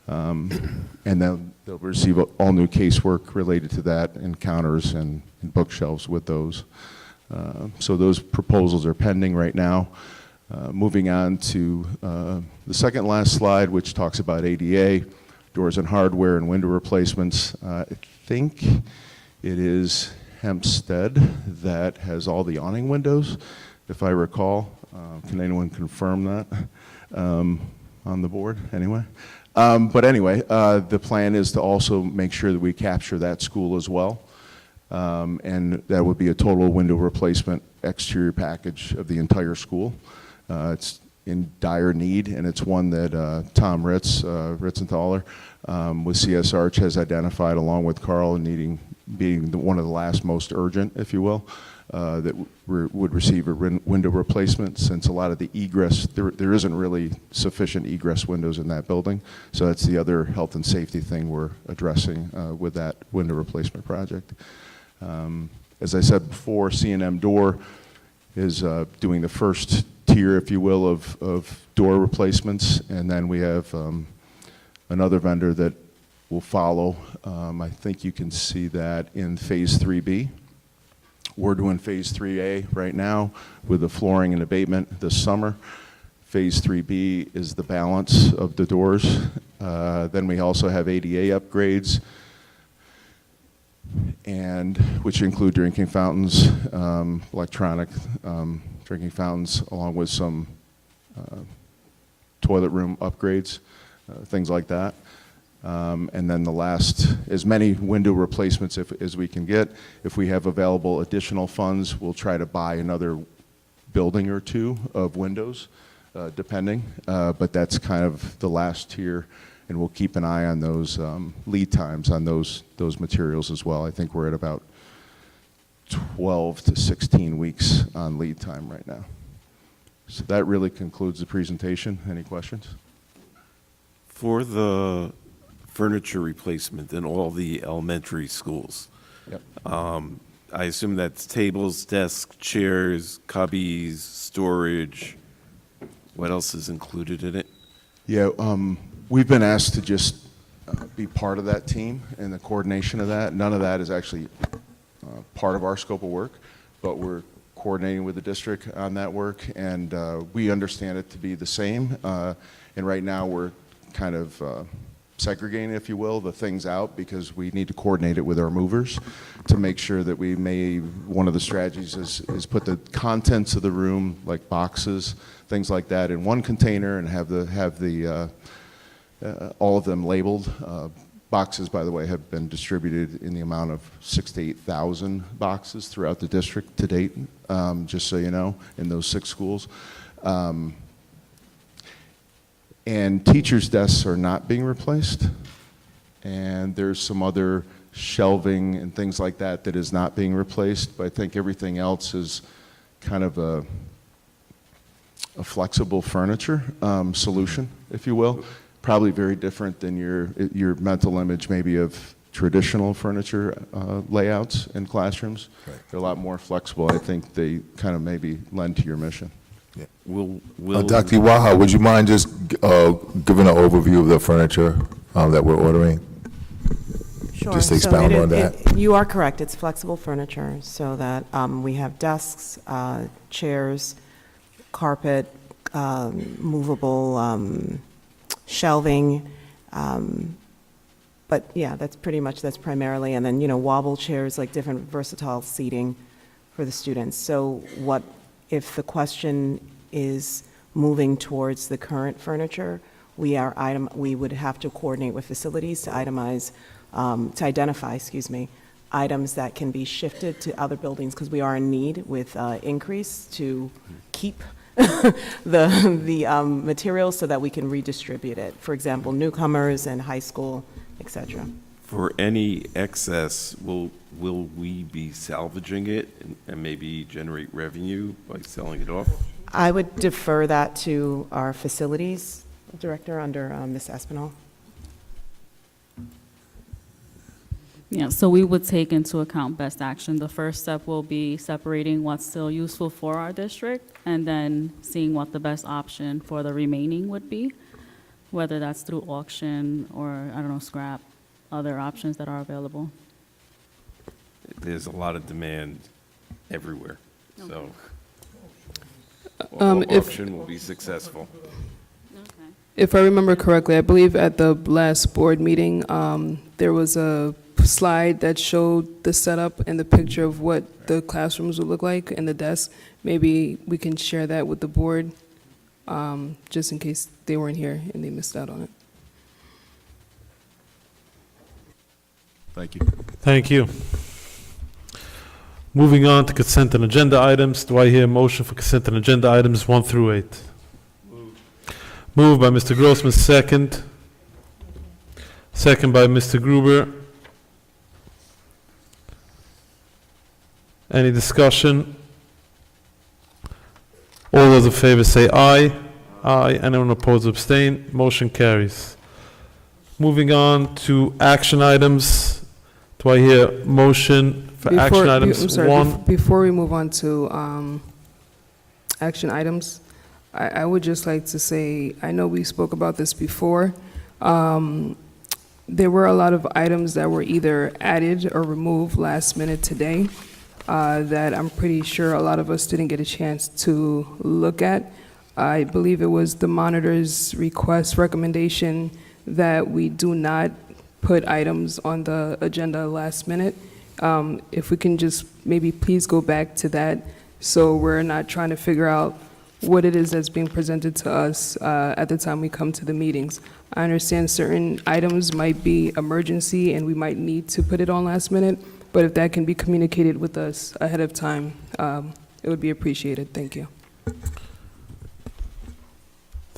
And then they'll receive all new casework related to that, and counters and bookshelves with those. So those proposals are pending right now. Moving on to the second last slide, which talks about ADA, doors and hardware and window replacements. I think it is Hempstead that has all the awning windows, if I recall. Can anyone confirm that on the board anyway? But anyway, the plan is to also make sure that we capture that school as well. And that would be a total window replacement exterior package of the entire school. It's in dire need, and it's one that Tom Ritzenthaler with CS Arch has identified, along with Carl, being one of the last most urgent, if you will, that would receive a window replacement, since a lot of the egress, there isn't really sufficient egress windows in that building. So that's the other health and safety thing we're addressing with that window replacement project. As I said before, C&M Door is doing the first tier, if you will, of door replacements, and then we have another vendor that will follow. I think you can see that in phase 3B. We're doing phase 3A right now with the flooring and abatement this summer. Phase 3B is the balance of the doors. Then we also have ADA upgrades, and which include drinking fountains, electronic drinking fountains, along with some toilet room upgrades, things like that. And then the last, as many window replacements as we can get. If we have available additional funds, we'll try to buy another building or 2 of windows, depending. But that's kind of the last tier. and we'll keep an eye on those lead times on those materials as well. I think we're at about 12 to 16 weeks on lead time right now. So that really concludes the presentation. Any questions? For the furniture replacement in all the elementary schools, Yep. I assume that's tables, desks, chairs, cubbies, storage. What else is included in it? Yeah, we've been asked to just be part of that team and the coordination of that. None of that is actually part of our scope of work, but we're coordinating with the district on that work, and we understand it to be the same. And right now we're kind of segregating, if you will, the things out because we need to coordinate it with our movers to make sure that we may, one of the strategies is put the contents of the room, like boxes, things like that, in one container and have all of them labeled. Boxes, by the way, have been distributed in the amount of 6,000 to 8,000 boxes throughout the district to date, just so you know, in those 6 schools. And teachers' desks are not being replaced, and there's some other shelving and things like that that is not being replaced, but I think everything else is kind of a flexible furniture solution, if you will. Probably very different than your mental image maybe of traditional furniture layouts in classrooms. Right. They're a lot more flexible. I think they kind of maybe lend to your mission. Yeah. Will Dr. Iwaha, would you mind just giving an overview of the furniture that we're ordering? Sure. Just So expound on that. you are correct. It's flexible furniture, so that we have desks, chairs, carpet, movable shelving. But yeah, that's primarily, and then, wobble chairs, like different versatile seating for the students. So what if the question is moving towards the current furniture? We would have to coordinate with facilities to identify, items that can be shifted to other buildings, because we are in need with increase to keep the materials so that we can redistribute it. For example, newcomers and high school, et cetera. For any excess, will we be salvaging it and maybe generate revenue by selling it off? I would defer that to our facilities director under Ms. Espinal. Yeah, so we would take into account best action. The first step will be separating what's still useful for our district and then seeing what the best option for the remaining would be, whether that's through auction or, scrap, other options that are available. There's a lot of demand everywhere, so If- auction will be successful. If I remember correctly, I believe at the last board meeting, there was a slide that showed the setup and the picture of what the classrooms would look like and the desks. Maybe we can share that with the board, just in case they weren't here and they missed out on it. Thank you. Thank you. Moving on to consent and agenda items. Do I hear a motion for consent and agenda items 1 through 8? Moved by Mr. Grossman, second. Second by Mr. Gruber. Any discussion? All those in favor say aye. Aye. Anyone opposed or abstain? Motion carries. Moving on to action items. Do I hear motion for action items 1? Before we move on to action items, I would just like to say, I know we spoke about this before. There were a lot of items that were either added or removed last minute today that I'm pretty sure a lot of us didn't get a chance to look at. I believe it was the monitor's recommendation that we do not put items on the agenda last minute. If we can just maybe please go back to that, so we're not trying to figure out what it is that's being presented to us at the time we come to the meetings. I understand certain items might be emergency and we might need to put it on last minute, but if that can be communicated with us ahead of time, it would be appreciated. Thank you.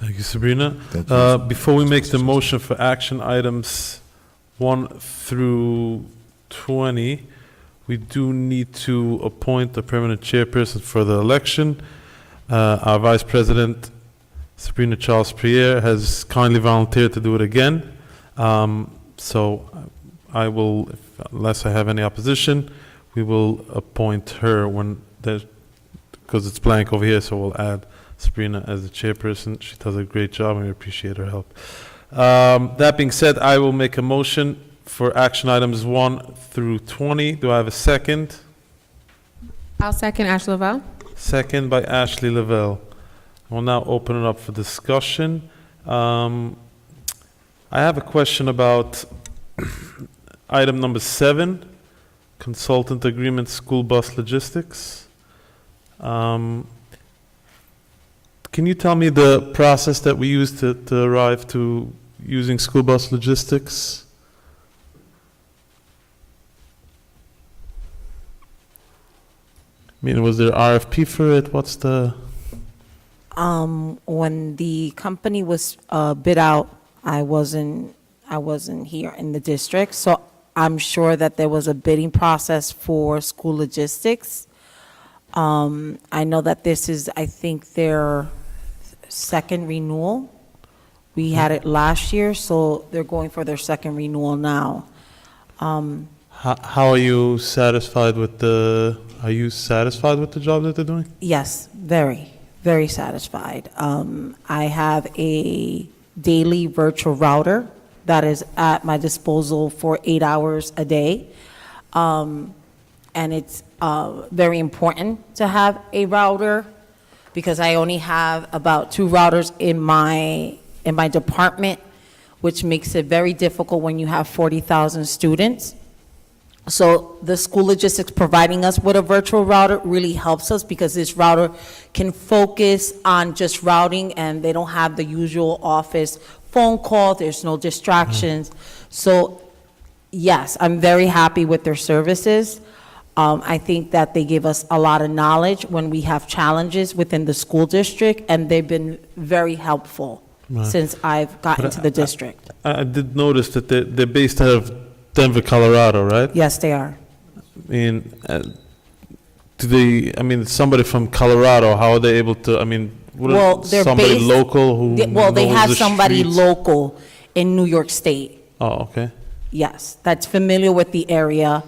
Thank you, Sabrina. Thank you. Before we make the motion for action items 1 through 20, we do need to appoint a permanent chairperson for the election. Our Vice President, Sabrina Charles-Priere, has kindly volunteered to do it again. So I will, unless I have any opposition, we will appoint her when there's, because it's blank over here, so we'll add Sabrina as the chairperson. She does a great job and we appreciate her help. That being said, I will make a motion for action items 1 through 20. Do I have a second? I'll second Ashley Lavelle. Second by Ashley Lavelle. I will now open it up for discussion. I have a question about item number 7, consultant agreement, school bus logistics. Can you tell me the process that we used to arrive to using school bus logistics? I mean, was there RFP for it? What's the... When the company was bid out, I wasn't here in the district, so I'm sure that there was a bidding process for school logistics. I know that this is, I think, their second renewal. We had it last year, so they're going for their second renewal now. How are you satisfied with the? Are you satisfied with the job that they're doing? Yes, very, very satisfied. I have a daily virtual router that is at my disposal for 8 hours a day. And it's very important to have a router because I only have about 2 routers in my department, which makes it very difficult when you have 40,000 students. So the school logistics providing us with a virtual router really helps us because this router can focus on just routing and they don't have the usual office phone call, there's no distractions. So yes, I'm very happy with their services. I think that they give us a lot of knowledge when we have challenges within the school district, and they've been very helpful since I've gotten to the district. I did notice that they're based out of Denver, Colorado, right? Yes, they are. I mean, do they, I mean, somebody from Colorado, how are they able to, I mean, Well, they're somebody based- local who they knows have the somebody streets? local in New York State, Oh, okay. yes, that's familiar with the area.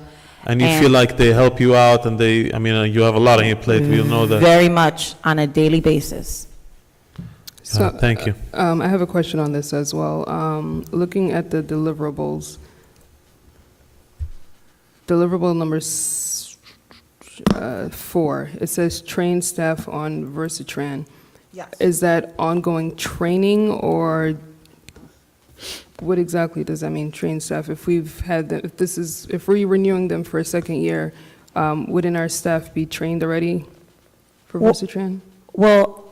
And you feel like they help you out and they, I mean, you have a lot on your plate, we know that. Very much on a daily basis. So, Thank you. I have a question on this as well. Looking at the deliverables, deliverable number 4, it says train staff on Versatran. Yes. Is that ongoing training or what exactly does that mean, train staff? If we've had, if we're renewing them for a second year, wouldn't our staff be trained already for Versatran? Well,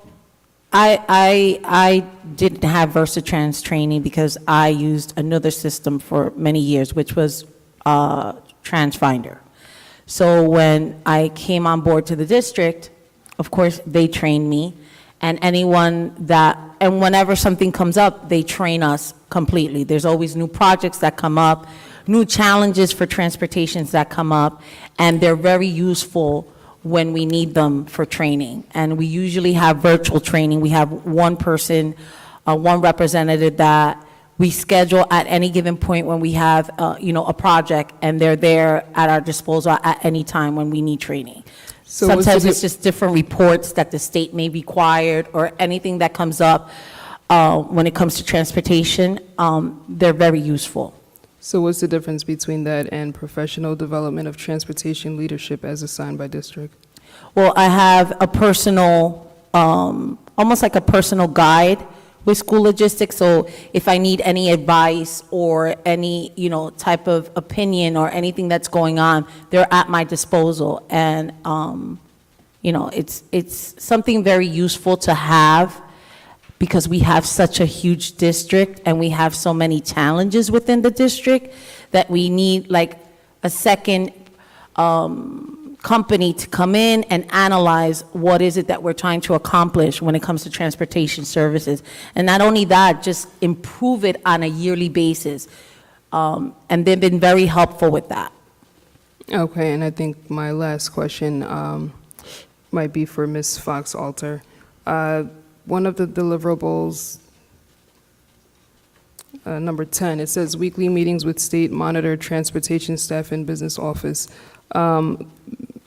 I didn't have Versatrans training because I used another system for many years, which was TransFinder. So when I came on board to the district, of course, they trained me, and and whenever something comes up, they train us completely. There's always new projects that come up, new challenges for transportations that come up, and they're very useful when we need them for training. And we usually have virtual training. We have one person, one representative that we schedule at any given point when we have, a project, and they're there at our disposal at any time when we need training. So what's Sometimes the it's just different reports that the state may require or anything that comes up when it comes to transportation. They're very useful. So what's the difference between that and professional development of transportation leadership as assigned by district? Well, I have a personal, almost like a personal guide with school logistics. So if I need any advice or any, type of opinion or anything that's going on, they're at my disposal. And, it's something very useful to have because we have such a huge district and we have so many challenges within the district that we need like a second company to come in and analyze what is it that we're trying to accomplish when it comes to transportation services. And not only that, just improve it on a yearly basis. And they've been very helpful with that. Okay, and I think my last question might be for Ms. Fox-Alter. One of the deliverables, number 10, it says weekly meetings with state monitor, transportation staff, and business office.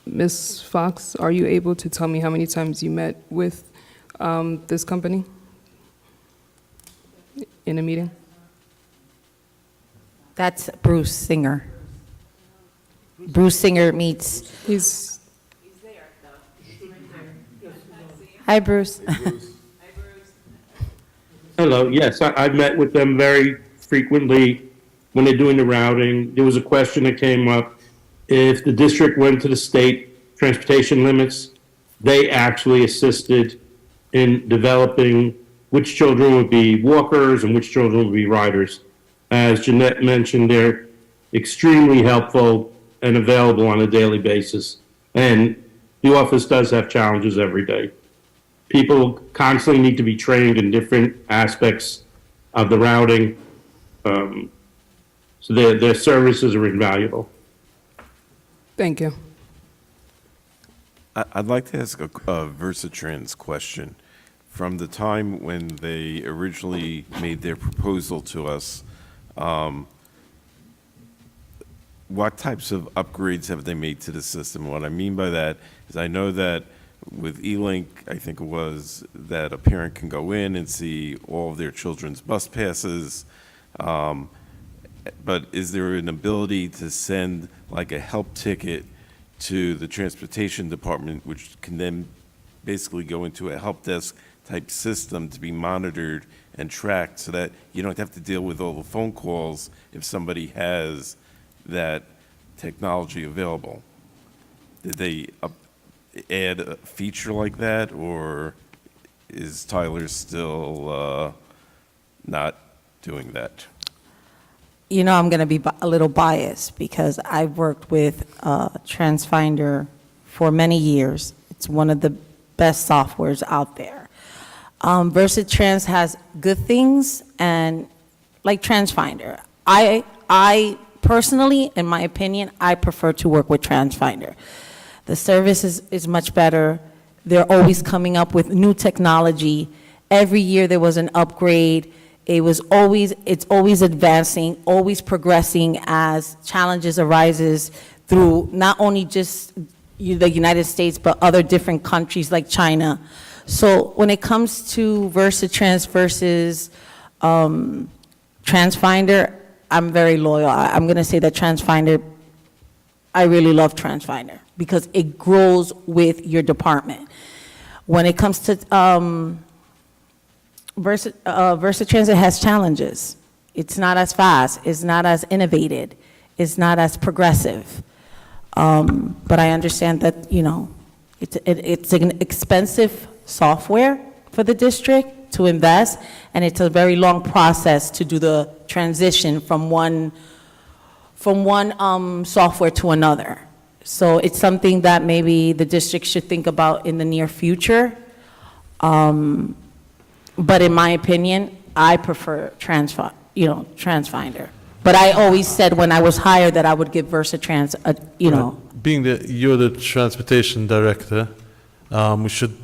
Ms. Fox, are you able to tell me how many times you met with this company in a meeting? That's Bruce Singer. Bruce Singer meets. He's Hi, Bruce. Hello, yes, I've met with them very frequently when they're doing the routing. There was a question that came up. If the district went to the state transportation limits, they actually assisted in developing which children would be walkers and which children would be riders. As Jeanette mentioned, they're extremely helpful and available on a daily basis. And the office does have challenges every day. People constantly need to be trained in different aspects of the routing. So their services are invaluable. Thank you. I'd like to ask a Versatrans question. From the time when they originally made their proposal to us, what types of upgrades have they made to the system? What I mean by that is I know that with E-Link, I think it was that a parent can go in and see all of their children's bus passes. But is there an ability to send like a help ticket to the transportation department, which can then basically go into a help desk type system to be monitored and tracked so that you don't have to deal with all the phone calls if somebody has that technology available? Did they add a feature like that, or is Tyler still not doing that? You know, I'm going to be a little biased because I've worked with TransFinder for many years. It's one of the best softwares out there. Versatrans has good things, and like TransFinder, I personally, in my opinion, I prefer to work with TransFinder. The service is much better. They're always coming up with new technology. Every year there was an upgrade. It's always advancing, always progressing as challenges arises through not only just the United States, but other different countries like China. So when it comes to Versatrans versus TransFinder, I'm very loyal. I'm going to say that TransFinder, I really love TransFinder because it grows with your department. When it comes to Versatransit has challenges. It's not as fast, it's not as innovative, it's not as progressive. But I understand that, you know, it's an expensive software for the district to invest, and it's a very long process to do the transition from one software to another. So it's something that maybe the district should think about in the near future. But in my opinion, I prefer TransFinder. But I always said when I was hired that I would give Versatrans you know. Being that you're the transportation director, we should,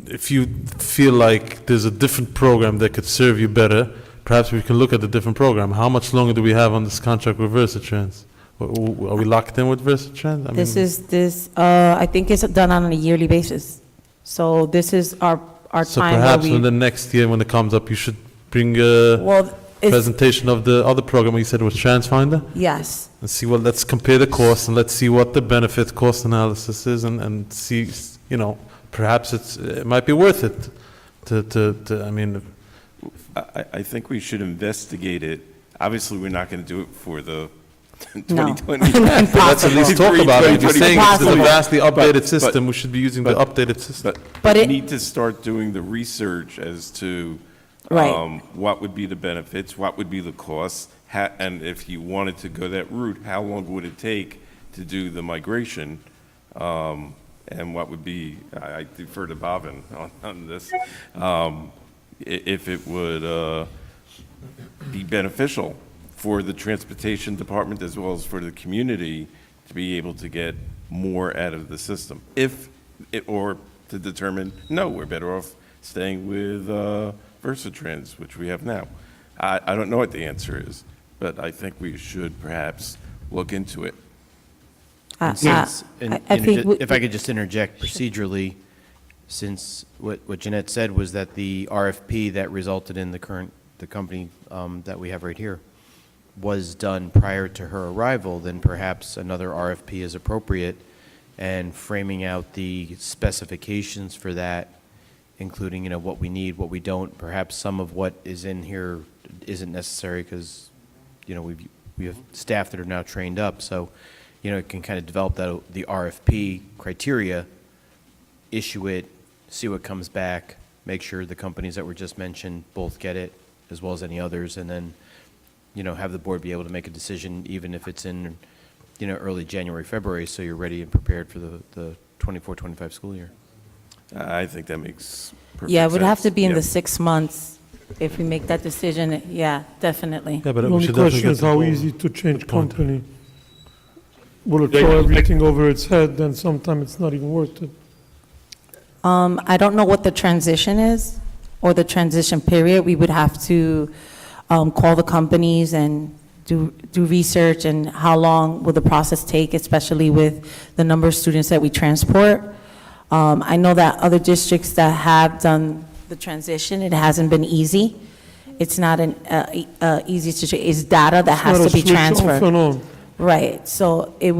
if you feel like there's a different program that could serve you better, perhaps we can look at the different program. How much longer do we have on this contract with Versatrans? Are we locked in with Versatrans? I think it's done on a yearly basis. So this is our So time perhaps where in the next year when it comes up, you should bring a presentation of the other program you said was TransFinder? Yes. And see, well, let's compare the costs and let's see what the benefit cost analysis is and see, you know, perhaps it might be worth it I mean. I think we should investigate it. Obviously, we're not going to do it for the 2020. Let's at least talk about it. If you're saying this is a vastly updated But- system, we should be using the updated system. But we need to start doing the research as to what would be the benefits, what would be the costs, and if you wanted to go that route, how long would it take to do the migration? And what would be, I defer to Bhavin on this, if it would be beneficial for the transportation department as well as for the community to be able to get more out of the system. Or to determine, no, we're better off staying with Versatrans, which we have now. I don't know what the answer is, but I think we should perhaps look into it. If I could just interject procedurally, since what Jeanette said was that the RFP that resulted in the company that we have right here was done prior to her arrival, then perhaps another RFP is appropriate, and framing out the specifications for that, including, what we need, what we don't. Perhaps some of what is in here isn't necessary because, we have staff that are now trained up. So, it can kind of develop the RFP criteria, issue it, see what comes back, make sure the companies that were just mentioned both get it, as well as any others, and then, have the board be able to make a decision, even if it's in, early January, February, so you're ready and prepared for the 24-25 school year. I think that makes perfect sense. Yeah, it would have to be in Yeah. the 6 months if we make that decision. Yeah, definitely. Yeah, but The we only should definitely question get is the how ball. easy to change Good point. company. Will it throw everything over its head, then sometime it's not even worth it. I don't know what the transition is or the transition period. We would have to call the companies and do research, and how long will the process take, especially with the number of students that we transport. I know that other districts that have done the transition, it hasn't been easy. It's not an easy situation. It's data that has to be transferred. Off and on. Right, so we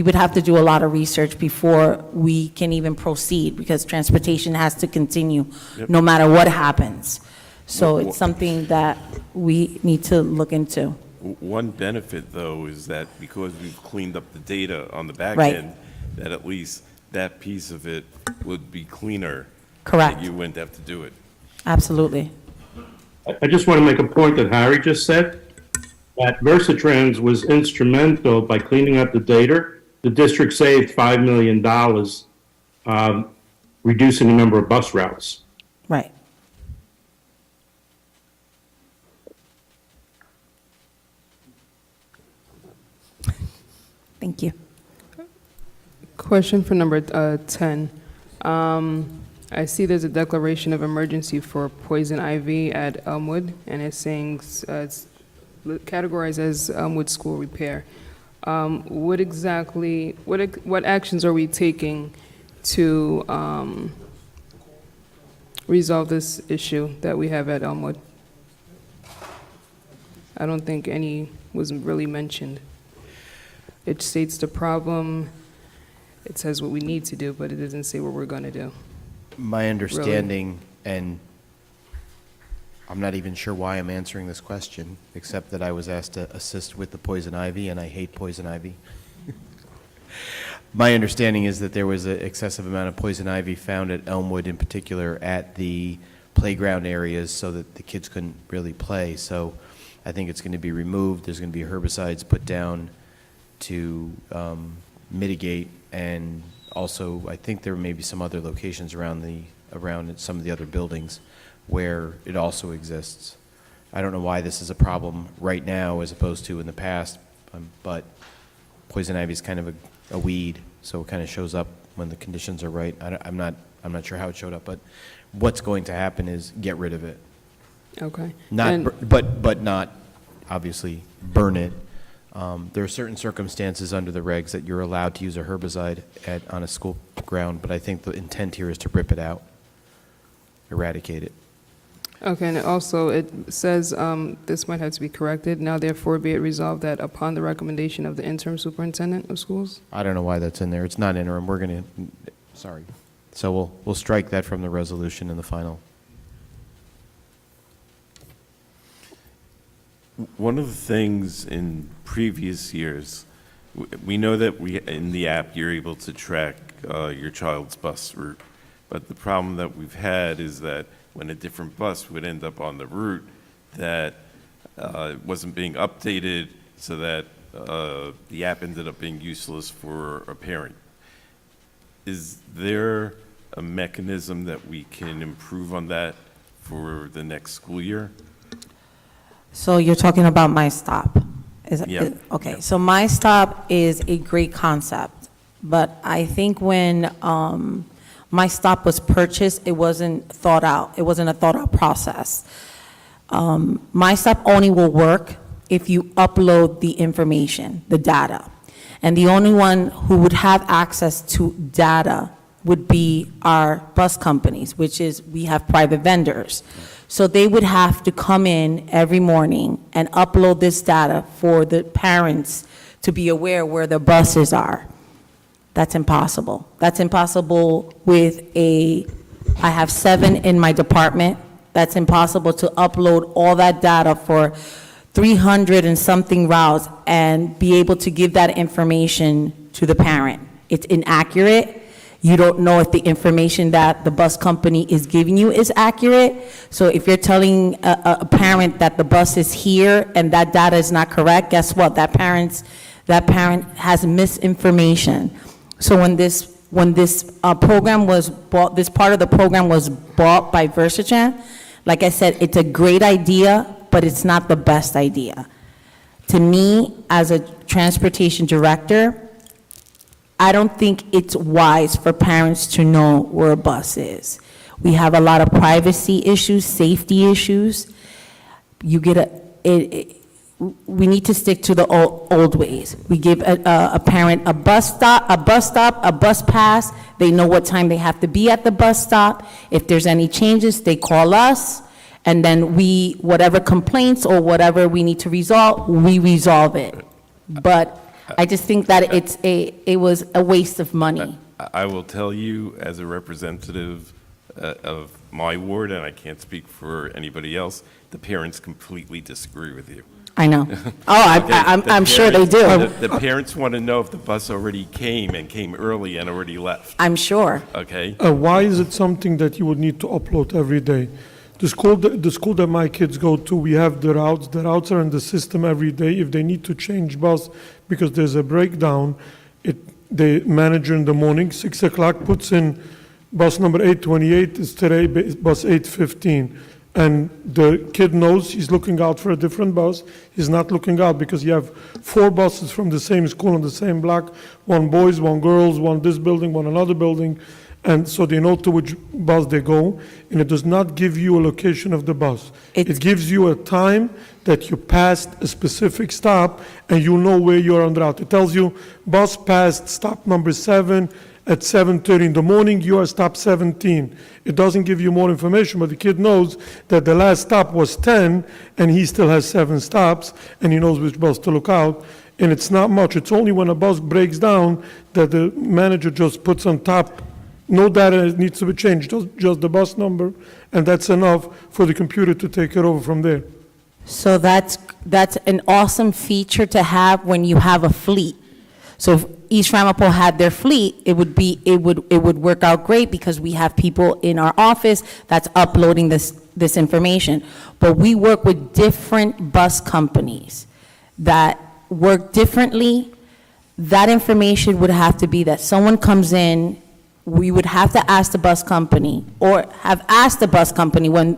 would have to do a lot of research before we can even proceed, because transportation has to continue no matter what happens. So it's something that we need to look into. One benefit, though, is that because we've cleaned up the data on the back Right. end, that at least that piece of it would be cleaner. Correct. That you wouldn't have to do it. Absolutely. I just want to make a point that Harry just said, that Versatrans was instrumental by cleaning up the data. The district saved $5 million, reducing the number of bus routes. Right. Thank you. Question for number 10. I see there's a declaration of emergency for poison ivy at Elmwood, and it's saying it's categorized as Elmwood school repair. What actions are we taking to resolve this issue that we have at Elmwood? I don't think any was really mentioned. It states the problem, it says what we need to do, but it doesn't say what we're going to do. My understanding, and I'm not even sure why I'm answering this question, except that I was asked to assist with the poison ivy, and I hate poison ivy. My understanding is that there was an excessive amount of poison ivy found at Elmwood, in particular at the playground areas, so that the kids couldn't really play. So I think it's going to be removed. There's going to be herbicides put down to mitigate, and also I think there may be some other locations around some of the other buildings where it also exists. I don't know why this is a problem right now as opposed to in the past, but poison ivy is kind of a weed, so it kind of shows up when the conditions are right. I'm not sure how it showed up, but what's going to happen is get rid of it. Okay. But not obviously burn it. There are certain circumstances under the regs that you're allowed to use a herbicide on a school ground, but I think the intent here is to rip it out, eradicate it. Okay, and also it says, this might have to be corrected, now therefore be it resolved that upon the recommendation of the interim superintendent of schools? I don't know why that's in there. It's not interim. We're going to, sorry. So we'll strike that from the resolution in the final. One of the things in previous years, we know that in the app you're able to track your child's bus route, but the problem that we've had is that when a different bus would end up on the route, that it wasn't being updated, so that the app ended up being useless for a parent. is there a mechanism that we can improve on that for the next school year? So you're talking about My Stop? Yeah. Okay, so My Stop is a great concept, but I think when My Stop was purchased, it wasn't thought out. It wasn't a thought-out process. My Stop only will work if you upload the information, the data. And the only one who would have access to data would be our bus companies, which is, we have private vendors. So they would have to come in every morning and upload this data for the parents to be aware where the buses are. That's impossible. That's impossible with I have 7 in my department. That's impossible to upload all that data for 300 and something routes and be able to give that information to the parent. It's inaccurate. You don't know if the information that the bus company is giving you is accurate. So if you're telling a parent that the bus is here and that data is not correct, guess what? That parent has misinformation. So when this program was bought, this part of the program was bought by Versachan, like I said, it's a great idea, but it's not the best idea. To me, as a transportation director, I don't think it's wise for parents to know where a bus is. We have a lot of privacy issues, safety issues. We need to stick to the old ways. We give a parent a bus pass. They know what time they have to be at the bus stop. If there's any changes, they call us, and then whatever complaints or whatever we need to resolve, we resolve it. But I just think that it was a waste of money. I will tell you, as a representative of my ward, and I can't speak for anybody else, the parents completely disagree with you. I know. I'm sure they do. The parents want to know if the bus already came early and already left. I'm sure. Okay? Why is it something that you would need to upload every day? The school that my kids go to, we have the routes. The routes are in the system every day. If they need to change bus because there's a breakdown, the manager in the morning, 6 o'clock, puts in bus number 828 is today bus 815. And the kid knows he's looking out for a different bus. He's not looking out because you have 4 buses from the same school on the same block, 1 boys, 1 girls, 1 this building, 1 another building. And so they know to which bus they go, and it does not give you a location of the bus. It gives you a time that you passed a specific stop, and you know where you are on the route. It tells you, bus passed stop number 7 at 7:30 in the morning, you are stop 17. It doesn't give you more information, but the kid knows that the last stop was 10, and he still has 7 stops, and he knows which bus to look out. And it's not much. It's only when a bus breaks down that the manager just puts on top, no data needs to be changed, just the bus number, and that's enough for the computer to take it over from there. So that's an awesome feature to have when you have a fleet. So if East Ramapo had their fleet, it would work out great because we have people in our office that's uploading this information. But we work with different bus companies that work differently. That information would have to be that someone comes in, we would have to ask the bus company, or have asked the bus company when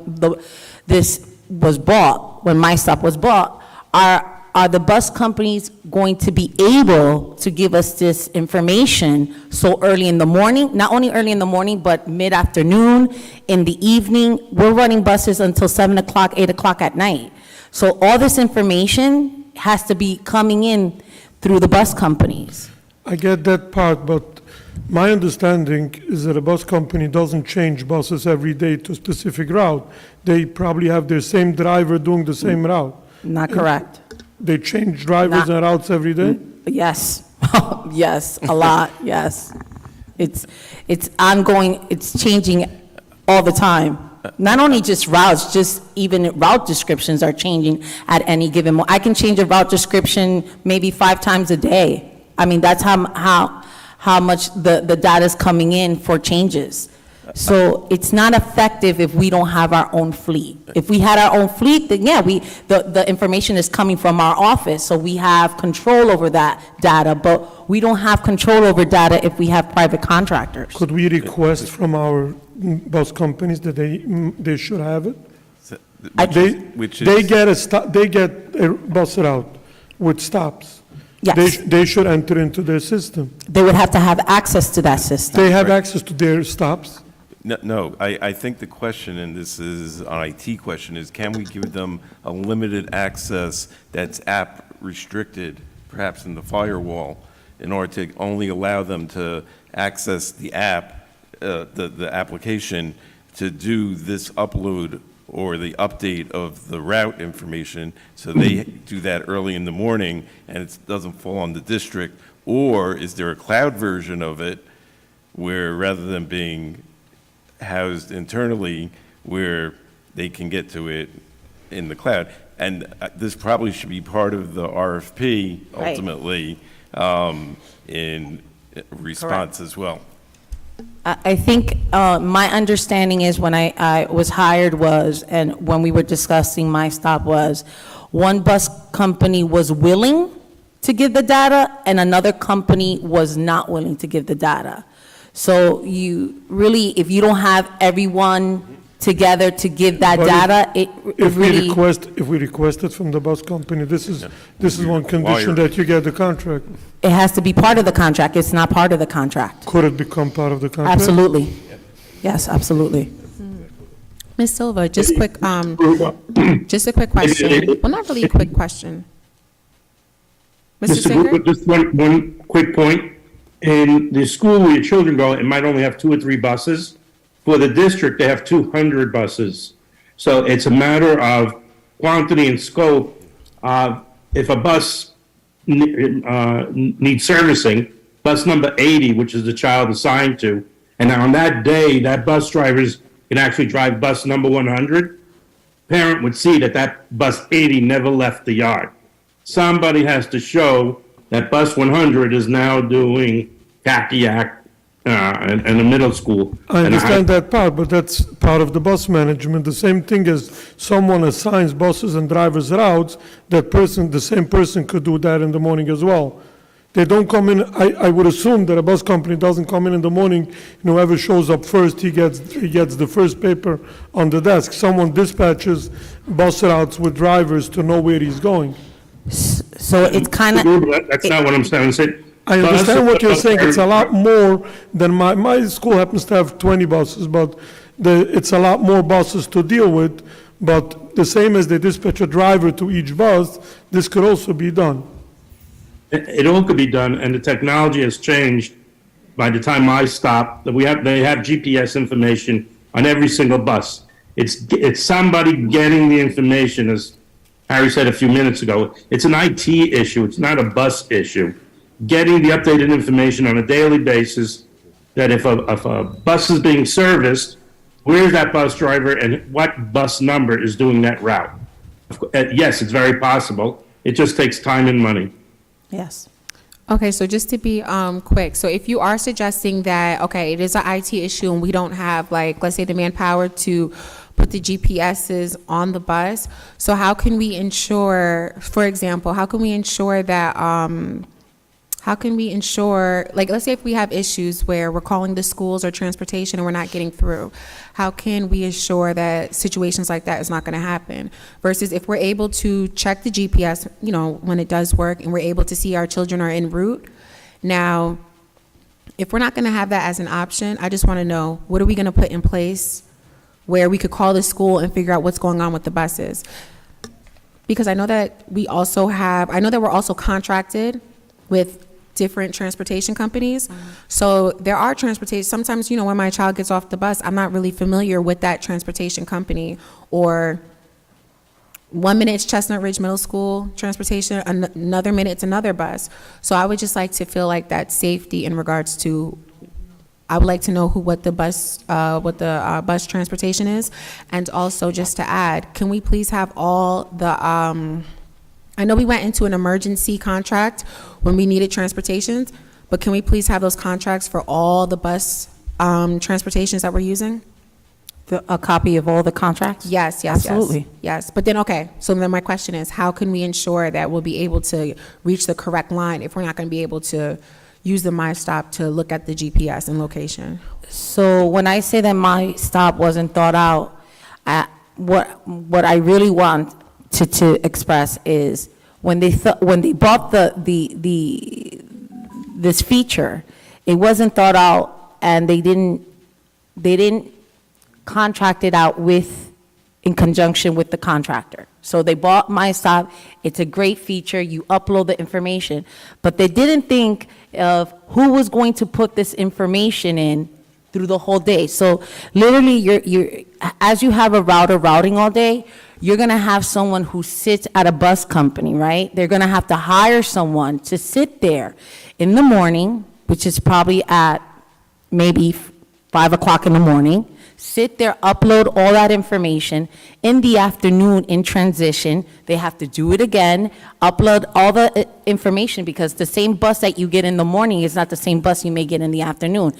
this was bought, when My Stop was bought, are the bus companies going to be able to give us this information so early in the morning? Not only early in the morning, but mid-afternoon, in the evening. We're running buses until 7 o'clock, 8 o'clock at night. So all this information has to be coming in through the bus companies. I get that part, but my understanding is that a bus company doesn't change buses every day to a specific route. They probably have their same driver doing the same route. Not correct. They change drivers and routes every day? Yes, yes, a lot, yes. It's ongoing, it's changing all the time. Not only just routes, just even route descriptions are changing at any given moment. I can change a route description maybe 5 times a day. I mean, that's how much the data is coming in for changes. So it's not effective if we don't have our own fleet. If we had our own fleet, then yeah, the information is coming from our office, so we have control over that data, but we don't have control over data if we have private contractors. Could we request from our bus companies that they should have it? They get a bus route with stops. Yes. They should enter into their system. They would have to have access to that system. They have access to their stops. No, I think the question, and this is an IT question, is can we give them a limited access that's app restricted, perhaps in the firewall, in order to only allow them to access the app, the application, to do this upload or the update of the route information, so they do that early in the morning and it doesn't fall on the district? Or is there a cloud version of it where, rather than being housed internally, where they can get to it in the cloud? And this probably should be part of the RFP ultimately, in response as well. I think my understanding is when I was hired and when we were discussing my stop was, one bus company was willing to give the data and another company was not willing to give the data. So you really, if you don't have everyone together to give that data, If we request it from the bus company, this is one condition that you get the contract. it has to be part of the contract. It's not part of the contract. Could it become part of the contract? Absolutely. Yes, absolutely. Ms. Silva, just a quick question. Well, not really a quick question. Mr. Singer? Just one quick point. In the school where your children go, it might only have 2 or 3 buses. For the district, they have 200 buses. So it's a matter of quantity and scope. If a bus needs servicing, bus number 80, which is the child assigned to, and on that day, that bus driver can actually drive bus number 100, parent would see that bus 80 never left the yard. Somebody has to show that bus 100 is now doing Kakiak in the middle school. I understand that part, but that's part of the bus management. The same thing as someone assigns buses and drivers routes, the same person could do that in the morning as well. They don't come in, I would assume that a bus company doesn't come in the morning, and whoever shows up first, he gets the first paper on the desk. Someone dispatches bus routes with drivers to know where he's going. So it's kind of... That's not what I'm saying. I understand what you're saying. It's a lot more than my school happens to have 20 buses, but it's a lot more buses to deal with. But the same as they dispatch a driver to each bus, this could also be done. It all could be done, and the technology has changed. By the time I stopped, they have GPS information on every single bus. It's somebody getting the information, as Harry said a few minutes ago. It's an IT issue. It's not a bus issue. Getting the updated information on a daily basis, that if a bus is being serviced, where's that bus driver and what bus number is doing that route? Yes, it's very possible. It just takes time and money. Yes. Okay, so just to be quick, so if you are suggesting that, okay, it is an IT issue and we don't have, like, let's say the manpower to put the GPSs on the bus, so how can we ensure, for example, how can we ensure, like, let's say if we have issues where we're calling the schools or transportation and we're not getting through, how can we assure that situations like that is not going to happen? Versus if we're able to check the GPS, when it does work, and we're able to see our children are en route. Now, if we're not going to have that as an option, I just want to know, what are we going to put in place where we could call the school and figure out what's going on with the buses? Because I know that we're also contracted with different transportation companies. So there are transportation, sometimes, when my child gets off the bus, I'm not really familiar with that transportation company, or 1 minute it's Chestnut Ridge Middle School transportation, another minute it's another bus. So I would just like to feel like that safety in regards to, I would like to know what the bus transportation is. And also, just to add, can we please have all the, I know we went into an emergency contract when we needed transportation, but can we please have those contracts for all the bus transportations that we're using? A copy of all the contracts? Yes, yes, Absolutely. yes. But then, okay, so then my question is, how can we ensure that we'll be able to reach the correct line if we're not going to be able to use the My Stop to look at the GPS and location? So when I say that my stop wasn't thought out, what I really want to express is when they bought this feature, it wasn't thought out, and they didn't contract it out in conjunction with the contractor. So they bought My Stop. It's a great feature. You upload the information, but they didn't think of who was going to put this information in through the whole day. So literally, you're as you have a router routing all day, you're going to have someone who sits at a bus company, right? They're going to have to hire someone to sit there in the morning, which is probably at maybe 5 o'clock in the morning, sit there, upload all that information. In the afternoon, in transition, they have to do it again, upload all the information, because the same bus that you get in the morning is not the same bus you may get in the afternoon.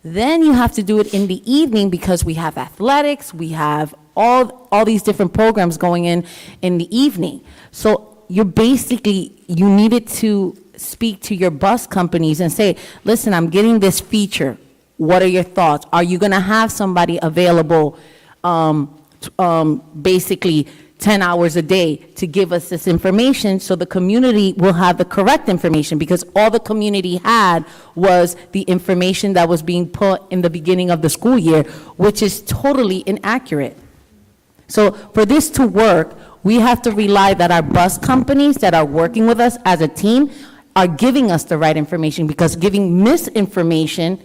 Then you have to do it in the evening, because we have athletics, we have all these different programs going in the evening. So you needed to speak to your bus companies and say, listen, I'm getting this feature. What are your thoughts? Are you going to have somebody available basically 10 hours a day to give us this information, so the community will have the correct information? Because all the community had was the information that was being put in the beginning of the school year, which is totally inaccurate. So for this to work, we have to rely that our bus companies that are working with us as a team are giving us the right information, because giving misinformation,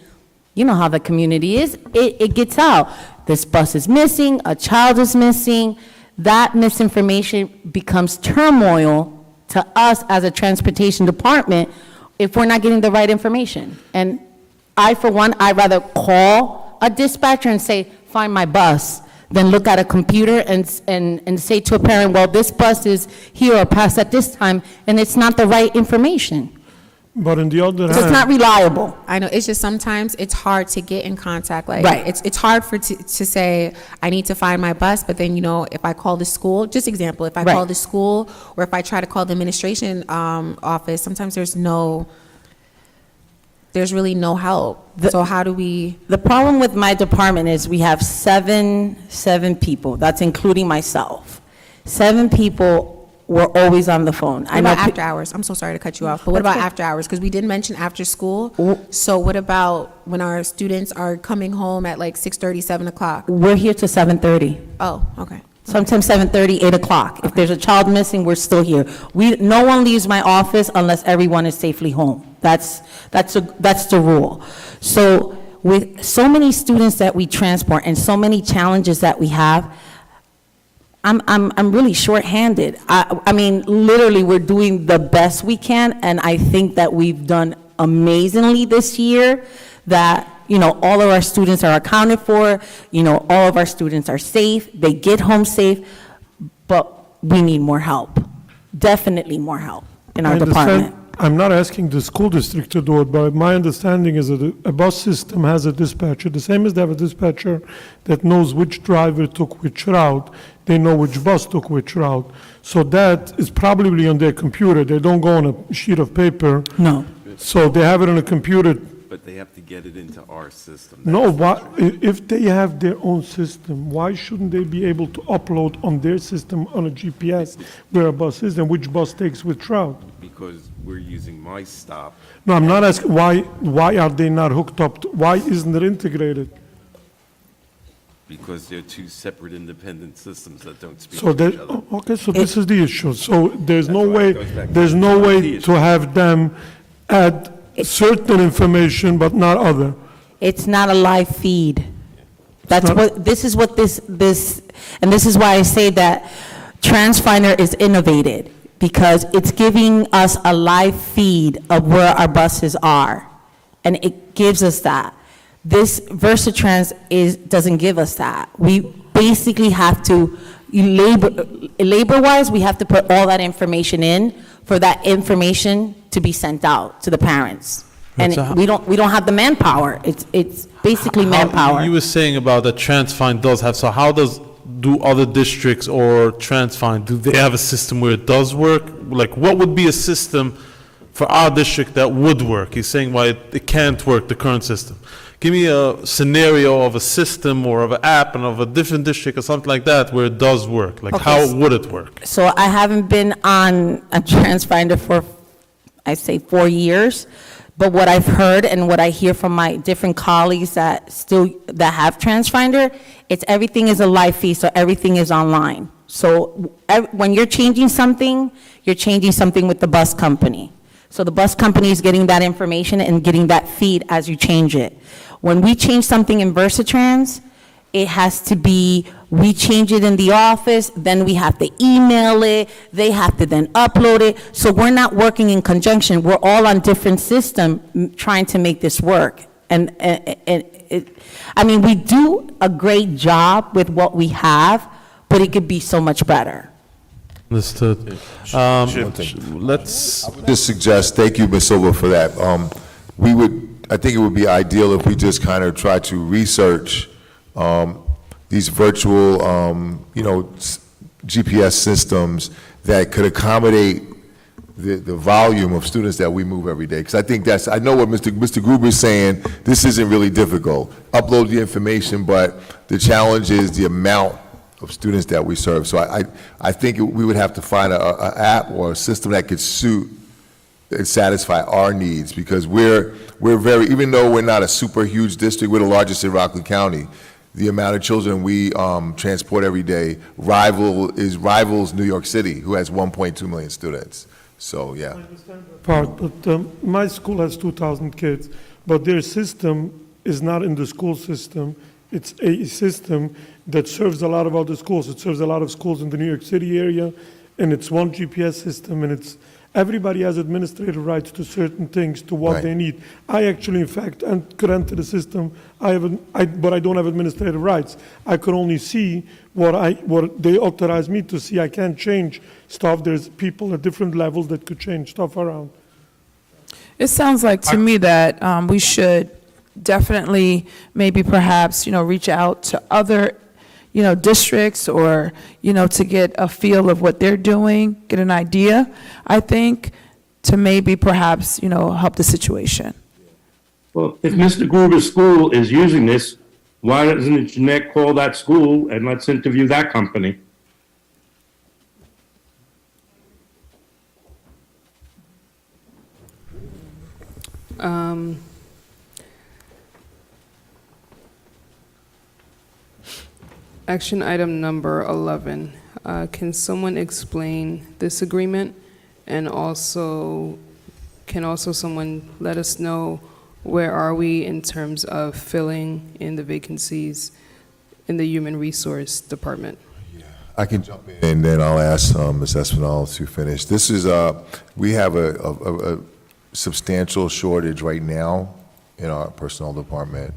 you know how the community is, it gets out. This bus is missing, a child is missing. That misinformation becomes turmoil to us as a transportation department if we're not getting the right information. And for one, I'd rather call a dispatcher and say, find my bus, than look at a computer and say to a parent, well, this bus is here or past at this time, and it's not the right information. But on the other hand, So it's not reliable. I know, it's just sometimes it's hard to get in contact. Like, Right. it's hard to say, I need to find my bus, but then, if I call the school, just example, if I Right. call the school, or if I try to call the administration office, sometimes there's really no help. So how do we? The problem with my department is we have seven people, that's including myself. 7 people were always on the phone. What about after hours? I'm so sorry to cut you off, but what That's about good. after hours? Because we did mention after school. So what about when our students are coming home at like 6:30, 7 o'clock? We're here till 7:30. Oh, okay. Sometimes 7:30, 8 o'clock. If there's a child missing, we're still here. No one leaves my office unless everyone is safely home. That's the rule. So with so many students that we transport and so many challenges that we have, I'm really shorthanded. I mean, literally, we're doing the best we can, and I think that we've done amazingly this year, that, all of our students are accounted for, all of our students are safe, they get home safe, but we need more help, definitely more help in our I understand- department. I'm not asking the school district to do it, but my understanding is that a bus system has a dispatcher, the same as they have a dispatcher that knows which driver took which route, they know which bus took which route. So that is probably on their computer, they don't go on a sheet of paper. No. So they have it on a computer. But they have to get it into our system. No, if they have their own system, why shouldn't they be able to upload on their system on a GPS where a bus is and which bus takes which route? Because we're using My Stop. No, I'm not asking, why are they not hooked up? Why isn't it integrated? Because they're two separate independent systems that don't speak So to each other. okay, so this is the issue. So there's no That's why way, it goes back to there's no the way to have them add certain information but not other. It's not a live feed. This is why I say that TransFinder is innovated, because it's giving us a live feed of where our buses are, and it gives us that. This VersaTrans doesn't give us that. We basically have to, labor-wise, we have to put all that information in for that information to be sent out to the parents. And So we don't have the manpower. It's basically manpower. You were saying about that TransFind does have, so do other districts or TransFind, do they have a system where it does work? Like, what would be a system for our district that would work? He's saying why it can't work, the current system. Give me a scenario of a system or of an app and of a different district or something like that where it does work. Like, Okay, how would it work? So I haven't been on a TransFinder for, I'd say, 4 years. But what I've heard and what I hear from my different colleagues that have TransFinder, it's everything is a live feed, so everything is online. So when you're changing something with the bus company. So the bus company is getting that information and getting that feed as you change it. When we change something in Versatrans, it has to be, we change it in the office, then we have to email it, they have to then upload it. So we're not working in conjunction. We're all on different systems trying to make this work. And I mean, we do a great job with what we have, but it could be so much better. Understood. Let's just suggest, thank you, Ms. Silva, for that. I think it would be ideal if we just kind of try to research these virtual, GPS systems that could accommodate the volume of students that we move every day. Because I think I know what Mr. Gruber is saying, this isn't really difficult. Upload the information, but the challenge is the amount of students that we serve. So I think we would have to find an app or a system that could suit and satisfy our needs, because we're very, even though we're not a super huge district, we're the largest in Rockland County. The amount of children we transport every day rivals New York City, who has 1.2 million students. So, yeah. But my school has 2,000 kids, but their system is not in the school system. It's a system that serves a lot of other schools. It serves a lot of schools in the New York City area, and it's one GPS system, and everybody has administrative rights to certain things, to what they need. I actually, in fact, could enter the system, but I don't have administrative rights. I could only see what they authorize me to see. I can't change stuff. There's people at different levels that could change stuff around. It sounds like to me that we should definitely maybe perhaps, reach out to other, districts or, to get a feel of what they're doing, get an idea, I think, to maybe perhaps, help the situation. Well, if Mr. Gruber's school is using this, why doesn't Jeanette call that school and let's interview that company? Action item number 11. Can someone explain this agreement? And also, can someone let us know where are we in terms of filling in the vacancies in the Human Resource Department? I can jump in, and then I'll ask Ms. Espinal to finish. This is, we have a substantial shortage right now in our personnel department.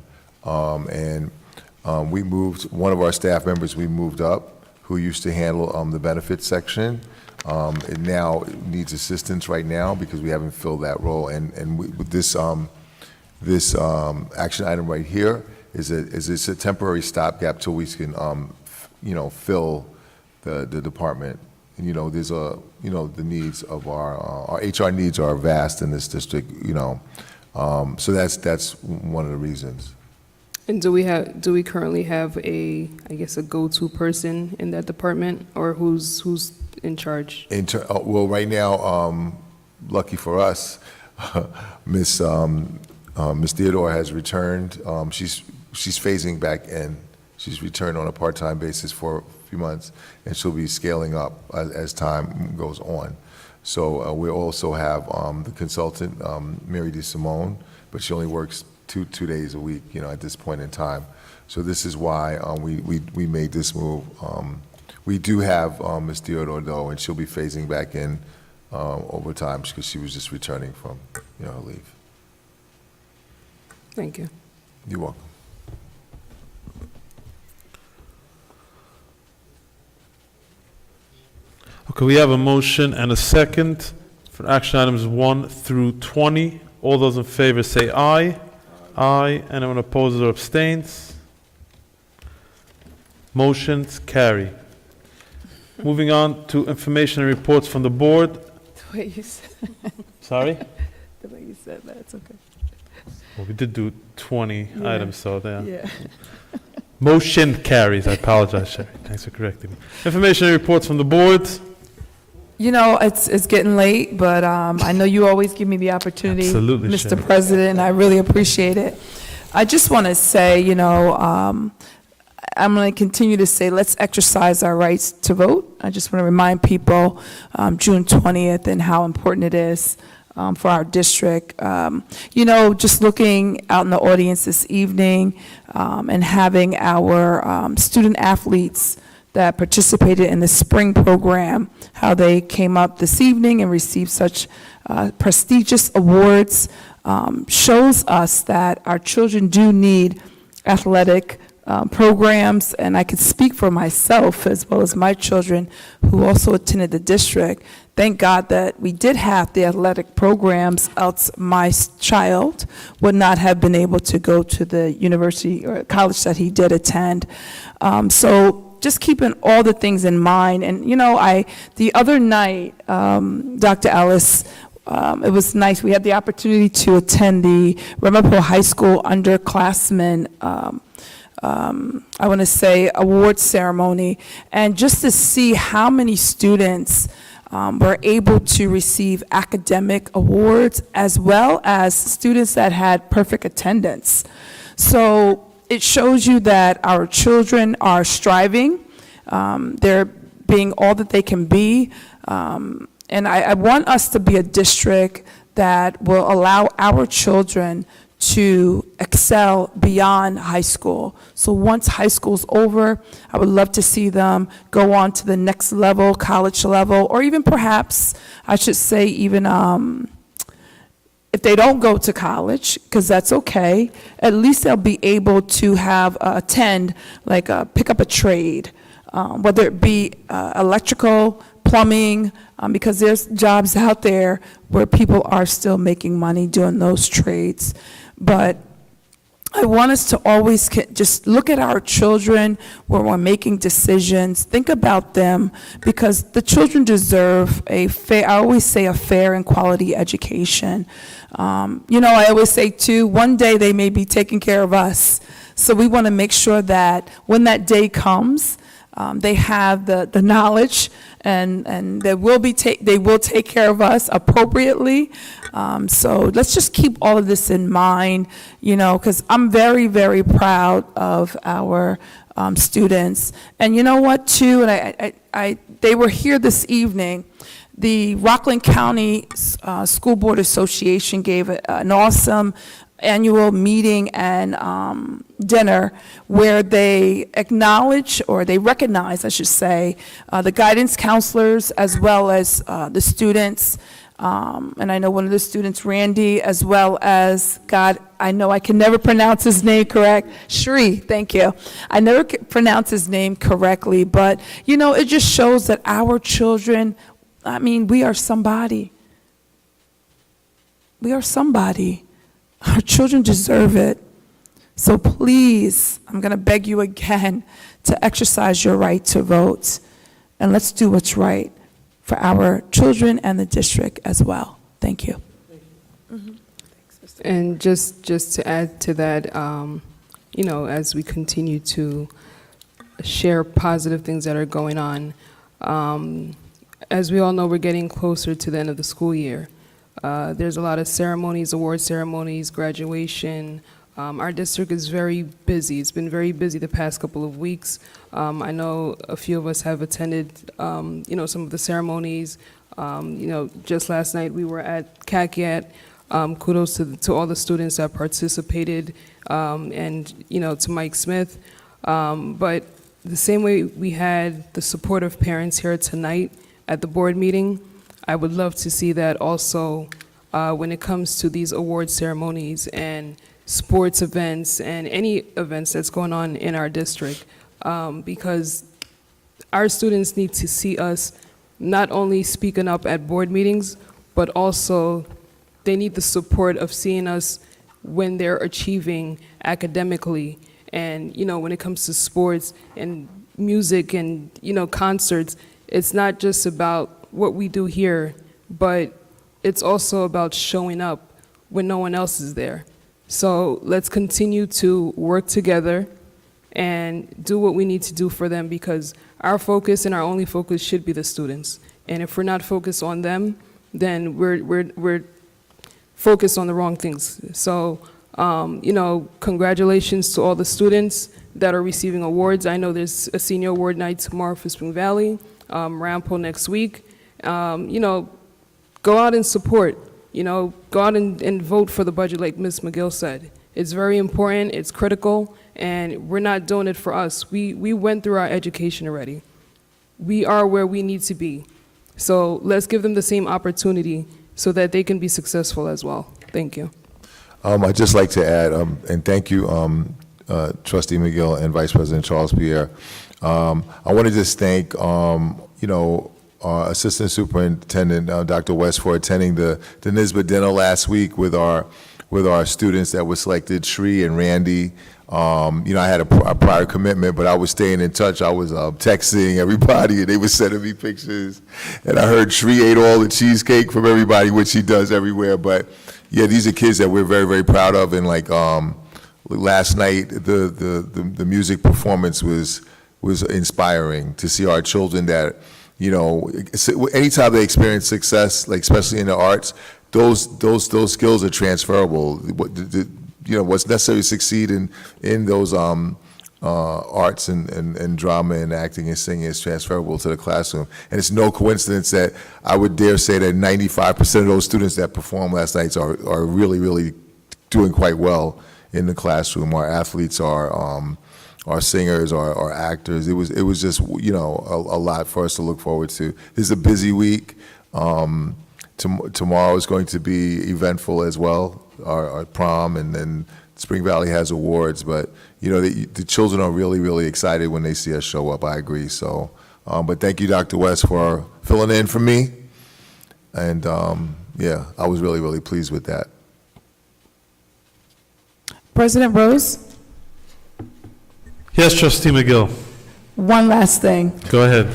We moved, one of our staff members we moved up, who used to handle the benefits section. It now needs assistance right now because we haven't filled that role. With this action item right here is a temporary stopgap till we can, fill the department. And, there's the needs of our HR needs are vast in this district, so that's one of the reasons. And do we currently have a go-to person in that department, or who's in charge? Well, right now, lucky for us, Miss Theodore has returned. She's phasing back in. She's returned on a part-time basis for a few months, and she'll be scaling up as time goes on. So we also have the consultant, Mary DeSimone, but she only works two days a week, at this point in time. So this is why we made this move. We do have Ms. Theodore, though, and she'll be phasing back in over time because she was just returning from her leave. Thank you. You're welcome. Okay, we have a motion and a second for action items 1 through 20. All those in favor say aye. Aye. Anyone opposes or abstains? Motions carry. Moving on to information and reports from the board. The way you said Sorry? the way you said that, it's okay. Well, we did do 20 Yeah. items, so there. Yeah. Motion carries. I apologize, Sherry. Thanks for correcting me. Information and reports from the board. You know, it's getting late, but I know you always give me the opportunity, Absolutely, Mr. Sharon. President, and I really appreciate it. I just want to say, you know, I'm going to continue to say, let's exercise our rights to vote. I just want to remind people June 20th and how important it is for our district. You know, just looking out in the audience this evening and having our student athletes that participated in the spring program, how they came up this evening and received such prestigious awards, shows us that our children do need athletic programs, and I can speak for myself as well as my children who also attended the district. Thank God that we did have the athletic programs, else my child would not have been able to go to the university or college that he did attend. So just keeping all the things in mind. And, you know, the other night, Dr. Ellis, it was nice. We had the opportunity to attend the Ramapo High School underclassmen I want to say award ceremony, and just to see how many students were able to receive academic awards as well as students that had perfect attendance. So it shows you that our children are striving, they're being all that they can be, and I want us to be a district that will allow our children to excel beyond high school. So once high school's over, I would love to see them go on to the next level, college level, or even perhaps, I should say even if they don't go to college, because that's okay, at least they'll be able to have attend, like pick up a trade, whether it be electrical, plumbing, because there's jobs out there where people are still making money doing those trades. But I want us to always just look at our children when we're making decisions, think about them, because the children deserve a fair, I always say a fair and quality education. You know, I always say too, one day they may be taking care of us. So we want to make sure that when that day comes, they have the knowledge and they will take care of us appropriately. So let's just keep all of this in mind, you know, because I'm very, very proud of our students. And you know what, too, and they were here this evening. The Rockland County School Board Association gave an awesome annual meeting and dinner where they acknowledge, or they recognize, I should say, the guidance counselors as well as the students. And I know one of the students, Randy, as well as, God, I know I can never pronounce his name correct. Shri, thank you. I never pronounce his name correctly, but, you know, it just shows that our children, I mean, we are somebody. We are somebody. Our children deserve it. So please, I'm going to beg you again to exercise your right to vote. And let's do what's right for our children and the district as well. Thank you. And just to add to that, you know, as we continue to share positive things that are going on, as we all know, we're getting closer to the end of the school year. There's a lot of ceremonies, award ceremonies, graduation. Our district is very busy. It's been very busy the past couple of weeks. I know a few of us have attended, you know, some of the ceremonies. You know, just last night we were at CACIAT. Kudos to all the students that participated, and, you know, to Mike Smith. But the same way we had the support of parents here tonight at the board meeting, I would love to see that also when it comes to these award ceremonies and sports events and any events that's going on in our district, because our students need to see us not only speaking up at board meetings, but also they need the support of seeing us when they're achieving academically. And, when it comes to sports and music and, concerts, it's not just about what we do here, but it's also about showing up when no one else is there. So let's continue to work together and do what we need to do for them, because our focus and our only focus should be the students. And if we're not focused on them, then we're focused on the wrong things. So, congratulations to all the students that are receiving awards. I know there's a senior award night tomorrow for Spring Valley, Rampo next week. Go out and support, go out and vote for the budget like Ms. McGill said. It's very important, it's critical, and we're not doing it for us. We went through our education already. We are where we need to be. So let's give them the same opportunity so that they can be successful as well. Thank you. I'd just like to add, and thank you, Trustee McGill and Vice President Charles Pierre. I want to just thank, our Assistant Superintendent, Dr. West, for attending the NYSBA dinner last week with our students that were selected, Shree and Randy. I had a prior commitment, but I was staying in touch. I was texting everybody, and they were sending me pictures. And I heard Shree ate all the cheesecake from everybody, which she does everywhere. But yeah, these are kids that we're very, very proud of. And like last night, the music performance was inspiring to see our children that, anytime they experience success, like especially in the arts, those skills are transferable. What's necessary to succeed in those arts and drama and acting and singing is transferable to the classroom. And it's no coincidence that I would dare say that 95% of those students that performed last night are really, really doing quite well in the classroom. Our athletes are singers, our actors. It was just, a lot for us to look forward to. This is a busy week. Tomorrow is going to be eventful as well, our prom, and then Spring Valley has awards. But, the children are really, really excited when they see us show up. I agree. So, but thank you, Dr. West, for filling in for me. And, I was really, really pleased with that. President Rose, Yes, Trustee McGill. one last thing. Go ahead.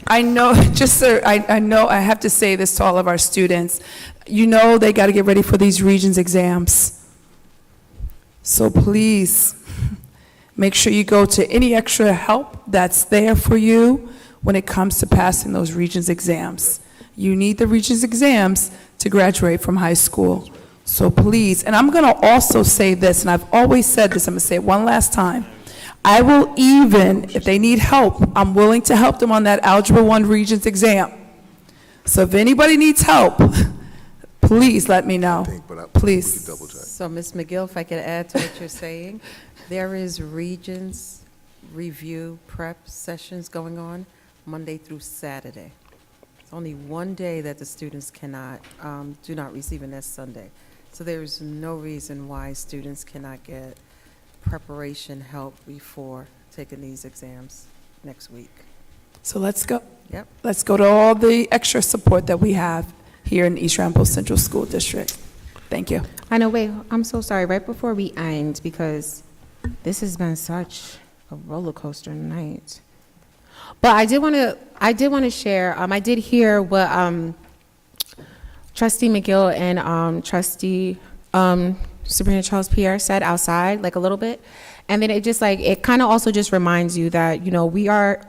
I know, I know I have to say this to all of our students. They got to get ready for these Regents exams. So please, make sure you go to any extra help that's there for you when it comes to passing those Regents exams. You need the Regents exams to graduate from high school. So please, and I'm going to also say this, and I've always said this, I'm going to say it one last time. I will even, if they need help, I'm willing to help them on that Algebra 1 Regents exam. So if anybody needs help, please let me know. Please. So, Ms. McGill, if I could add to what you're saying, there is Regents review prep sessions going on Monday through Saturday. It's only one day that the students do not receive, and that's Sunday. So there's no reason why students cannot get preparation help before taking these exams next week. So let's go. Yep. Let's go to all the extra support that we have here in East Ramapo Central School District. Thank you. I know, wait, I'm so sorry. Right before we end, because this has been such a roller coaster night. But I did want to share, I did hear what Trustee McGill and Trustee Superintendent Charles Pierre said outside, like a little bit. And then it just it kind of also just reminds you that, we are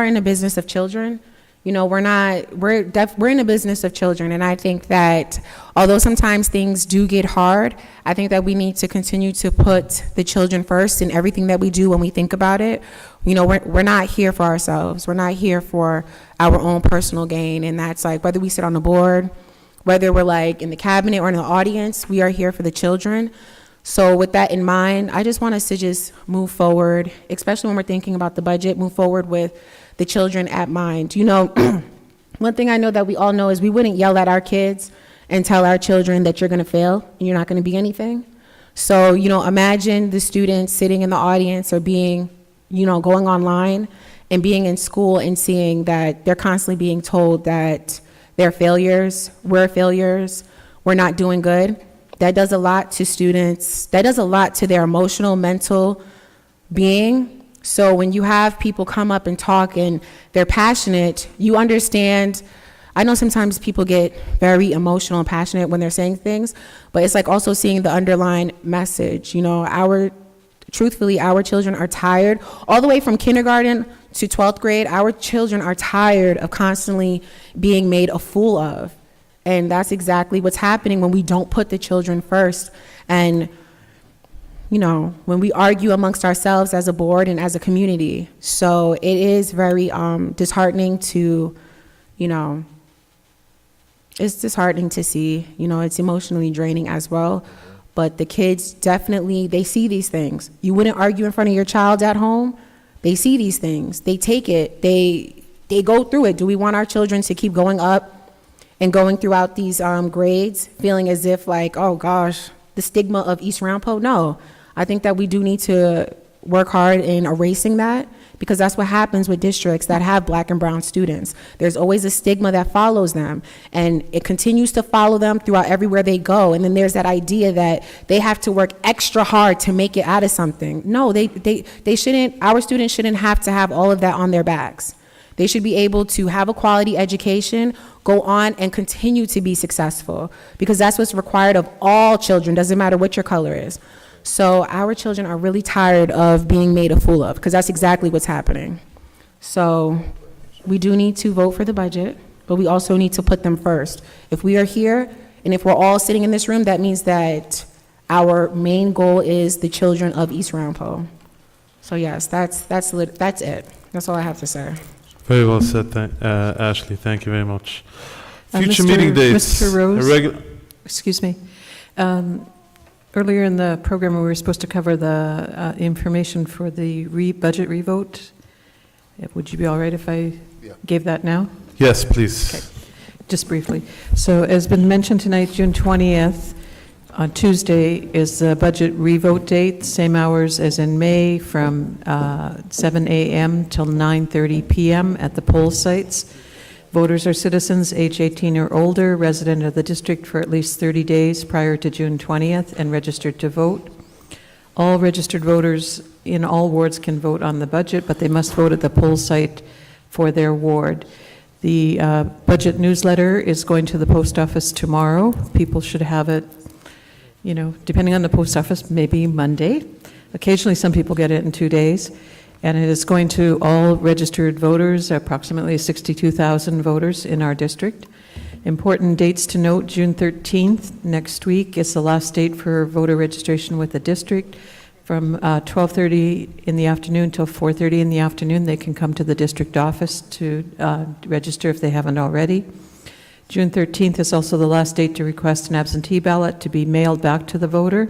in the business of children. We're in the business of children. And I think that although sometimes things do get hard, I think that we need to continue to put the children first in everything that we do when we think about it. We're not here for ourselves. We're not here for our own personal gain. And that's whether we sit on the board, whether we're in the cabinet or in the audience, we are here for the children. So with that in mind, I just want us to just move forward, especially when we're thinking about the budget, move forward with the children at mind. One thing I know that we all know is we wouldn't yell at our kids and tell our children that you're going to fail and you're not going to be anything. So, imagine the students sitting in the audience or being, going online and being in school and seeing that they're constantly being told that they're failures, we're failures, we're not doing good, that does a lot to students. That does a lot to their emotional, mental being. So when you have people come up and talk and they're passionate, you understand. I know sometimes people get very emotional and passionate when they're saying things, but it's like also seeing the underlying message. You know, truthfully, our children are tired. All the way from kindergarten to 12th grade, our children are tired of constantly being made a fool of. And that's exactly what's happening when we don't put the children first. And, you know, when we argue amongst ourselves as a board and as a community. So it is very disheartening to, you know, it's disheartening to see. You know, it's emotionally draining as well. But the kids definitely, they see these things. You wouldn't argue in front of your child at home. They see these things. They take it. They go through it. Do we want our children to keep going up and going throughout these grades, feeling as if like, oh gosh, the stigma of East Ramapo? No. I think that we do need to work hard in erasing that, because that's what happens with districts that have Black and brown students. There's always a stigma that follows them, and it continues to follow them throughout everywhere they go. And then there's that idea that they have to work extra hard to make it out of something. No, they shouldn't. Our students shouldn't have to have all of that on their backs. They should be able to have a quality education, go on and continue to be successful, because that's what's required of all children, doesn't matter what your color is. So our children are really tired of being made a fool of, because that's exactly what's happening. So we do need to vote for the budget, but we also need to put them first. If we are here and if we're all sitting in this room, that means that our main goal is the children of East Ramapo. So yes, that's it. That's all I have to say. Very well said, Ashley. Thank you very much. Future meeting dates. Mr. Rose, excuse me. Earlier in the program, we were supposed to cover the information for the budget revote. Would you be all right if I gave that now? Yes, please. Okay. Just briefly. So as been mentioned tonight, June 20th, on Tuesday, is the budget revote date, same hours as in May, from 7 a.m. till 9:30 p.m. at the poll sites. Voters are citizens age 18 or older, resident of the district for at least 30 days prior to June 20th, and registered to vote. All registered voters in all wards can vote on the budget, but they must vote at the poll site for their ward. The budget newsletter is going to the post office tomorrow. People should have it, you know, depending on the post office, maybe Monday. Occasionally, some people get it in 2 days. And it is going to all registered voters, approximately 62,000 voters in our district. Important dates to note: June 13th, next week, is the last date for voter registration with the district. From 12:30 in the afternoon till 4:30 in the afternoon, they can come to the district office to register if they haven't already. June 13th is also the last date to request an absentee ballot to be mailed back to the voter.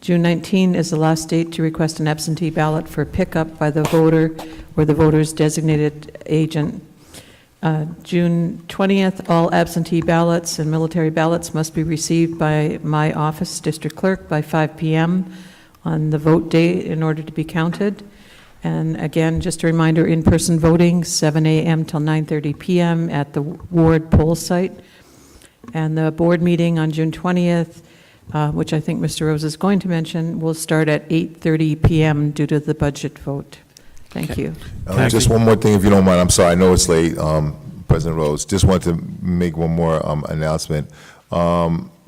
June 19 is the last date to request an absentee ballot for pickup by the voter or the voter's designated agent. June 20th, all absentee ballots and military ballots must be received by my office, district clerk, by 5 p.m. on the vote day in order to be counted. And again, just a reminder, in-person voting, 7 a.m. till 9:30 p.m. at the ward poll site. And the board meeting on June 20th, which I think Mr. Rose is going to mention, will start at 8:30 p.m. due to the budget vote. Thank you. Just one more thing, if you don't mind. I'm sorry, I know it's late, President Rose. Just want to make one more announcement.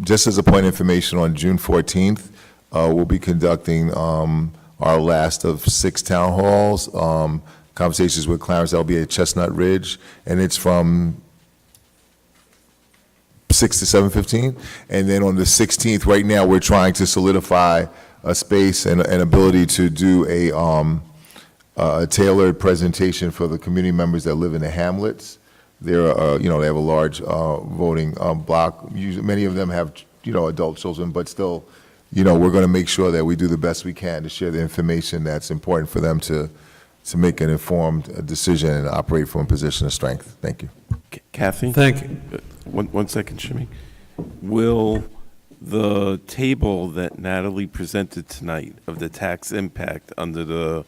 Just as a point of information, on June 14th, we'll be conducting our last of 6 town halls, conversations with Clarence. That'll be at Chestnut Ridge, and it's from 6 to 7:15, and then on the 16th, right now, we're trying to solidify a space and an ability to do a tailored presentation for the community members that live in the hamlets. They're, they have a large voting block. Usually, many of them have, adult children, but still, we're going to make sure that we do the best we can to share the information that's important for them to make an informed decision and operate from a position of strength. Thank you. Kathy? Thank you. One second, Shimmy. Will the table that Natalie presented tonight of the tax impact under the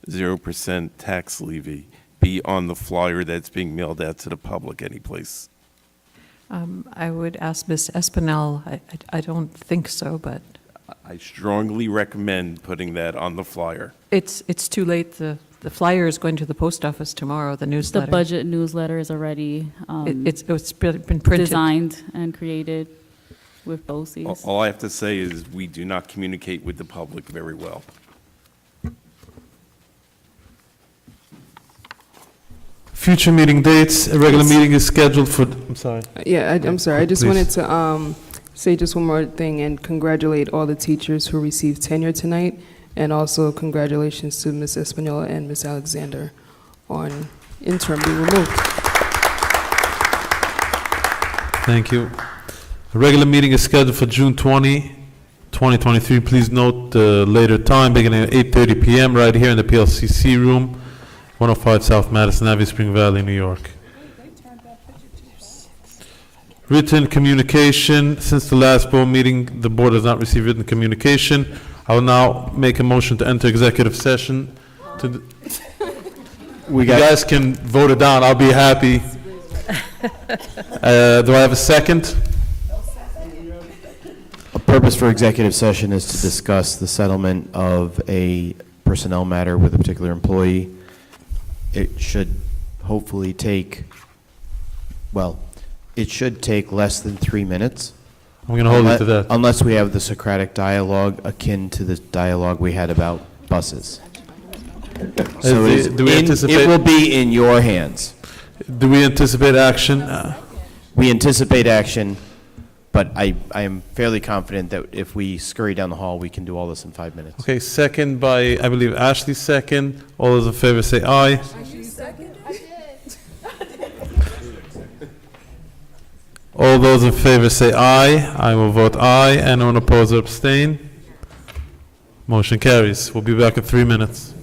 0% tax levy be on the flyer that's being mailed out to the public anyplace? I would ask Ms. Espinel, I don't think so, but I strongly recommend putting that on the flyer. it's too late. The flyer is going to the post office tomorrow, the The newsletter. budget newsletter is already It's been printed. designed and created with BOCES. All I have to say is we do not communicate with the public very well. Future meeting dates, a regular meeting is scheduled for, I'm sorry. Yeah, I'm sorry. I just Please. wanted to say just one more thing and congratulate all the teachers who received tenure tonight, and also congratulations to Ms. Espanola and Ms. Alexander on interim being removed. Thank you. A regular meeting is scheduled for June 20, 2023. Please note the later time, beginning at 8:30 p.m. right here in the PLCC room, 105 South Madison Avenue, Spring Valley, New York. Written communication. Since the last board meeting, the board has not received written communication. I will now make a motion to enter executive session. You guys can vote it down. I'll be happy. Do I have a second? A purpose for executive session is to discuss the settlement of a personnel matter with a particular employee. It should hopefully take, well, it should take less than 3 minutes. I'm going to hold you to that. Unless we have the Socratic dialogue akin to the dialogue we had about buses. So Do we anticipate? it will be in your hands. Do we anticipate action? We anticipate action, but I am fairly confident that if we scurry down the hall, we can do all this in 5 minutes. Okay, second by, I believe, Ashley second. All those in favor say aye. All those in favor say aye. I will vote aye. Anyone opposed or abstain? Motion carries. We'll be back in 3 minutes.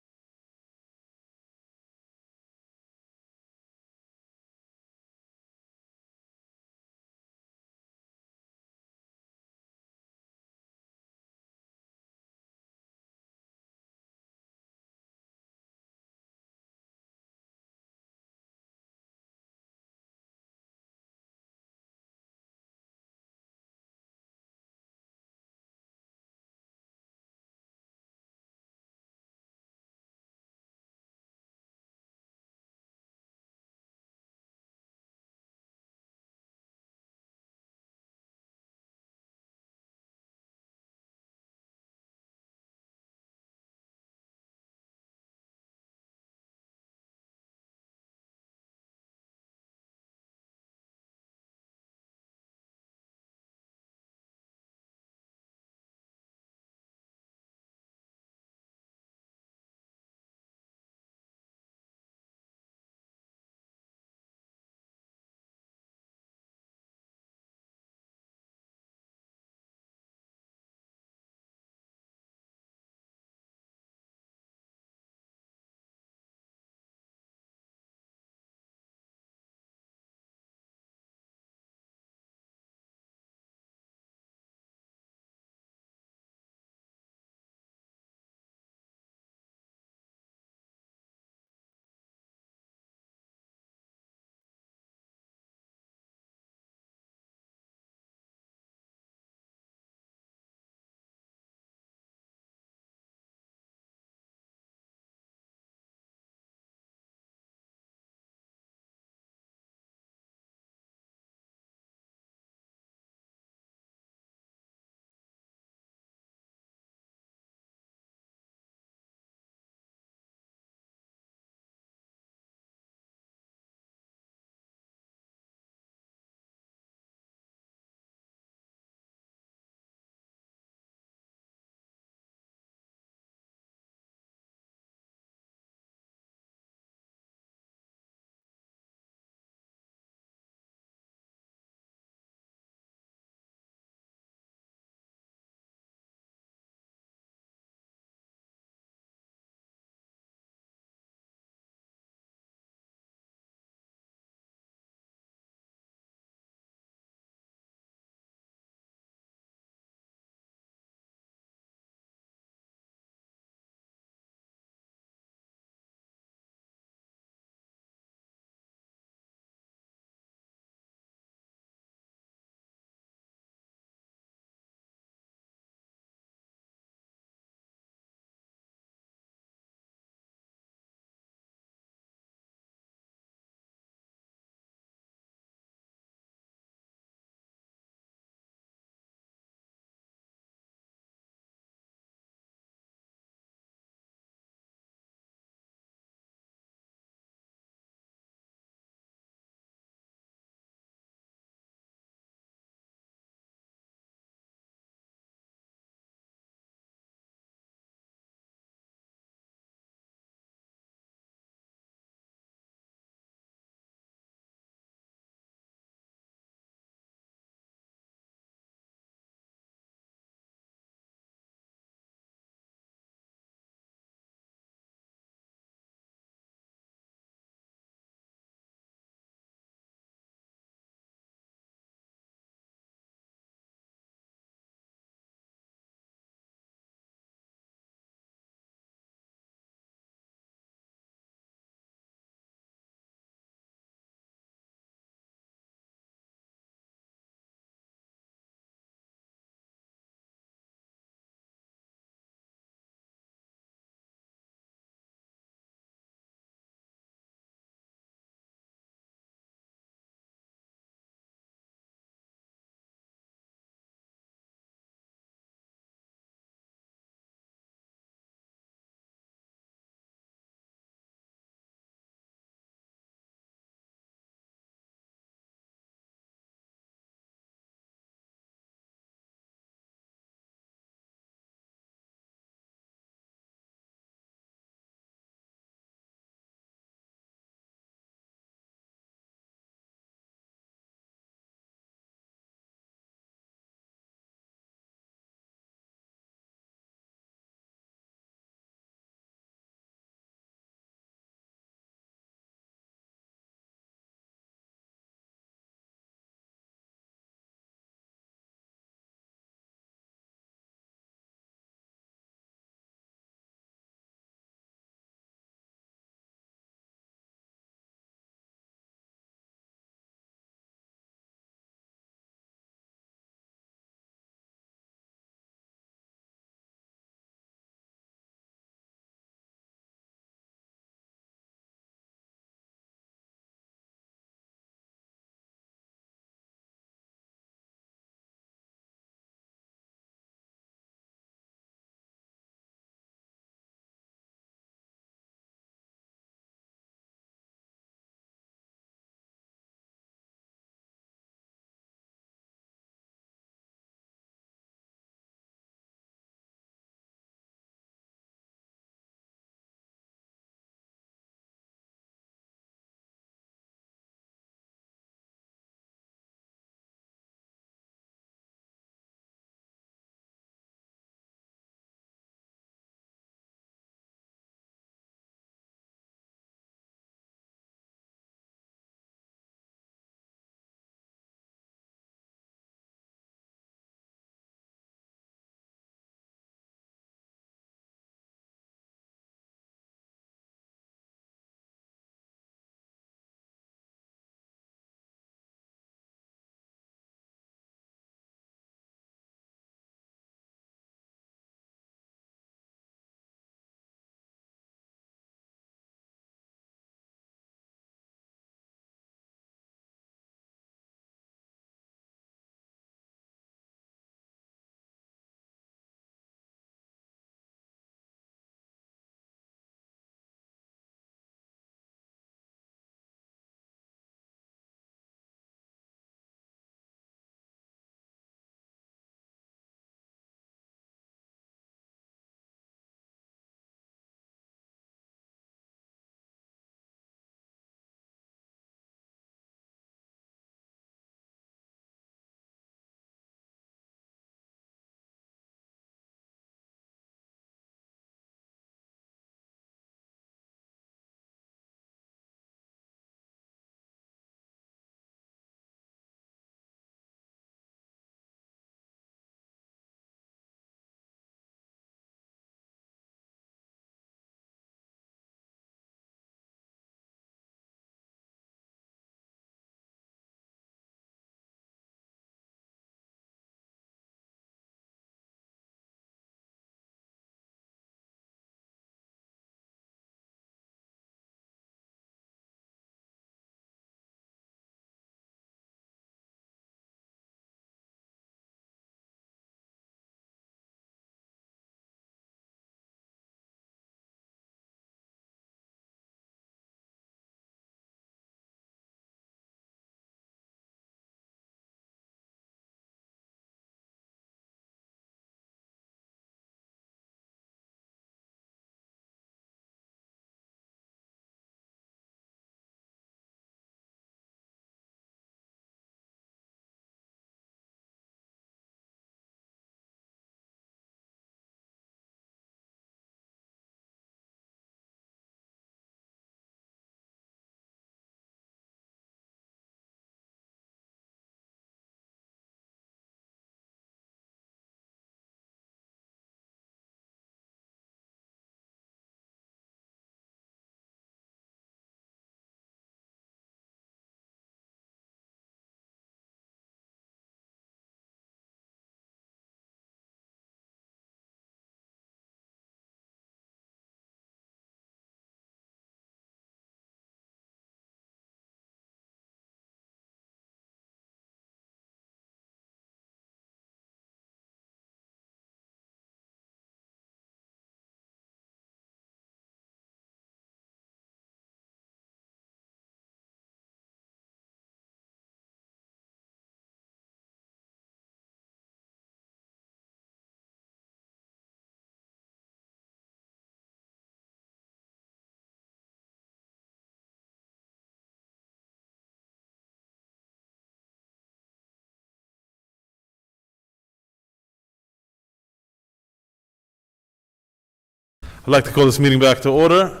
I'd like to call this meeting back to order.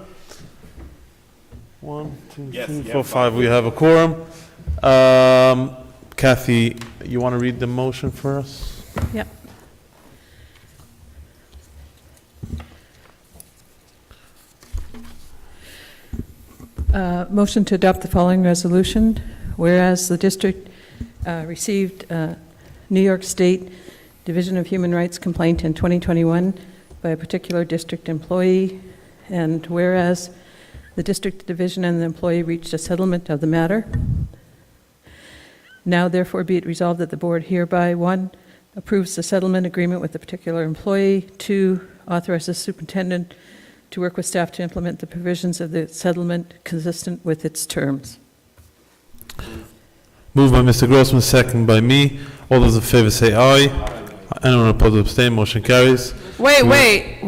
1, 2, Yes, 3, yeah, 4, 5, we have a quorum. Kathy, you want to read the motion for us? Yep. Motion to adopt the following resolution. Whereas the district received New York State Division of Human Rights complaint in 2021 by a particular district employee, and whereas the district division and the employee reached a settlement of the matter, now therefore be it resolved that the board hereby, 1, approves the settlement agreement with the particular employee, 2, authorizes the superintendent to work with staff to implement the provisions of the settlement consistent with its terms. Moved by Mr. Grossman, second by me. All those in favor say aye. Anyone opposed or abstain, motion carries. Wait.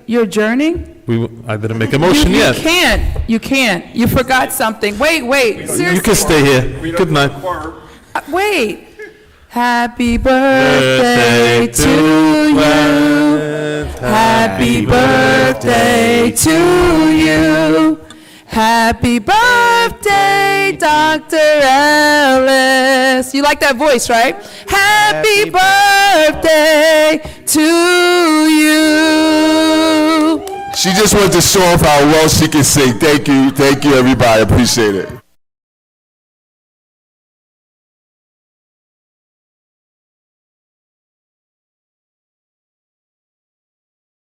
You're adjourning? I didn't make a motion yet. You can't. You forgot something. Wait. Seriously. You can stay here. Good night. Wait. Happy birthday to you. Happy birthday to you. Happy birthday, Dr. Ellis. You like that voice, right? Happy birthday to you. She just wanted to show off how well she can sing. Thank you, everybody. Appreciate it.